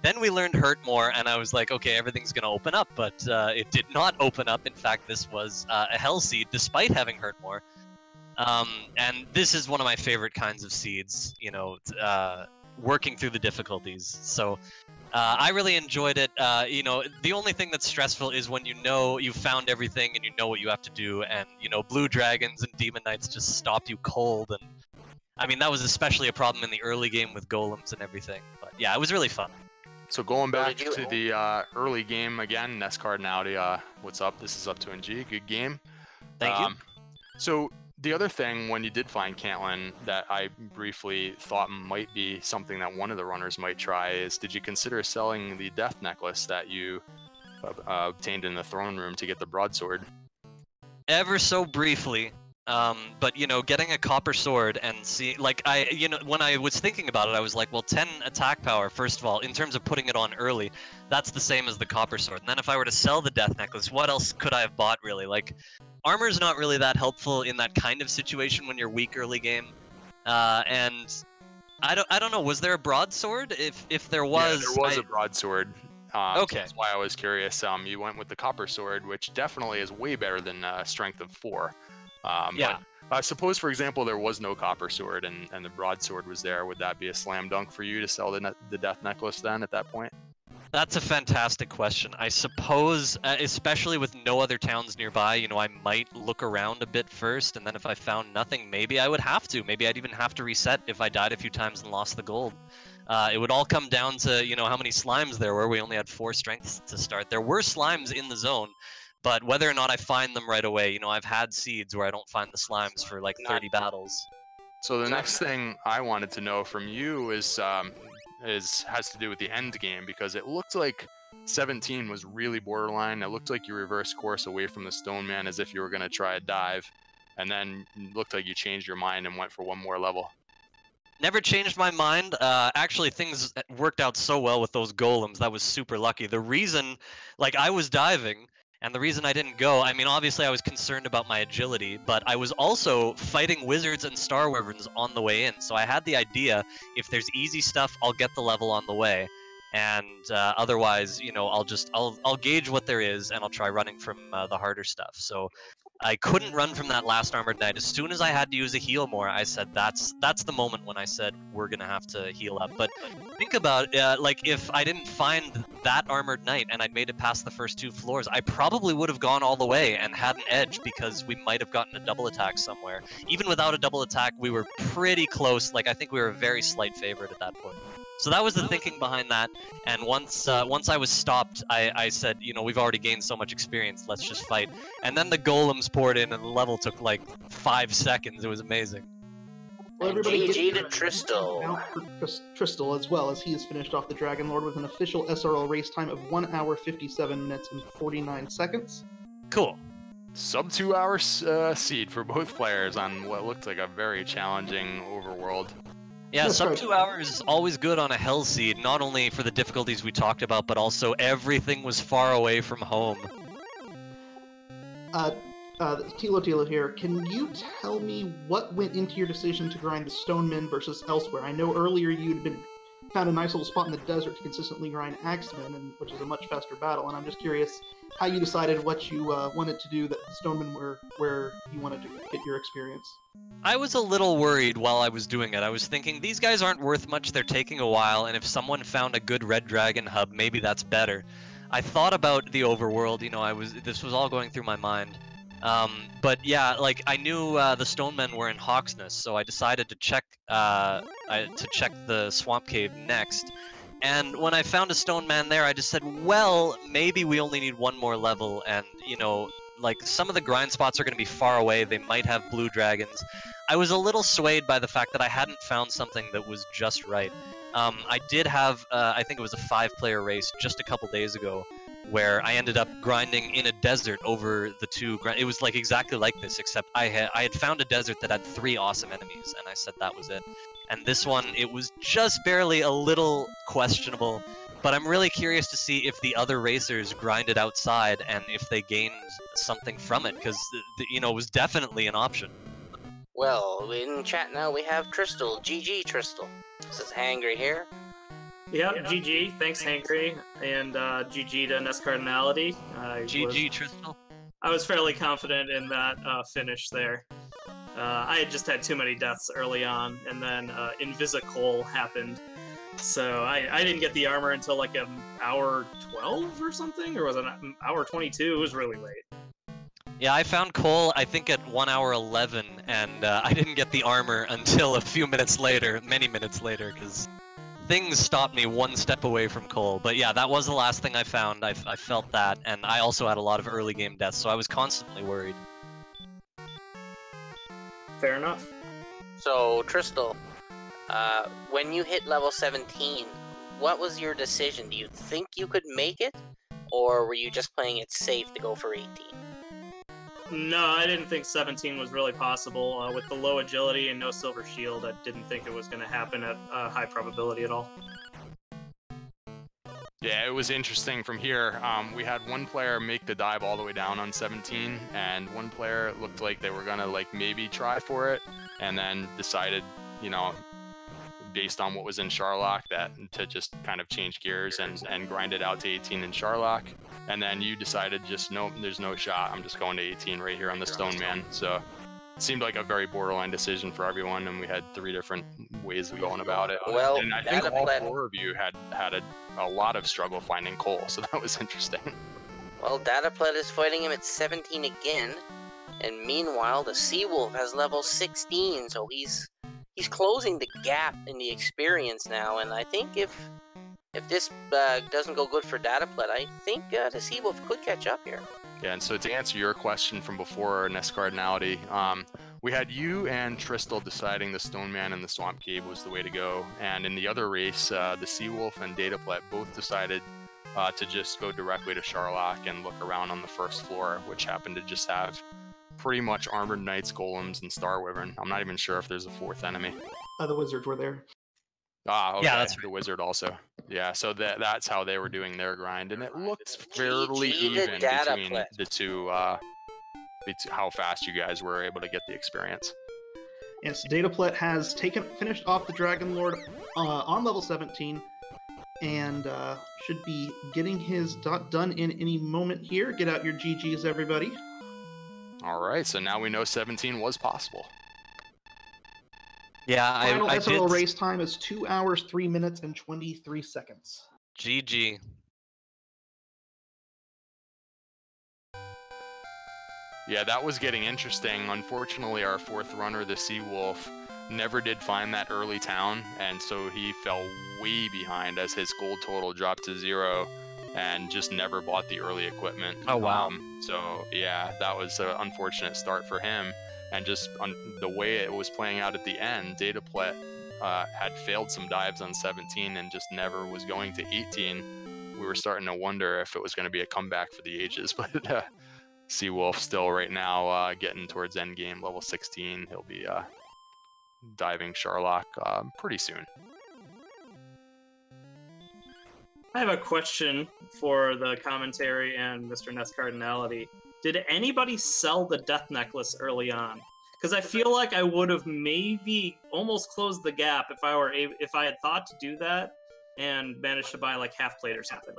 S4: Then we learned Hurt More, and I was like, okay, everything's gonna open up, but it did not open up. In fact, this was a Hell Seed, despite having Hurt More. And this is one of my favorite kinds of seeds, working through the difficulties. So I really enjoyed it. The only thing that's stressful is when you know you've found everything and you know what you have to do, and blue dragons and demon knights just stop you cold. And I mean, that was especially a problem in the early game with golems and everything. But yeah, it was really fun.
S1: So going back to the early game again, NESCardinality, what's up? This is Up2NG, good game.
S4: Thank you.
S1: So the other thing, when you did find Cantlin, that I briefly thought might be something that one of the runners might try is, did you consider selling the death necklace that you obtained in the throne room to get the broadsword?
S4: Ever so briefly. But getting a copper sword and when I was thinking about it, I was like, well, 10 attack power, first of all, in terms of putting it on early, that's the same as the copper sword. And then if I were to sell the death necklace, what else could I have bought, really? Like, armor's not really that helpful in that kind of situation when you're weak early game. And I don't know, was there a broadsword? If there was...
S1: Yeah, there was a broadsword.
S4: Okay.
S1: So that's why I was curious. You went with the copper sword, which definitely is way better than strength of 4.
S4: Yeah.
S1: But I suppose, for example, there was no copper sword and the broadsword was there. Would that be a slam dunk for you to sell the death necklace then at that point?
S4: That's a fantastic question. I suppose, especially with no other towns nearby, I might look around a bit first, and then if I found nothing, maybe I would have to. Maybe I'd even have to reset if I died a few times and lost the gold. It would all come down to, how many slimes there were. We only had 4 strengths to start. There were slimes in the zone, but whether or not I find them right away, I've had seeds where I don't find the slimes for like 30 battles.
S1: So the next thing I wanted to know from you is has to do with the end game, because it looked like 17 was really borderline. It looked like you reversed course away from the Stone Man as if you were going to try a dive, and then it looked like you changed your mind and went for one more level.
S4: Never changed my mind. Actually, things worked out so well with those golems. That was super lucky. The reason, I was diving, and the reason I didn't go, I mean, obviously I was concerned about my agility, but I was also fighting wizards and star wyverns on the way in. So I had the idea, if there's easy stuff, I'll get the level on the way. And otherwise, I'll gauge what there is, and I'll try running from the harder stuff. So I couldn't run from that last armored knight. As soon as I had to use a heal more, I said that's the moment when I said we're gonna have to heal up. But think about if I didn't find that armored knight and I'd made it past the first 2 floors, I probably would have gone all the way and had an edge, because we might have gotten a double attack somewhere. Even without a double attack, we were pretty close. I think we were a very slight favorite at that point. So that was the thinking behind that, and once I was stopped, I said, we've already gained so much experience, let's just fight. And then the golems poured in, and the level took 5 seconds. It was amazing.
S2: Well, everybody
S3: GG to Tristal.
S2: Tristal, as well, as he has finished off the Dragon Lord with an official SRL race time of 1 hour 57 minutes and 49 seconds.
S4: Cool.
S1: Sub 2 hour seed for both players on what looked like a very challenging overworld.
S4: Yeah, sub 2 hours is always good on a Hell Seed, not only for the difficulties we talked about, but also everything was far away from home.
S2: Tilo here. Can you tell me what went into your decision to grind the Stonemen versus elsewhere? I know earlier you'd found a nice little spot in the desert to consistently grind Axemen, which is a much faster battle, and I'm just curious how you decided what you wanted to do, that the Stonemen were where you wanted to get your experience.
S4: I was a little worried while I was doing it. I was thinking, these guys aren't worth much, they're taking a while, and if someone found a good Red Dragon hub, maybe that's better. I thought about the overworld, you know, this was all going through my mind. But yeah, like, I knew the Stonemen were in Hawksness, so I decided to check the Swamp Cave next. And when I found a Stoneman there, I just said, well, maybe we only need one more level, and, you know, like, some of the grind spots are going to be far away, they might have blue dragons. I was a little swayed by the fact that I hadn't found something that was just right. I did have, I think it was a 5-player race just a couple days ago, where I ended up grinding in a desert over the two. It was like exactly like this, except I had found a desert that had 3 awesome enemies, and I said that was it. And this one, it was just barely a little questionable, but I'm really curious to see if the other racers grinded outside and if they gained something from it, because you know, it was definitely an option.
S3: Well, in chat now we have Tristal. GG, Tristal. This is Hangry here.
S5: Yep, GG. Thanks, Hangry. And GG to NESCardinality.
S4: GG, Tristal.
S5: I was fairly confident in that finish there. I had just had too many deaths early on, and then Invisicoal happened. So I didn't get the armor until like an hour 12 or something, or was it an hour 22? It was really late.
S4: Yeah, I found Cole, I think, at 1 hour 11, and I didn't get the armor until a few minutes later, many minutes later, because things stopped me one step away from Cole. But yeah, that was the last thing I found. I felt that, and I also had a lot of early game deaths, so I was constantly worried.
S5: Fair enough.
S3: So, Tristal, when you hit level 17, what was your decision? Do you think you could make it, or were you just playing it safe to go for 18?
S5: No, I didn't think 17 was really possible. With the low agility and no silver shield, I didn't think it was going to happen at high probability at all.
S1: Yeah, it was interesting from here. We had one player make the dive all the way down on 17, and one player looked like they were gonna like maybe try for it, and then decided, you know, based on what was in Sharlock, that to just kind of change gears and grind it out to 18 in Sharlock. And then you decided just, nope, there's no shot. I'm just going to 18 right here on the Stoneman. So it seemed like a very borderline decision for everyone, and we had 3 different ways of going about it.
S3: Well,
S1: and I think all 4 of you had a lot of struggle finding Cole, so that was interesting.
S3: Well, dataplet is fighting him at 17 again, and meanwhile the Seawolf has level 16, so he's closing the gap in the experience now. And I think if this doesn't go good for dataplet, I think the Seawolf could catch up here.
S1: Yeah, and so to answer your question from before, NESCardinality, we had you and Tristal deciding the Stoneman and the Swamp Cave was the way to go, and in the other race, the Seawolf and dataplet both decided to just go directly to Sharlock and look around on the first floor, which happened to just have pretty much armored knights, golems, and Star Wyvern. I'm not even sure if there's a 4th enemy.
S2: The wizards were there.
S1: Ah, okay.
S4: Yeah, that's right.
S1: The wizard also. Yeah, so that's how they were doing their grind, and it looked fairly even between the two, how fast you guys were able to get the experience.
S2: Yes, dataplet has finished off the Dragon Lord on level 17, and should be getting his done in any moment here. Get out your GGs, everybody.
S1: All right, so now we know 17 was possible.
S4: Yeah,
S2: Final
S4: I
S2: SRL
S4: did.
S2: race time is 2 hours, 3 minutes, and 23 seconds.
S4: GG.
S1: Yeah, that was getting interesting. Unfortunately, our 4th runner, the Seawolf, never did find that early town, and so he fell way behind as his gold total dropped to 0 and just never bought the early equipment.
S4: Oh, wow.
S1: So, yeah, that was an unfortunate start for him. And just the way it was playing out at the end, dataplet had failed some dives on 17 and just never was going to 18. We were starting to wonder if it was going to be a comeback for the ages, but Seawolf still right now getting towards endgame, level 16. He'll be diving Sharlock pretty soon.
S5: I have a question for the commentary and Mr. NESCardinality. did anybody sell the death necklace early on? Because I feel like I would have maybe almost closed the gap if I had thought to do that and managed to buy like half plate or something.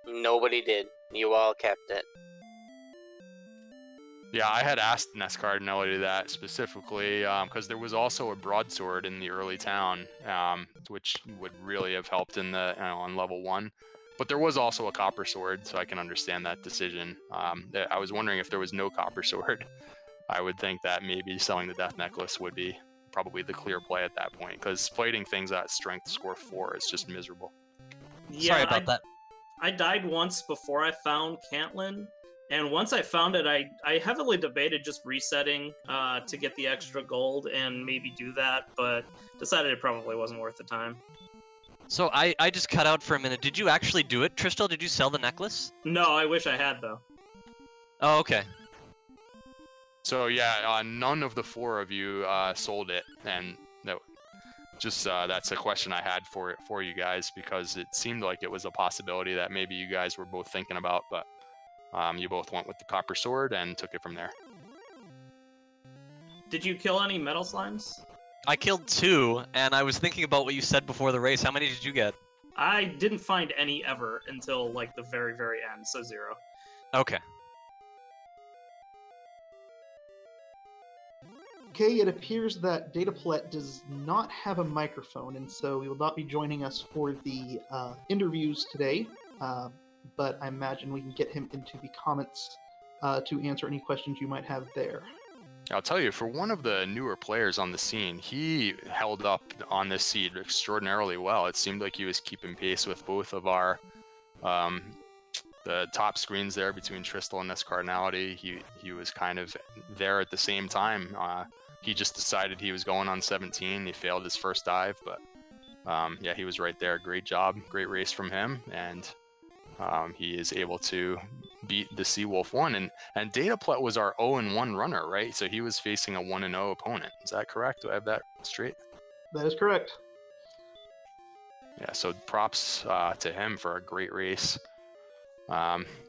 S3: Nobody did. You all kept it.
S1: Yeah, I had asked NESCardinality that specifically because there was also a broadsword in the early town, which would really have helped in the on level 1. But there was also a copper sword, so I can understand that decision. I was wondering if there was no copper sword. I would think that maybe selling the death necklace would be probably the clear play at that point, because plating things at strength score 4 is just miserable.
S5: Yeah,
S4: Sorry about that.
S5: I died once before I found Cantlin, and once I found it, I heavily debated just resetting to get the extra gold and maybe do that, but decided it probably wasn't worth the time.
S4: So I just cut out for a minute. Did you actually do it, Tristal? Did you sell the necklace?
S5: No, I wish I had, though.
S4: Oh, okay.
S1: So yeah, none of the 4 of you sold it, and no, just that's a question I had for you guys, because it seemed like it was a possibility that maybe you guys were both thinking about, but you both went with the copper sword and took it from there.
S5: Did you kill any metal slimes?
S4: I killed 2, and I was thinking about what you said before the race. How many did you get?
S5: I didn't find any ever until like the very, very end, so 0.
S4: Okay.
S2: Okay, it appears that dataplet does not have a microphone, and so he will not be joining us for the interviews today, but I imagine we can get him into the comments to answer any questions you might have there.
S1: I'll tell you, for one of the newer players on the scene, he held up on this seed extraordinarily well. It seemed like he was keeping pace with both of our the top screens there between Tristal and NESCardinality. He was kind of there at the same time. He just decided he was going on 17. He failed his first dive, but yeah, he was right there. Great job, great race from him, and he is able to beat the theseawolf1. And dataplet was our 0-1 runner, right? So he was facing a 1-0 opponent. Is that correct? Do I have that straight?
S2: That is correct.
S1: Yeah, so props to him for a great race.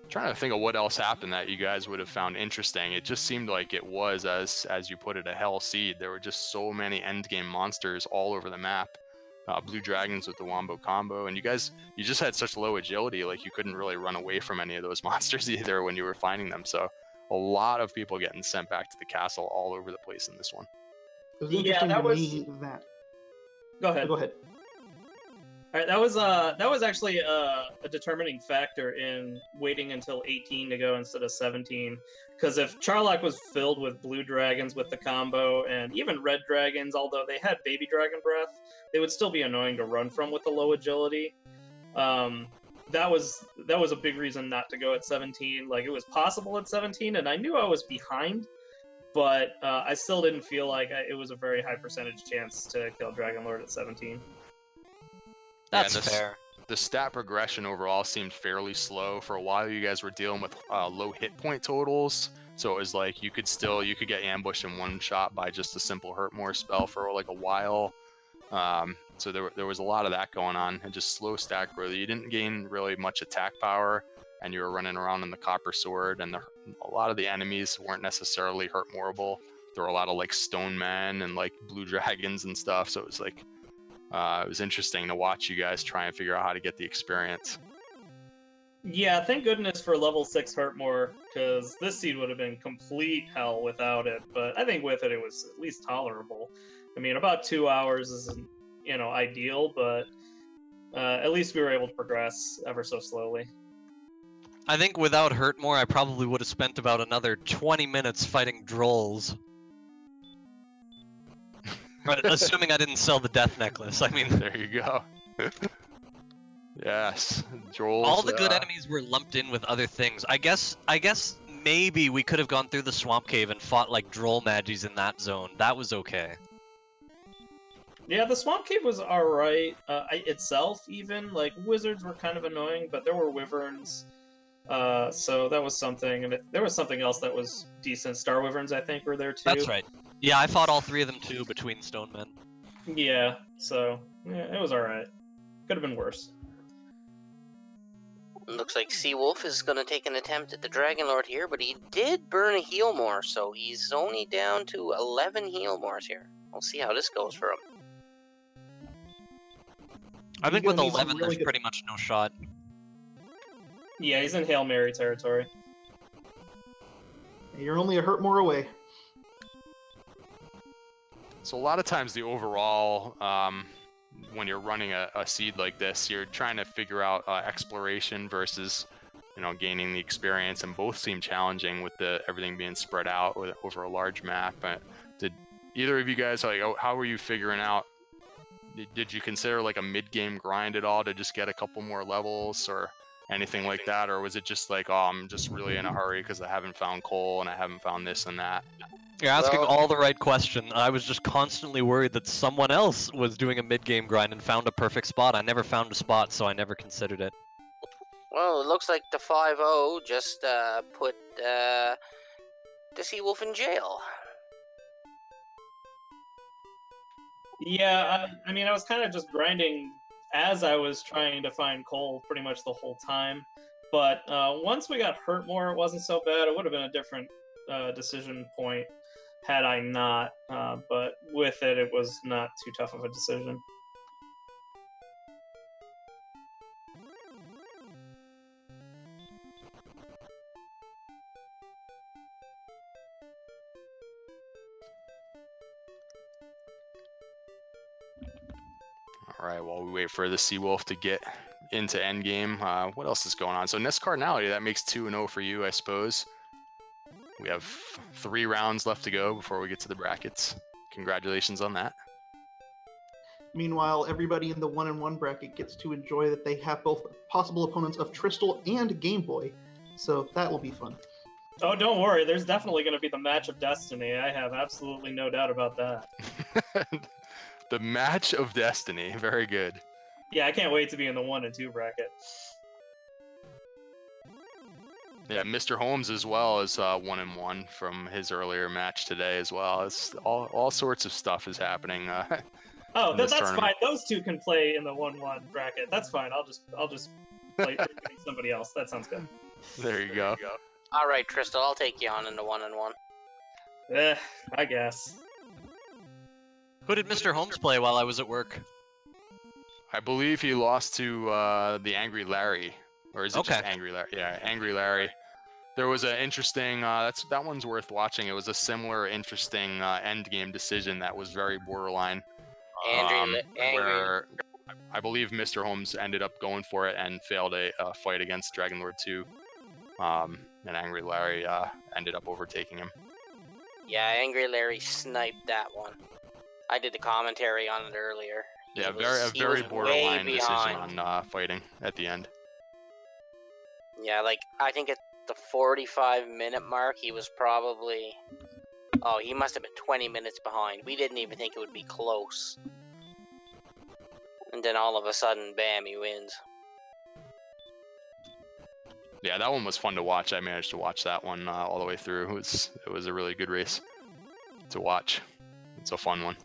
S1: Trying to think of what else happened that you guys would have found interesting. It just seemed like it was, as you put it, a hell seed. There were just so many endgame monsters all over the map. Blue dragons with the wombo combo, and you just had such low agility, like you couldn't really run away from any of those monsters either when you were finding them. So a lot of people getting sent back to the castle all over the place in this one.
S2: It was
S5: Yeah,
S2: interesting
S5: that
S2: to
S5: was-
S2: me that...
S5: Go ahead.
S2: Go ahead.
S5: All right, that was actually a determining factor in waiting until 18 to go instead of 17. Because if Charlock was filled with blue dragons with the combo, and even red dragons, although they had baby dragon breath, they would still be annoying to run from with the low agility. That was a big reason not to go at 17. Like, it was possible at 17, and I knew I was behind, but I still didn't feel like it was a very high percentage chance to kill Dragon Lord at 17.
S4: That's
S1: Yeah,
S4: fair.
S1: The stat progression overall seemed fairly slow. For a while, you guys were dealing with low hit point totals, so it was like you could get ambushed in one shot by just a simple hurt more spell for like a while. So there was a lot of that going on, and just slow stat growth. You didn't gain really much attack power, and you were running around in the copper sword, and a lot of the enemies weren't necessarily hurt moreable. There were a lot of like stone men and like blue dragons and stuff, so it was like it was interesting to watch you guys try and figure out how to get the experience.
S5: Yeah, thank goodness for level 6 Hurtmore, because this seed would have been complete hell without it, but I think with it, it was at least tolerable. I mean, about 2 hours isn't, ideal, but at least we were able to progress ever so slowly.
S4: I think without Hurtmore, I probably would have spent about another 20 minutes fighting Drolls. Assuming I didn't sell the death necklace. I mean,
S1: There you go. Yes, Joel's,
S4: all the good enemies were lumped in with other things. I guess maybe we could have gone through the swamp cave and fought like Droll Magis in that zone. That was okay.
S5: Yeah, the Swamp Cave was alright. Itself, even, like, wizards were kind of annoying, but there were wyverns. So that was something, and there was something else that was decent. Star Wyverns, I think, were there too.
S4: That's right. Yeah, I fought all 3 of them too between Stone Men.
S5: Yeah, so, yeah, it was alright. Could have been worse.
S3: Looks like Seawolf is going to take an attempt at the Dragon Lord here, but he did burn a heal more, so he's only down to 11 heal mores here. We'll see how this goes for him.
S4: I think with 11,
S2: really
S4: there's pretty much no shot.
S5: Yeah, he's in Hail Mary territory.
S2: You're only a hurt more away.
S1: So a lot of times the overall, when you're running a seed like this, you're trying to figure out exploration versus, gaining the experience, and both seem challenging with everything being spread out over a large map. But did either of you guys, how were you figuring out? Did you consider like a mid-game grind at all to just get a couple more levels or anything like that, or was it just like, oh, I'm just really in a hurry because I haven't found coal and I haven't found this and that?
S4: You're asking all the right questions. I was just constantly worried that someone else was doing a mid-game grind and found a perfect spot. I never found a spot, so I never considered it.
S3: Well, it looks like the 5-0 just put the Seawolf in jail.
S5: Yeah, I mean, I was kind of just grinding as I was trying to find coal pretty much the whole time. But once we got hurt more, it wasn't so bad. It would have been a different decision point had I not. But with it, it was not too tough of a decision.
S1: All right, while we wait for the Seawolf to get into endgame, what else is going on? So NESCardinality, that makes 2-0 for you, I suppose. We have 3 rounds left to go before we get to the brackets. Congratulations on that.
S2: Meanwhile, everybody in the 1-1 bracket gets to enjoy that they have both possible opponents of Tristal and Game Boy, so that will be fun.
S5: Oh, don't worry. There's definitely going to be the match of destiny. I have absolutely no doubt about that.
S1: The match of destiny. Very good.
S5: Yeah, I can't wait to be in the 1 and 2 bracket.
S1: Yeah, Mr. Holmes as well is 1-1 from his earlier match today as well. It's all sorts of stuff is happening.
S5: Oh, that's
S1: tournament.
S5: fine. Those two can play in the 1-1 bracket. That's fine. I'll just play somebody else. That sounds good.
S1: There you go.
S3: All right, Tristal, I'll take you on in the 1-1.
S5: I guess.
S4: Who did Mr. Holmes play while I was at work?
S1: I believe he lost to the Angry Larry. Or is it just Angry Larry? Yeah, Angry Larry. There was an interesting, that one's worth watching. It was a similar interesting end game decision that was very borderline. Where I believe Mr. Holmes ended up going for it and failed a fight against Dragon Lord 2. And Angry Larry ended up overtaking him.
S3: Yeah, Angry Larry sniped that one. I did the commentary on it earlier.
S1: Yeah, a very borderline decision on fighting at the end.
S3: Yeah, like, I think at the 45-minute mark, he was probably... Oh, he must have been 20 minutes behind. We didn't even think it would be close. And then all of a sudden, bam, he wins.
S1: Yeah, that one was fun to watch. I managed to watch that one all the way through. It was a really good race to watch. It's a fun one.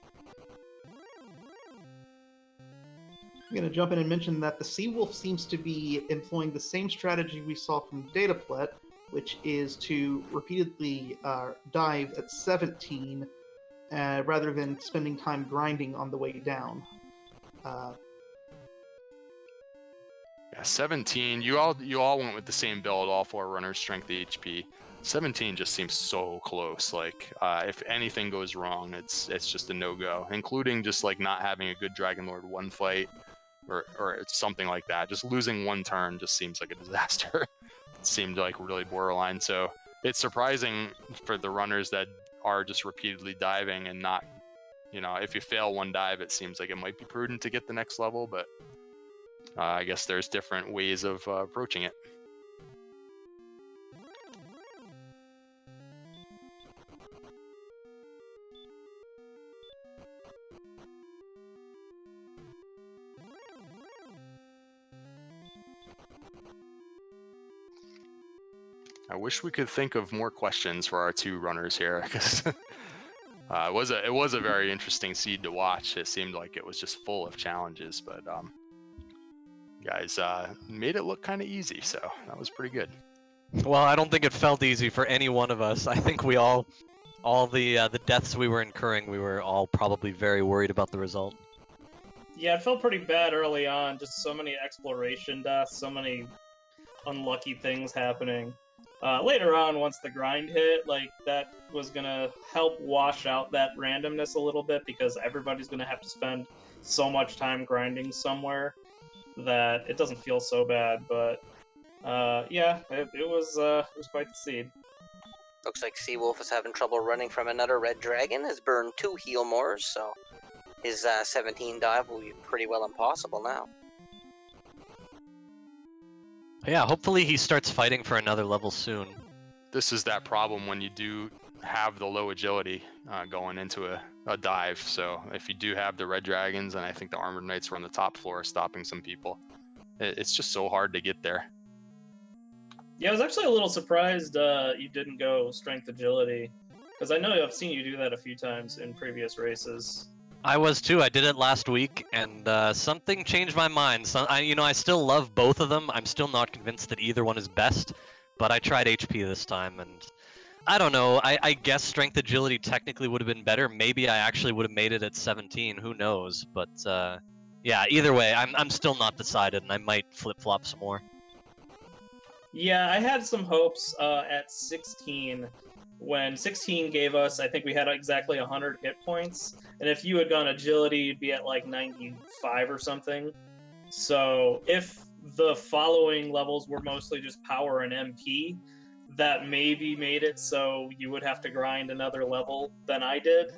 S2: I'm going to jump in and mention that the Seawolf seems to be employing the same strategy we saw from dataplet, which is to repeatedly dive at 17 rather than spending time grinding on the way down.
S1: Yeah, 17. You all went with the same build, all 4 runners, strength, HP. 17 just seems so close. Like, if anything goes wrong, it's just a no-go, including just like not having a good Dragon Lord 1 fight. Or something like that. Just losing 1 turn just seems like a disaster. It seemed like really borderline. So it's surprising for the runners that are just repeatedly diving and not, if you fail 1 dive, it seems like it might be prudent to get the next level, but I guess there's different ways of approaching it. I wish we could think of more questions for our 2 runners here, because it was a very interesting seed to watch. It seemed like it was just full of challenges, but guys made it look kind of easy, so that was pretty good.
S4: Well, I don't think it felt easy for any one of us. I think we all the deaths we were incurring, we were all probably very worried about the result.
S5: Yeah, it felt pretty bad early on. Just so many exploration deaths, so many unlucky things happening. Later on, once the grind hit, like, that was gonna help wash out that randomness a little bit, because everybody's gonna have to spend so much time grinding somewhere that it doesn't feel so bad. But yeah, it was quite the seed.
S3: Looks like Seawolf is having trouble running from another red dragon. Has burned 2 heal mores, so his 17 dive will be pretty well impossible now.
S4: Yeah, hopefully he starts fighting for another level soon.
S1: This is that problem when you do have the low agility going into a dive. So if you do have the red dragons, and I think the armored knights were on the top floor stopping some people, it's just so hard to get there.
S5: Yeah, I was actually a little surprised you didn't go strength agility, because I know I've seen you do that a few times in previous races.
S4: I was too. I did it last week, and something changed my mind. I still love both of them. I'm still not convinced that either one is best, but I tried HP this time, and I don't know. I guess strength agility technically would have been better. Maybe I actually would have made it at 17. Who knows? But yeah, either way, I'm still not decided, and I might flip-flop some more.
S5: Yeah, I had some hopes at 16. When 16 gave us, I think we had exactly 100 hit points, and if you had gone agility, you'd be at like 95 or something. So if the following levels were mostly just power and MP, that maybe made it so you would have to grind another level than I did.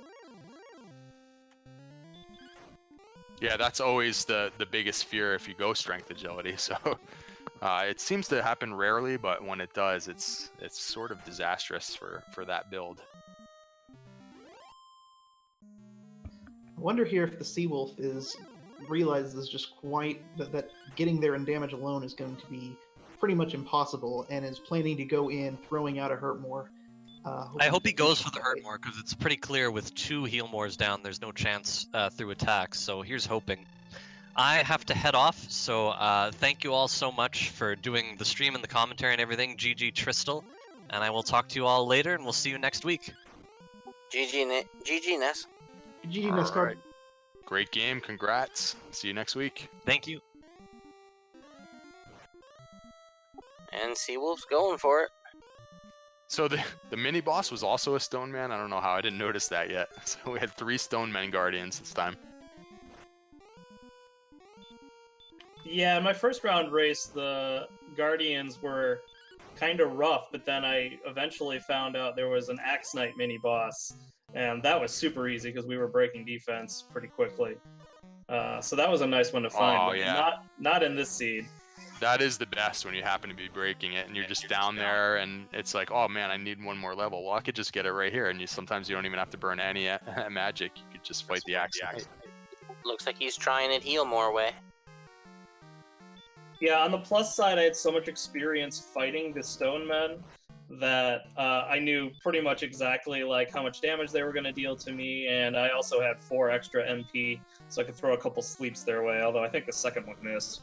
S1: Yeah, that's always the biggest fear if you go strength agility. So it seems to happen rarely, but when it does, it's sort of disastrous for that build.
S2: I wonder here if the Seawolf realizes just quite that getting there in damage alone is going to be pretty much impossible, and is planning to go in throwing out a hurt more.
S4: I hope he goes for the hurt more, because it's pretty clear with 2 heal mores down, there's no chance through attacks. So here's hoping. I have to head off, so thank you all so much for doing the stream and the commentary and everything. GG Tristal, and I will talk to you all later, and we'll see you next week.
S3: GG Ness.
S2: GG NESCard.
S1: Right. Great game, congrats. See you next week.
S4: Thank you.
S3: And Seawolf's going for it.
S1: So the mini boss was also a stone man. I don't know how I didn't notice that yet. So we had 3 stone men guardians this time.
S5: Yeah, in my first round race, the Guardians were kind of rough, but then I eventually found out there was an Axe Knight mini-boss, and that was super easy because we were breaking defense pretty quickly. So that was a nice one to find.
S1: Oh,
S5: but
S1: yeah.
S5: Not in this seed.
S1: That is the best when you happen to be breaking it and you're just down there and it's like, oh man, I need 1 more level. Well, I could just get it right here, and sometimes you don't even have to burn any magic. You could just fight the Axe Knight.
S3: Looks like he's trying it heal more way.
S5: Yeah, on the plus side, I had so much experience fighting the stone men that I knew pretty much exactly like how much damage they were going to deal to me, and I also had 4 extra MP, so I could throw a couple sleeps their way, although I think the second one missed.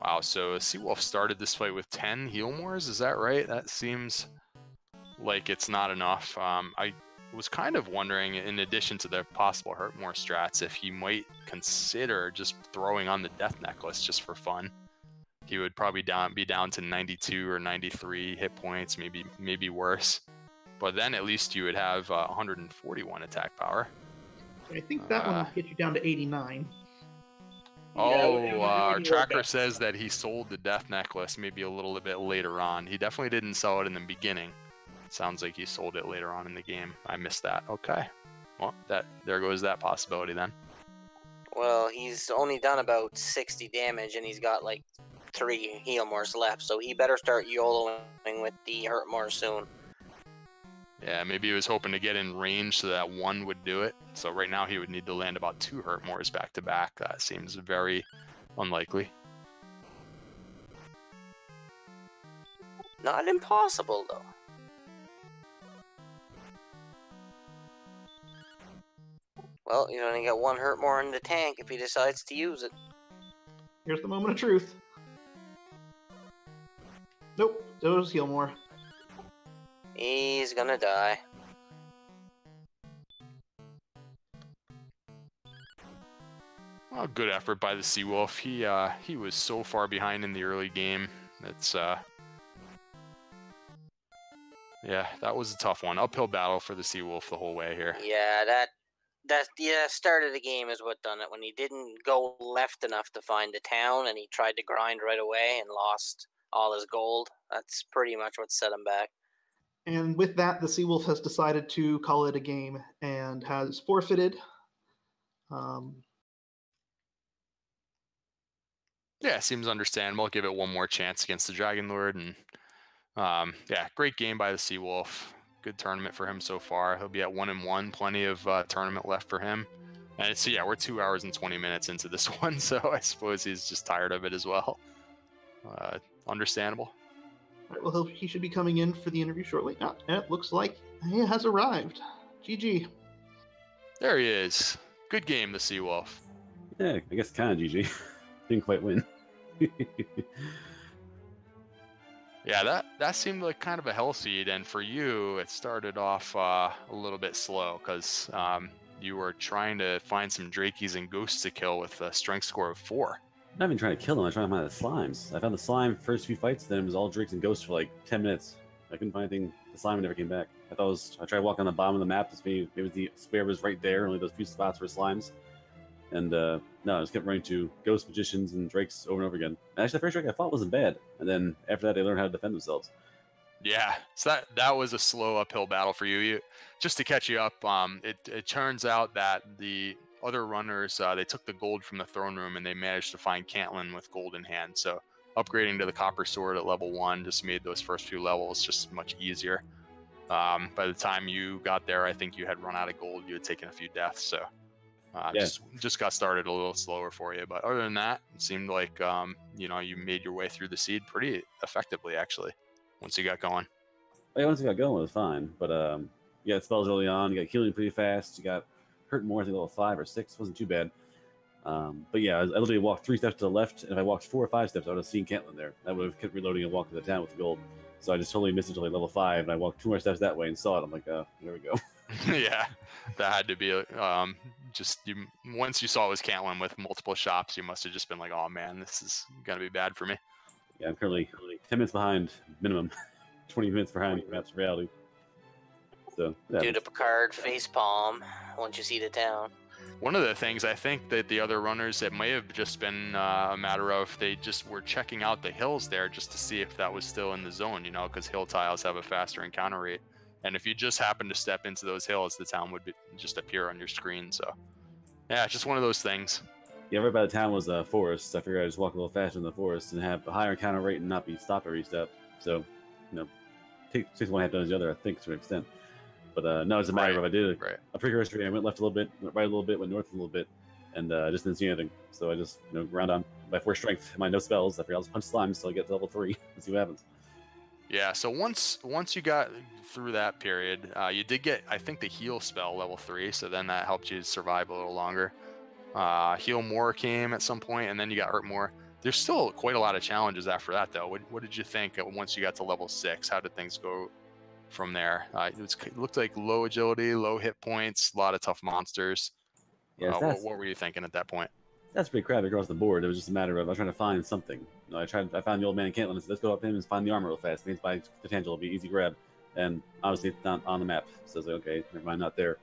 S1: Wow, so Seawolf started this fight with 10 heal mores, is that right? That seems like it's not enough. I was kind of wondering, in addition to the possible hurt more strats, if he might consider just throwing on the death necklace just for fun. He would probably be down to 92 or 93 hit points, maybe worse. But then at least you would have 141 attack power.
S2: I think that one will get you down to 89.
S1: Our tracker says that he sold the death necklace maybe a little bit later on. He definitely didn't sell it in the beginning. Sounds like he sold it later on in the game. I missed that. Okay. Well, there goes that possibility then.
S3: Well, he's only done about 60 damage, and he's got like 3 heal mores left, so he better start YOLOing with the hurt more soon.
S1: Yeah, maybe he was hoping to get in range so that 1 would do it. So right now he would need to land about 2 hurt mores back to back. That seems very unlikely.
S3: Not impossible, though. Well, you only got 1 hurt more in the tank if he decides to use it.
S2: Here's the moment of truth. Nope, it was Healmore.
S3: He's gonna die.
S1: Well, good effort by the Seawolf. He was so far behind in the early game. It's yeah, that was a tough one. Uphill battle for the Seawolf the whole way here.
S3: Yeah, that start of the game is what done it. When he didn't go left enough to find the town, and he tried to grind right away and lost all his gold. That's pretty much what set him back.
S2: And with that, the Seawolf has decided to call it a game and has forfeited.
S1: Yeah, seems understandable. Give it one more chance against the Dragon Lord, and yeah, great game by the Seawolf. Good tournament for him so far. He'll be at 1-1. Plenty of tournament left for him. And so yeah, we're 2 hours and 20 minutes into this one, so I suppose he's just tired of it as well. Understandable.
S2: Right, well, he should be coming in for the interview shortly. It looks like he has arrived. GG.
S1: There he is. Good game, the Seawolf.
S6: Yeah, I guess kind of GG. Didn't quite win.
S1: Yeah, that seemed like kind of a hell seed, and for you, it started off a little bit slow because you were trying to find some Drakies and Ghosts to kill with a strength score of 4.
S6: I'm not even trying to kill them. I was trying to find the slimes. I found the slime first few fights, then it was all Drakes and Ghosts for like 10 minutes. I couldn't find anything. The slime never came back. I tried walking on the bottom of the map. Maybe the square was right there. Only those few spots were slimes. And no, I just kept running to Ghost Magicians and Drakes over and over again. And actually, the first Drake I fought wasn't bad. And then after that, they learned how to defend themselves.
S1: Yeah, so that was a slow uphill battle for you. Just to catch you up, it turns out that the other runners, they took the gold from the throne room and they managed to find Caitlyn with gold in hand. So upgrading to the copper sword at level 1 just made those first few levels just much easier. By the time you got there, I think you had run out of gold. You had taken a few deaths, so
S6: Yeah.
S1: just got started a little slower for you. But other than that, it seemed like you made your way through the seed pretty effectively, actually, once you got going.
S6: Yeah, once I got going, it was fine. But you got spells early on. You got healing pretty fast. You got hurt more, I think level 5 or 6. Wasn't too bad. But yeah, I literally walked 3 steps to the left, and if I walked 4 or 5 steps, I would have seen Caitlyn there. I would have kept reloading and walked to the town with the gold. So I just totally missed it until like level 5, and I walked 2 more steps that way and saw it. I'm like, there we go.
S1: Yeah, that had to be once you saw it was Caitlyn with multiple shops, you must have just been like, oh man, this is gonna be bad for me.
S6: Yeah, I'm currently 10 minutes behind minimum, 20 minutes behind Maps Reality. So yeah,
S3: Due to Picard facepalm once you see the town.
S1: One of the things I think that the other runners, it may have just been a matter of they just were checking out the hills there just to see if that was still in the zone, because hill tiles have a faster encounter rate. And if you just happen to step into those hills, the town would just appear on your screen. So yeah, it's just one of those things.
S6: Yeah, right by the town was a forest. I figured I'd just walk a little faster in the forest and have a higher encounter rate and not be stopped every step. So, take one half done as the other, I think, to an extent. But no, it's a matter of if I did a precursor. I went left a little bit, went right a little bit, went north a little bit, and just didn't see anything. So I just, ground on by 4 strength. My no spells. I figured I'll just punch slimes until I get to level 3 and see what happens.
S1: Yeah, so once you got through that period, you did get, I think, the heal spell level 3, so then that helped you survive a little longer. Heal more came at some point, and then you got hurt more. There's still quite a lot of challenges after that, though. What did you think once you got to level 6? How did things go from there? It looked like low agility, low hit points, a lot of tough monsters.
S6: Yeah,
S1: what were you thinking at that point?
S6: That's pretty crappy across the board. It was just a matter of I was trying to find something. I found the old man Caitlyn and said, let's go up him and find the armor real fast. Means by potential, it'll be easy grab. And obviously it's not on the map. So I was like, okay, never mind, not there.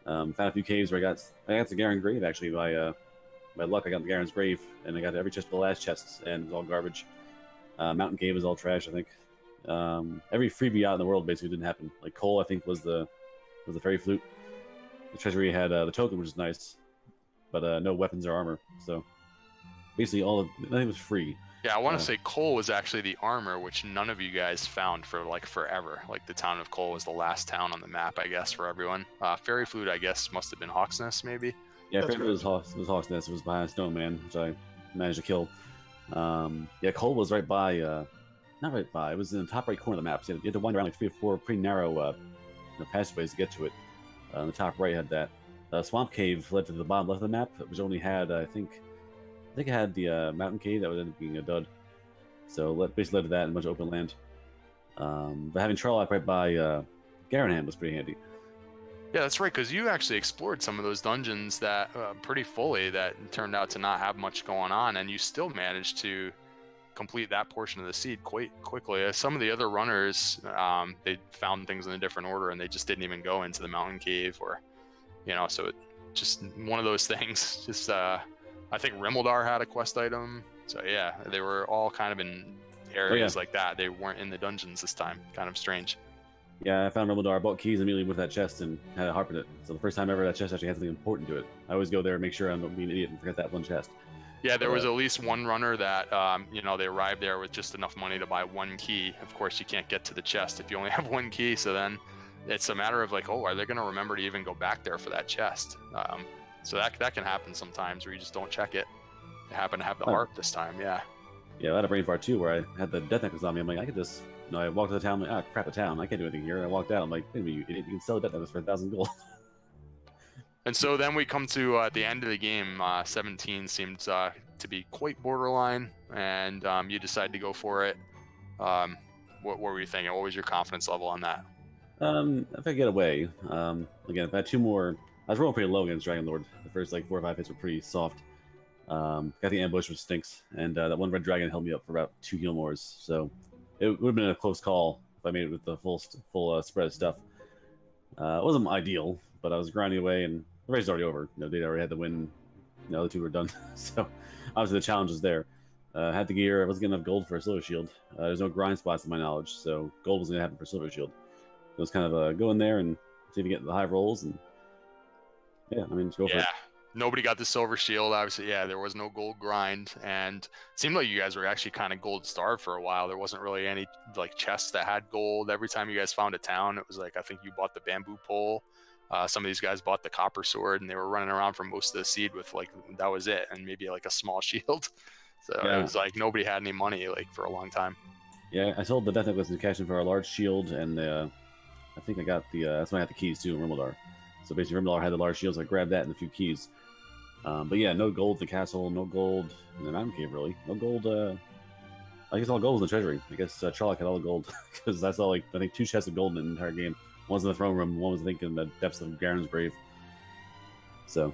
S6: Found a few caves where I got the Garen's Grave actually. By luck, I got the Garen's Grave, and I got every chest but the last chests, and it was all garbage. Mountain Cave was all trash, I think. Every freebie out in the world basically didn't happen. Like coal, I think, was the fairy flute. The treasury had the token, which is nice, but no weapons or armor. So basically, nothing was free.
S1: Yeah, I want to say coal was actually the armor, which none of you guys found for like forever. Like the town of Coal was the last town on the map, I guess, for everyone. Fairy flute, I guess, must have been Hawksnest, maybe.
S6: Yeah, Fairy flute was Hawksnest. It was behind Snowman, which I managed to kill. Yeah, coal was right by. Not right by. It was in the top right corner of the map. So you had to wind around like 3 or 4 pretty narrow passageways to get to it. On the top right had that. Swamp Cave led to the bottom left of the map, which only had, I think, I think I had the Mountain Cave that would end up being a dud. So basically led to that and a bunch of open land. But having Charlock right by Garanham was pretty handy.
S1: Yeah, that's right, because you actually explored some of those dungeons that pretty fully that turned out to not have much going on, and you still managed to complete that portion of the seed quite quickly. Some of the other runners, they found things in a different order, and they just didn't even go into the mountain cave, or, so it just one of those things. Just I think Rimeldar had a quest item, so yeah, they were all kind of in areas like that. They weren't in the dungeons this time. Kind of strange.
S6: Yeah, I found Rimeldar, bought keys immediately with that chest, and had a harp in it. So the first time ever that chest actually had something important to it. I always go there and make sure I'm not being an idiot and forget that one chest.
S1: Yeah, there was at least one runner that, they arrived there with just enough money to buy one key. Of course, you can't get to the chest if you only have one key, so then it's a matter of like, oh, are they going to remember to even go back there for that chest? So that can happen sometimes where you just don't check it. I happen to have the harp this time, yeah.
S6: Yeah, I had a brain fart too, where I had the death necklace on me. I'm like, I could just, I walked to the town, I'm like, crap, a town, I can't do anything here. And I walked out, I'm like, wait a minute, you idiot, you can sell a death necklace for 1,000 gold.
S1: And so then we come to the end of the game. 17 seemed to be quite borderline, and you decide to go for it. What were you thinking? What was your confidence level on that?
S6: If I get away, again, if I had two more, I was rolling pretty low against Dragon Lord. The first 4 or 5 hits were pretty soft. Got the ambush, which stinks, and that one red dragon held me up for about 2 heal mores. So it would have been a close call if I made it with the full spread of stuff. It wasn't ideal, but I was grinding away, and the race is already over. They'd already had the win. The other 2 were done. So obviously the challenge was there. Had the gear. I wasn't getting enough gold for a silver shield. There's no grind spots in my knowledge, so gold was going to happen for silver shield. It was kind of go in there and see if you get the high rolls, and yeah, I mean, just go for it.
S1: Nobody got the silver shield, obviously. Yeah, there was no gold grind, and it seemed like you guys were actually kind of gold starved for a while. There wasn't really any chests that had gold. Every time you guys found a town, it was I think you bought the bamboo pole. Some of these guys bought the copper sword, and they were running around for most of the seed with that was it, and maybe a small shield. So it was nobody had any money for a long time.
S6: Yeah, I sold the death necklace and cashed in for a large shield, and I think I got the that's when I had the keys too in Rimeldar. So basically, Rimeldar had the large shields. I grabbed that and a few keys. But yeah, no gold in the castle, no gold in the mountain cave, really. No gold, I guess all gold was in the treasury. I guess Charlock had all the gold, because I saw, I think 2 chests of gold in the entire game. One was in the throne room, one was, I think, in the depths of Garen's grave. So.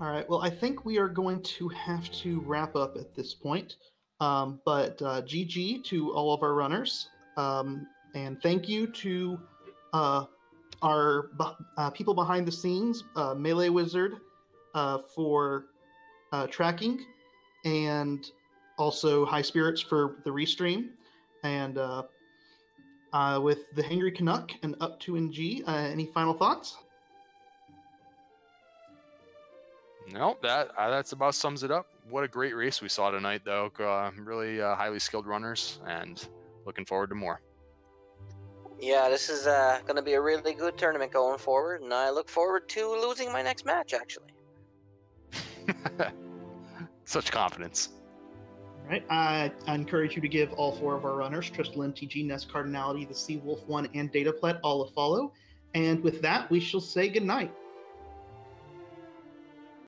S2: Alright, well, I think we are going to have to wrap up at this point. But GG to all of our runners. And thank you to our people behind the scenes, Melee Wizard, for tracking, and also High Spirits for the restream, and with the Hangry Canuck and Up to NG, any final thoughts?
S1: No, that about sums it up. What a great race we saw tonight, though. Really highly skilled runners, and looking forward to more.
S3: Yeah, this is going to be a really good tournament going forward, and I look forward to losing my next match, actually.
S1: Such confidence.
S2: All right, I encourage you to give all 4 of our runners, TristalMTG, NESCardinality, theseawolf1, and dataplet, all a follow. And with that, we shall say goodnight.